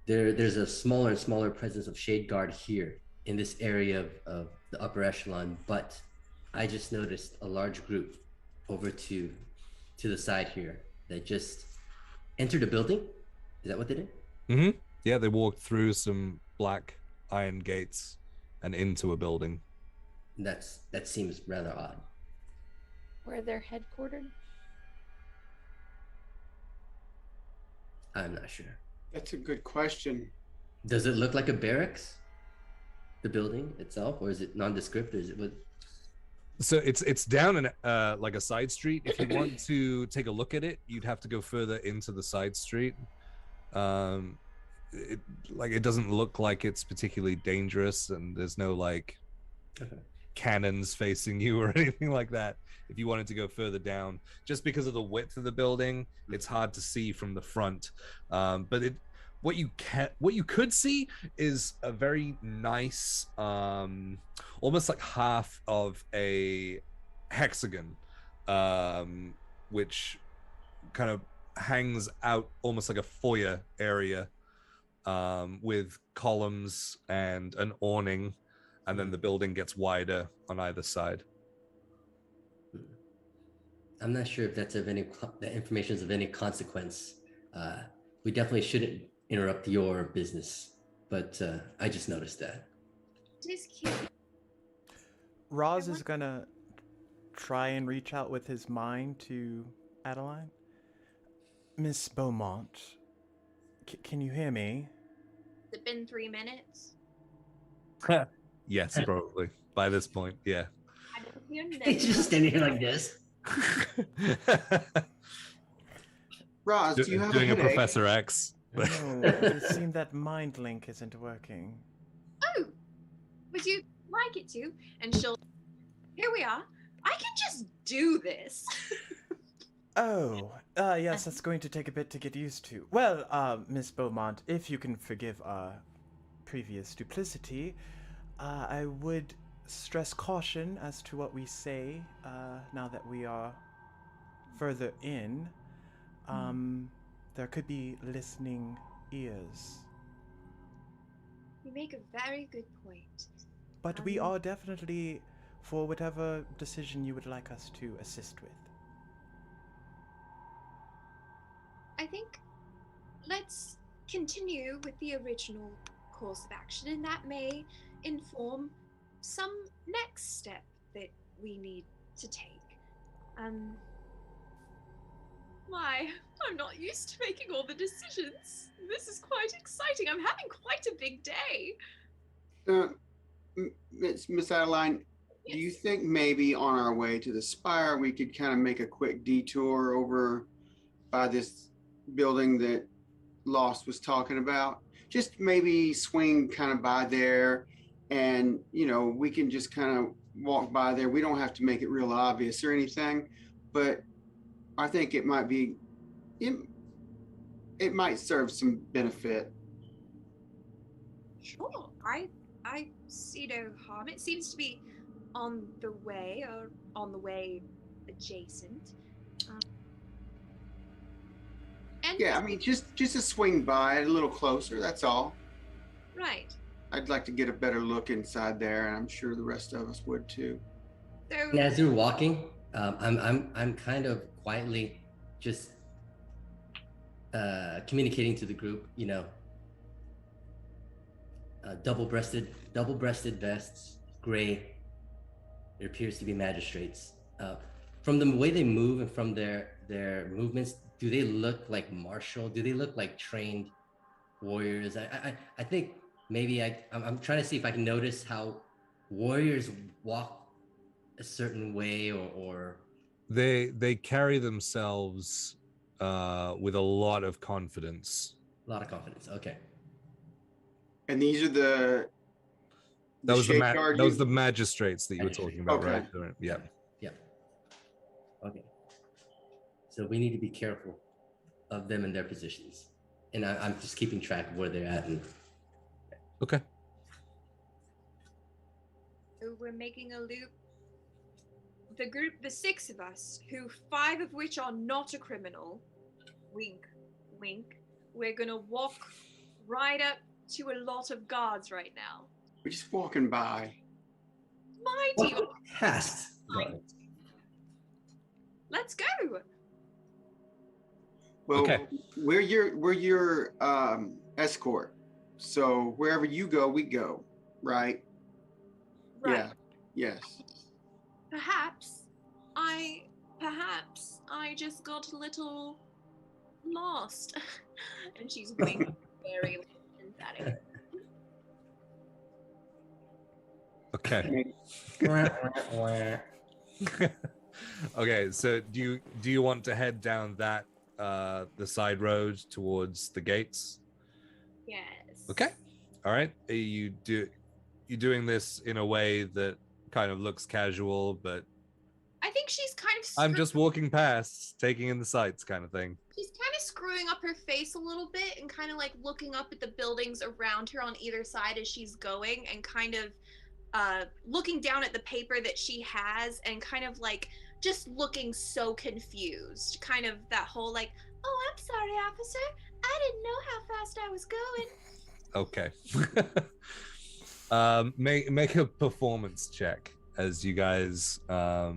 there's a smaller and smaller presence of Shade Guard here in this area of the Upper Echelon, but I just noticed a large group over to the side here that just entered a building. Is that what they did? Mm-hmm. Yeah, they walked through some black iron gates and into a building. That seems rather odd. Where they're headquartered? I'm not sure. That's a good question. Does it look like a barracks, the building itself, or is it nondescript? Or is it what? So it's down in like a side street. If you want to take a look at it, you'd have to go further into the side street. It doesn't look like it's particularly dangerous, and there's no like cannons facing you or anything like that. If you wanted to go further down, just because of the width of the building, it's hard to see from the front. But what you could see is a very nice, almost like half of a hexagon, which kind of hangs out almost like a foyer area, with columns and an awning, and then the building gets wider on either side. I'm not sure if that's of any that information is of any consequence. We definitely shouldn't interrupt your business, but I just noticed that. This cute. Roz is gonna try and reach out with his mind to Adeline. Miss Beaumont, can you hear me? Has it been 3 minutes? Yes, probably by this point. Yeah. I don't hear He's just standing here like this. Roz, do you have doing a a headache? Professor X? No, it seemed that mind link isn't working. Oh, would you like it to? And she'll. Here we are. I can just do this. Oh, yes, that's going to take a bit to get used to. Well, Miss Beaumont, if you can forgive our previous duplicity, I would stress caution as to what we say, now that we are further in. There could be listening ears. You make a very good point. But we are definitely for whatever decision you would like us to assist with. I think let's continue with the original course of action, and that may inform some next step that we need to take. Why, I'm not used to making all the decisions. This is quite exciting. I'm having quite a big day. Miss Adeline, do you think maybe on our way to the spire we could kind of make a quick detour over by this building that Lost was talking about? Just maybe swing kind of by there, and we can just kind of walk by there. We don't have to make it real obvious or anything, but I think it might be, it might serve some benefit. Sure, I see no harm. It seems to be on the way, or on the way adjacent. And Yeah, I mean, just to swing by a little closer, that's all. right. I'd like to get a better look inside there, and I'm sure the rest of us would too. So And as you're walking, I'm kind of quietly just communicating to the group. Double-breasted vests, gray. It appears to be magistrates. From the way they move and from their movements, do they look like martial? Do they look like trained warriors? I think maybe I'm trying to see if I can notice how warriors walk a certain way, or They carry themselves with a lot of confidence. a lot of confidence. Okay. And these are the Those shade guard the magistrates that you were talking about, Okay. right? Yeah. Yeah. Okay. So we need to be careful of them and their positions, and I'm just keeping track of where they're at. And Okay. So we're making a loop. The group, the 6 of us, who 5 of which are not a criminal, wink, wink, we're gonna walk right up to a lot of guards right now. We're just walking by. Mighty, past. let's go. Well, Okay. we're your escort. So wherever you go, we go, right? Right. Yeah. Yes. Perhaps I just got a little lost. And she's being very emphatic. Okay. Okay. So do you want to head down that the side road towards the gates? Yes. Okay. All right. Are you doing this in a way that kind of looks casual, but I think she's kind of I'm just walking past, taking in the sights kind of thing? she's kind of screwing up her face a little bit and kind of like looking up at the buildings around her on either side as she's going, and kind of looking down at the paper that she has, and kind of like just looking so confused, kind of that whole like, Oh, I'm sorry, officer. I didn't know how fast I was going. Okay. Make a performance check as you guys. I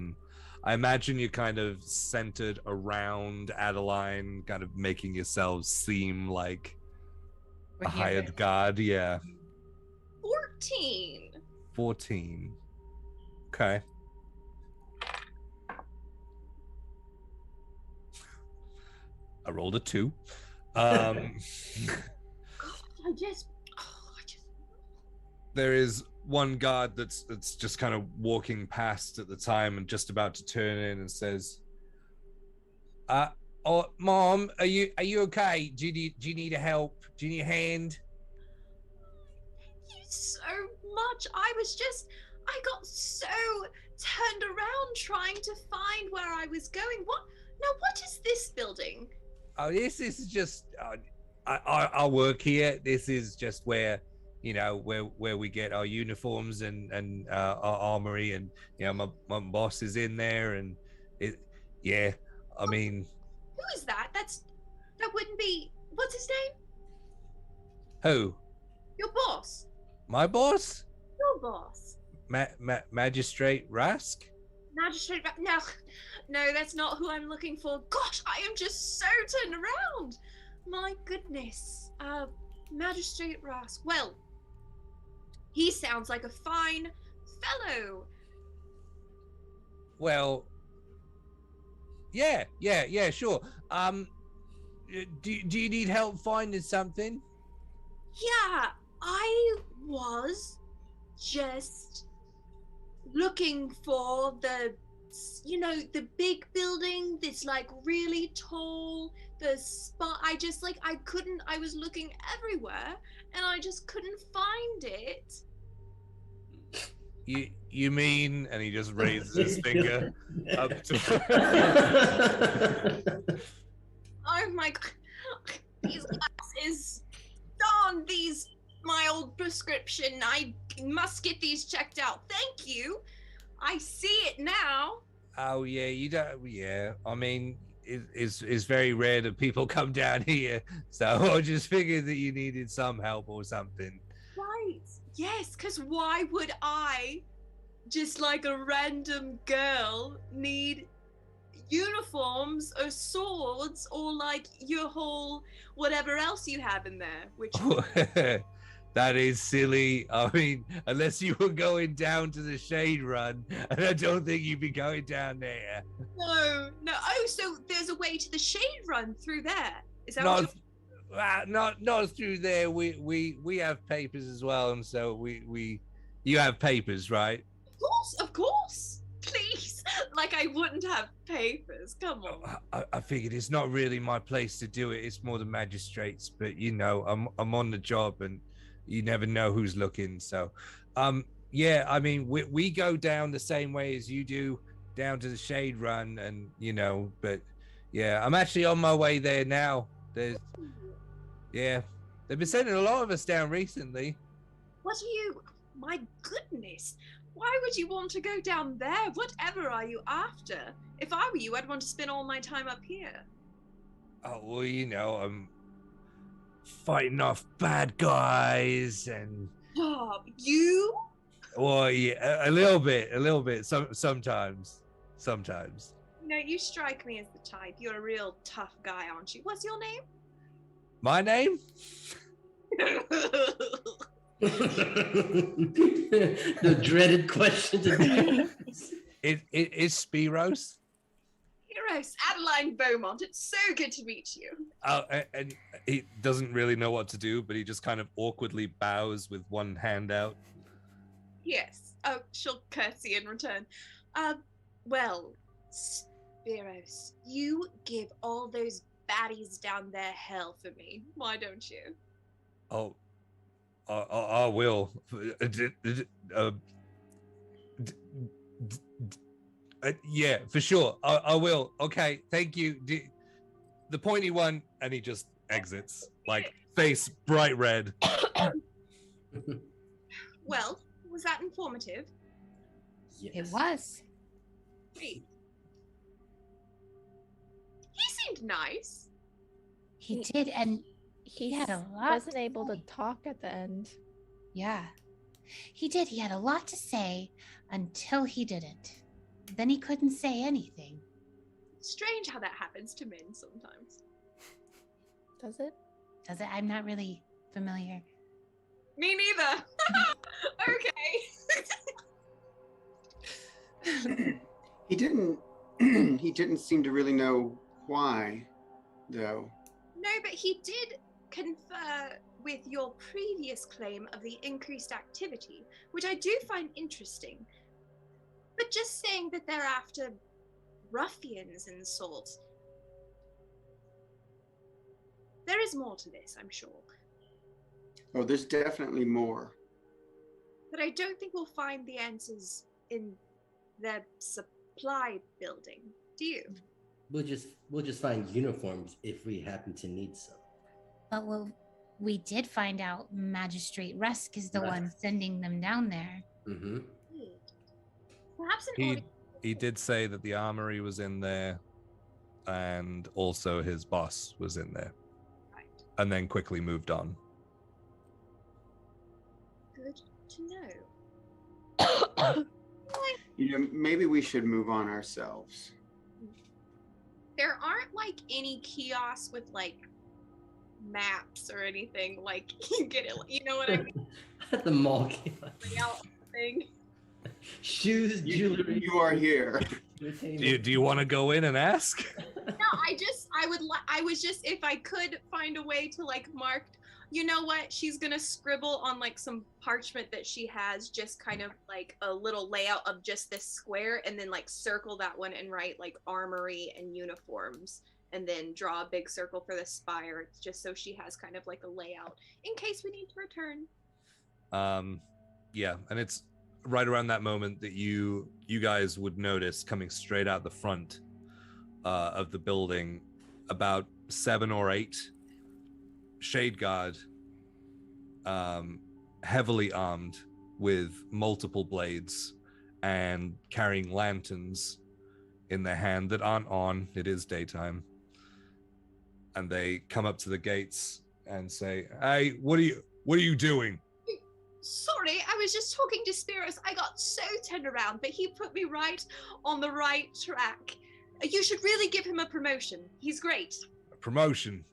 imagine you're kind of centered around Adeline, kind of making yourselves seem like We're a here. hired guard. Yeah. 14. 14. Okay. I rolled a 2. I just. There is one guard that's just kind of walking past at the time and just about to turn in and says, "Oh, Mom, are you okay? Do you need a help? Do you need a hand?" Thank you so much. I got so turned around trying to find where I was going. What is this building? Oh, this is just I work here. This is just where where we get our uniforms and our armory, and my boss is in there, and I mean, Who is that? That wouldn't be. What's his name? who? Your boss. My boss? Your boss. Magistrate Rask? Magistrate. No, that's not who I'm looking for. Gosh, I am just so turned around. My goodness. Magistrate Rask. Well, he sounds like a fine fellow. Well, yeah, sure. Do you need help finding something? Yeah, I was just looking for the big building that's like really tall, the spot. I was looking everywhere and I just couldn't find it. You mean? And he just raises his finger up to. Oh my god. These glasses. Darn these, my old prescription. I must get these checked out. Thank you. I see it now. Oh yeah, you don't. Yeah, I mean, it's very rare that people come down here, so I just figured that you needed some help or something. Right. Yes, because why would I, just like a random girl, need uniforms or swords or like your whole whatever else you have in there? Which that is silly. I mean, unless you were going down to the Shade Run, and I don't think you'd be going down there. No. Oh, so there's a way to the Shade Run through there. Is that not through there. We have papers as well, and so you have papers, right? Of course. Please, like I wouldn't have papers. Come on. I figured it's not really my place to do it. It's more the magistrates, but I'm on the job, and you never know who's looking. So, yeah, I mean, we go down the same way as you do, down to the Shade Run, and but yeah, I'm actually on my way there now. They've been sending a lot of us down recently. My goodness. Why would you want to go down there? Whatever are you after? If I were you, I'd want to spend all my time up here. Oh, well, I'm fighting off bad guys and... You? Well, yeah, a little bit. Sometimes. You strike me as the type. You're a real tough guy, aren't you? What's your name? My name? The dreaded question. It's Spiros. Spiros, Adeline Beaumont. It's so good to meet you. And he doesn't really know what to do, but he just kind of awkwardly bows with one hand out. Yes. Oh, she'll curtsy in return. Well, Spiros, you give all those baddies down there hell for me. Why don't you? Oh, I will. Yeah, for sure. I will. Okay, thank you. The pointy one, and he just exits, like face bright red. Well, was that informative? Yes. It was. Great. He seemed nice. He did, and he had a lot. Wasn't able to talk at the end. Yeah, he did. He had a lot to say until he didn't. Then he couldn't say anything. Strange how that happens to men sometimes. Does it? Does it? I'm not really familiar. Me neither. Okay. He didn't. He didn't seem to really know why, though. No, but he did confer with your previous claim of the increased activity, which I do find interesting. But just saying that they're after ruffians and sorts. There is more to this, I'm sure. Oh, there's definitely more. But I don't think we'll find the answers in the supply building. Do you? We'll just find uniforms if we happen to need some. But we did find out Magistrate Rusk is the one sending them down there. Mm-hmm. Perhaps an He did say that the armory was in there, and also his boss was in there, Right. and then quickly moved on. Good to know. You know, maybe we should move on ourselves. There aren't like any kiosks with like maps or anything. Like you get it, you know what I mean? At the mall kiosk. Layout thing. Shoes, jewelry. You are here. Do you want to go in and ask? No, I was just, if I could find a way to like mark, you know what, she's gonna scribble on like some parchment that she has, just kind of like a little layout of just this square, and then like circle that one and write like armory and uniforms, and then draw a big circle for the spire, just so she has kind of like a layout in case we need to return. Yeah, and it's right around that moment that you guys would notice, coming straight out the front of the building, about 7 or 8 Shade Guard, heavily armed with multiple blades and carrying lanterns in their hand that aren't on. It is daytime. And they come up to the gates and say, "Hey, what are you doing?" Sorry, I was just talking to Spiros. I got so turned around, but he put me right on the right track. You should really give him a promotion. He's great. A promotion?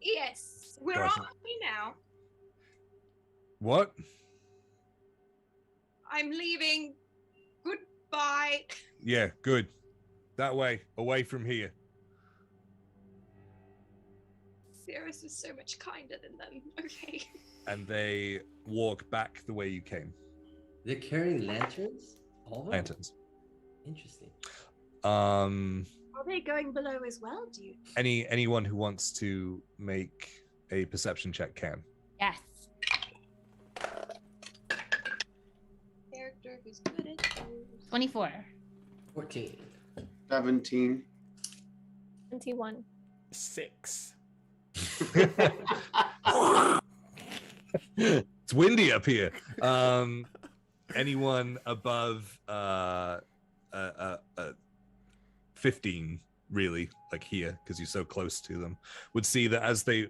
Yes, we're Gotcha. on me now. What? I'm leaving. Goodbye. Yeah, good. That way, away from here. Spiros was so much kinder than them. Okay. And they walk back the way you came. They're carrying lanterns? All of them? Lanterns. Interesting. Are they going below as well, do you? Anyone who wants to make a perception check can. Yes. Character who's good at those. 24. 14. 17. 21. 6. It's windy up here. Anyone above 15, really, like here, because you're so close to them, would see that as they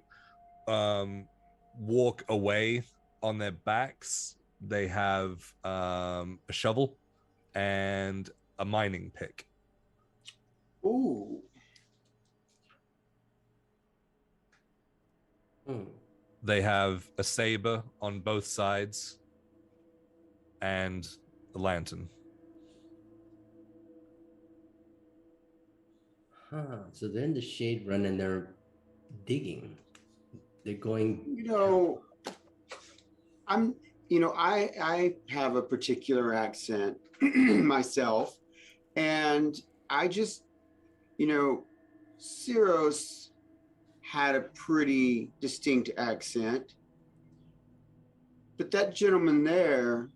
walk away on their backs, they have a shovel and a mining pick. Ooh. They have a saber on both sides and a lantern. So they're in the shade run and they're digging. They're going. You know, I have a particular accent myself, and I just, Cyros had a pretty distinct accent, but that gentleman there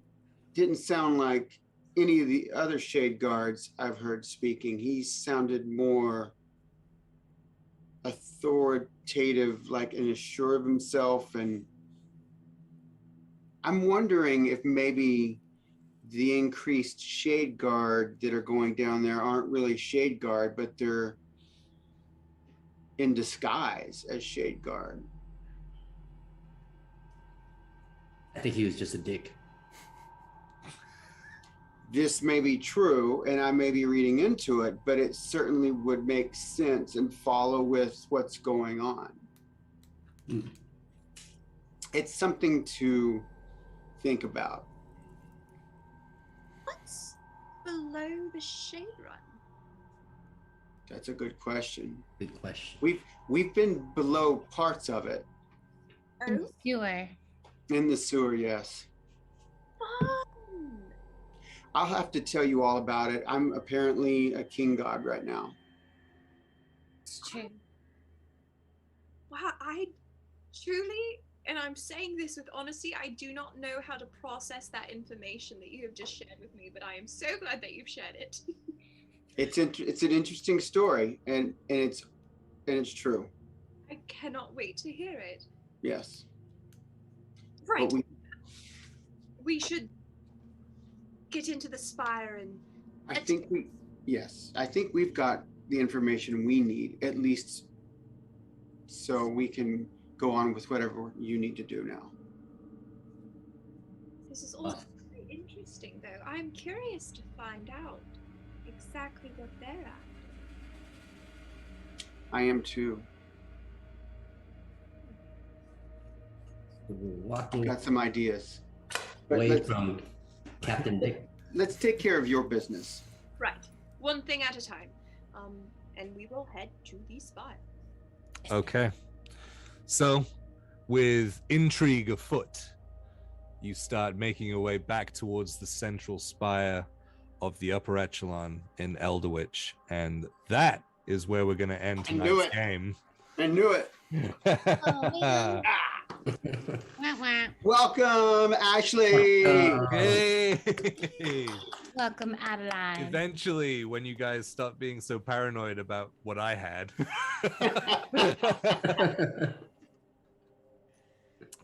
didn't sound like any of the other shade guards I've heard speaking. He sounded more authoritative, like and assured of himself. And I'm wondering if maybe the increased shade guard that are going down there aren't really shade guard, but they're in disguise as Shade Guard. I think he was just a dick. This may be true, and I may be reading into it, but it certainly would make sense and follow with what's going on. Mm. It's something to think about. What's below the Shade Run? That's a good question. Good question. We've been below parts of it. In the sewer. In the sewer, yes. Fun. I'll have to tell you all about it. I'm apparently a king god right now. It's true. Wow, I truly, and I'm saying this with honesty, I do not know how to process that information that you have just shared with me, but I am so glad that you've shared it. It's an interesting story, and it's true. I cannot wait to hear it. Yes. Right. But we should get into the spire and I think we've got the information we need, at least so we can go on with whatever you need to do now. This is all very interesting, though. I'm curious to find out exactly what they're after. I am too. Walking Got some ideas. But away from Captain Dick. Let's take care of your business. Right. One thing at a time. And we will head to the spire. Okay. So, with intrigue afoot, you start making your way back towards the central spire of the Upper Echelon in Elderwich, and that is where we're going to end I knew tonight's it. game. I knew it. Oh, man. Wah, wah. Welcome, Ashley. Hey! Welcome, Adeline. Eventually, when you guys stop being so paranoid about what I had.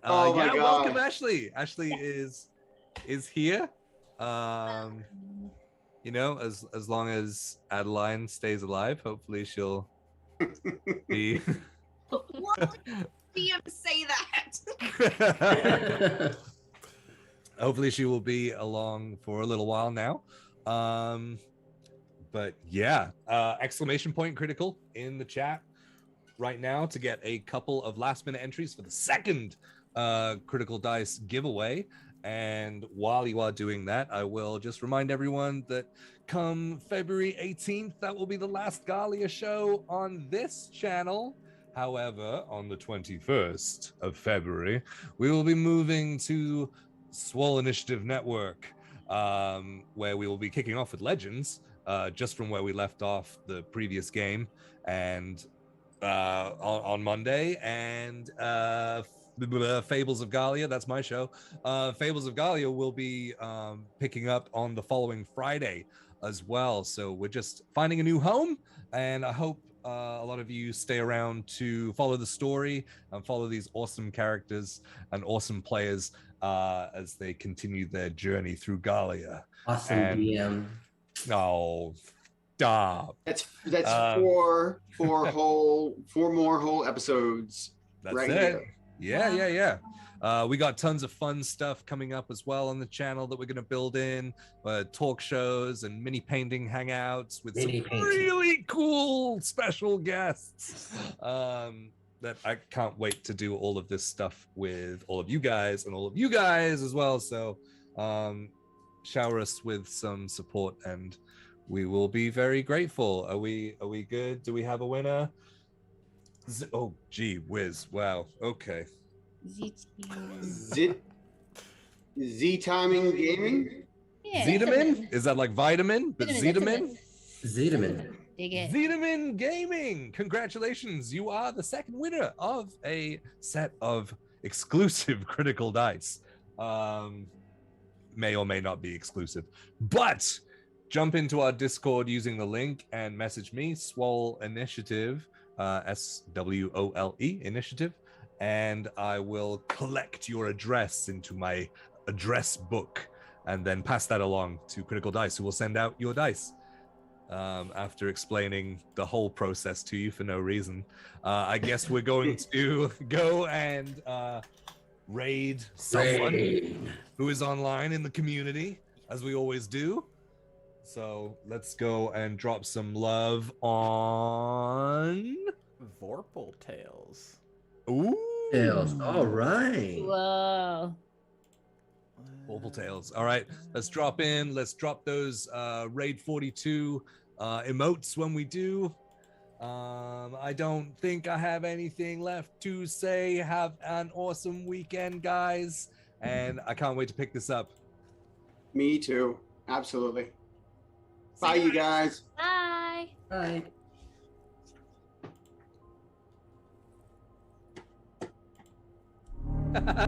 Oh my God. Welcome, Ashley. Ashley is here. You know, as long as Adeline stays alive, hopefully she'll be. What? DM say that. Hopefully she will be along for a little while now. But yeah, exclamation point critical in the chat right now to get a couple of last minute entries for the second critical dice giveaway. And while you are doing that, I will just remind everyone that come February 18th, that will be the last Gahlia show on this channel. However, on the 21st of February, we will be moving to Swole Initiative Network, where we will be kicking off with Legends, just from where we left off the previous game, and on Monday, and Fables of Gahlia, that's my show. Fables of Gahlia will be picking up on the following Friday as well. So we're just finding a new home, and I hope a lot of you stay around to follow the story and follow these awesome characters and awesome players as they continue their journey through Gahlia. Awesome DM. Oh, stop. That's four more whole episodes. That's right it. here. Yeah. We got tons of fun stuff coming up as well on the channel that we're going to build in, talk shows and mini painting hangouts with some really cool special guests that I can't wait to do all of this stuff with all of you guys and all of you guys as well. So shower us with some support and we will be very grateful. Are we good? Do we have a winner? Oh, gee whiz. Wow. Okay. Z-timing gaming? Yeah, Zetamin? Is that like vitamin? But Zetamin? Zetamin. Dig it. Zetamin Gaming. Congratulations. You are the second winner of a set of exclusive critical dice. May or may not be exclusive. But jump into our Discord using the link and message me, Swole Initiative, SWOLE Initiative, and I will collect your address into my address book and then pass that along to Critical Dice, who will send out your dice. after explaining the whole process to you for no reason. I guess we're going to go and raid someone who is online in the community, as we always do. So let's go and drop some love on Vorpal Tales. Ooh, Tails. All right. Whoa. Vorpal Tales. All right, let's drop in. Let's drop those raid 42 emotes when we do. I don't think I have anything left to say. Have an awesome weekend, guys, and I can't wait to pick this up. Me too. Absolutely. Bye, you guys. Bye. Bye.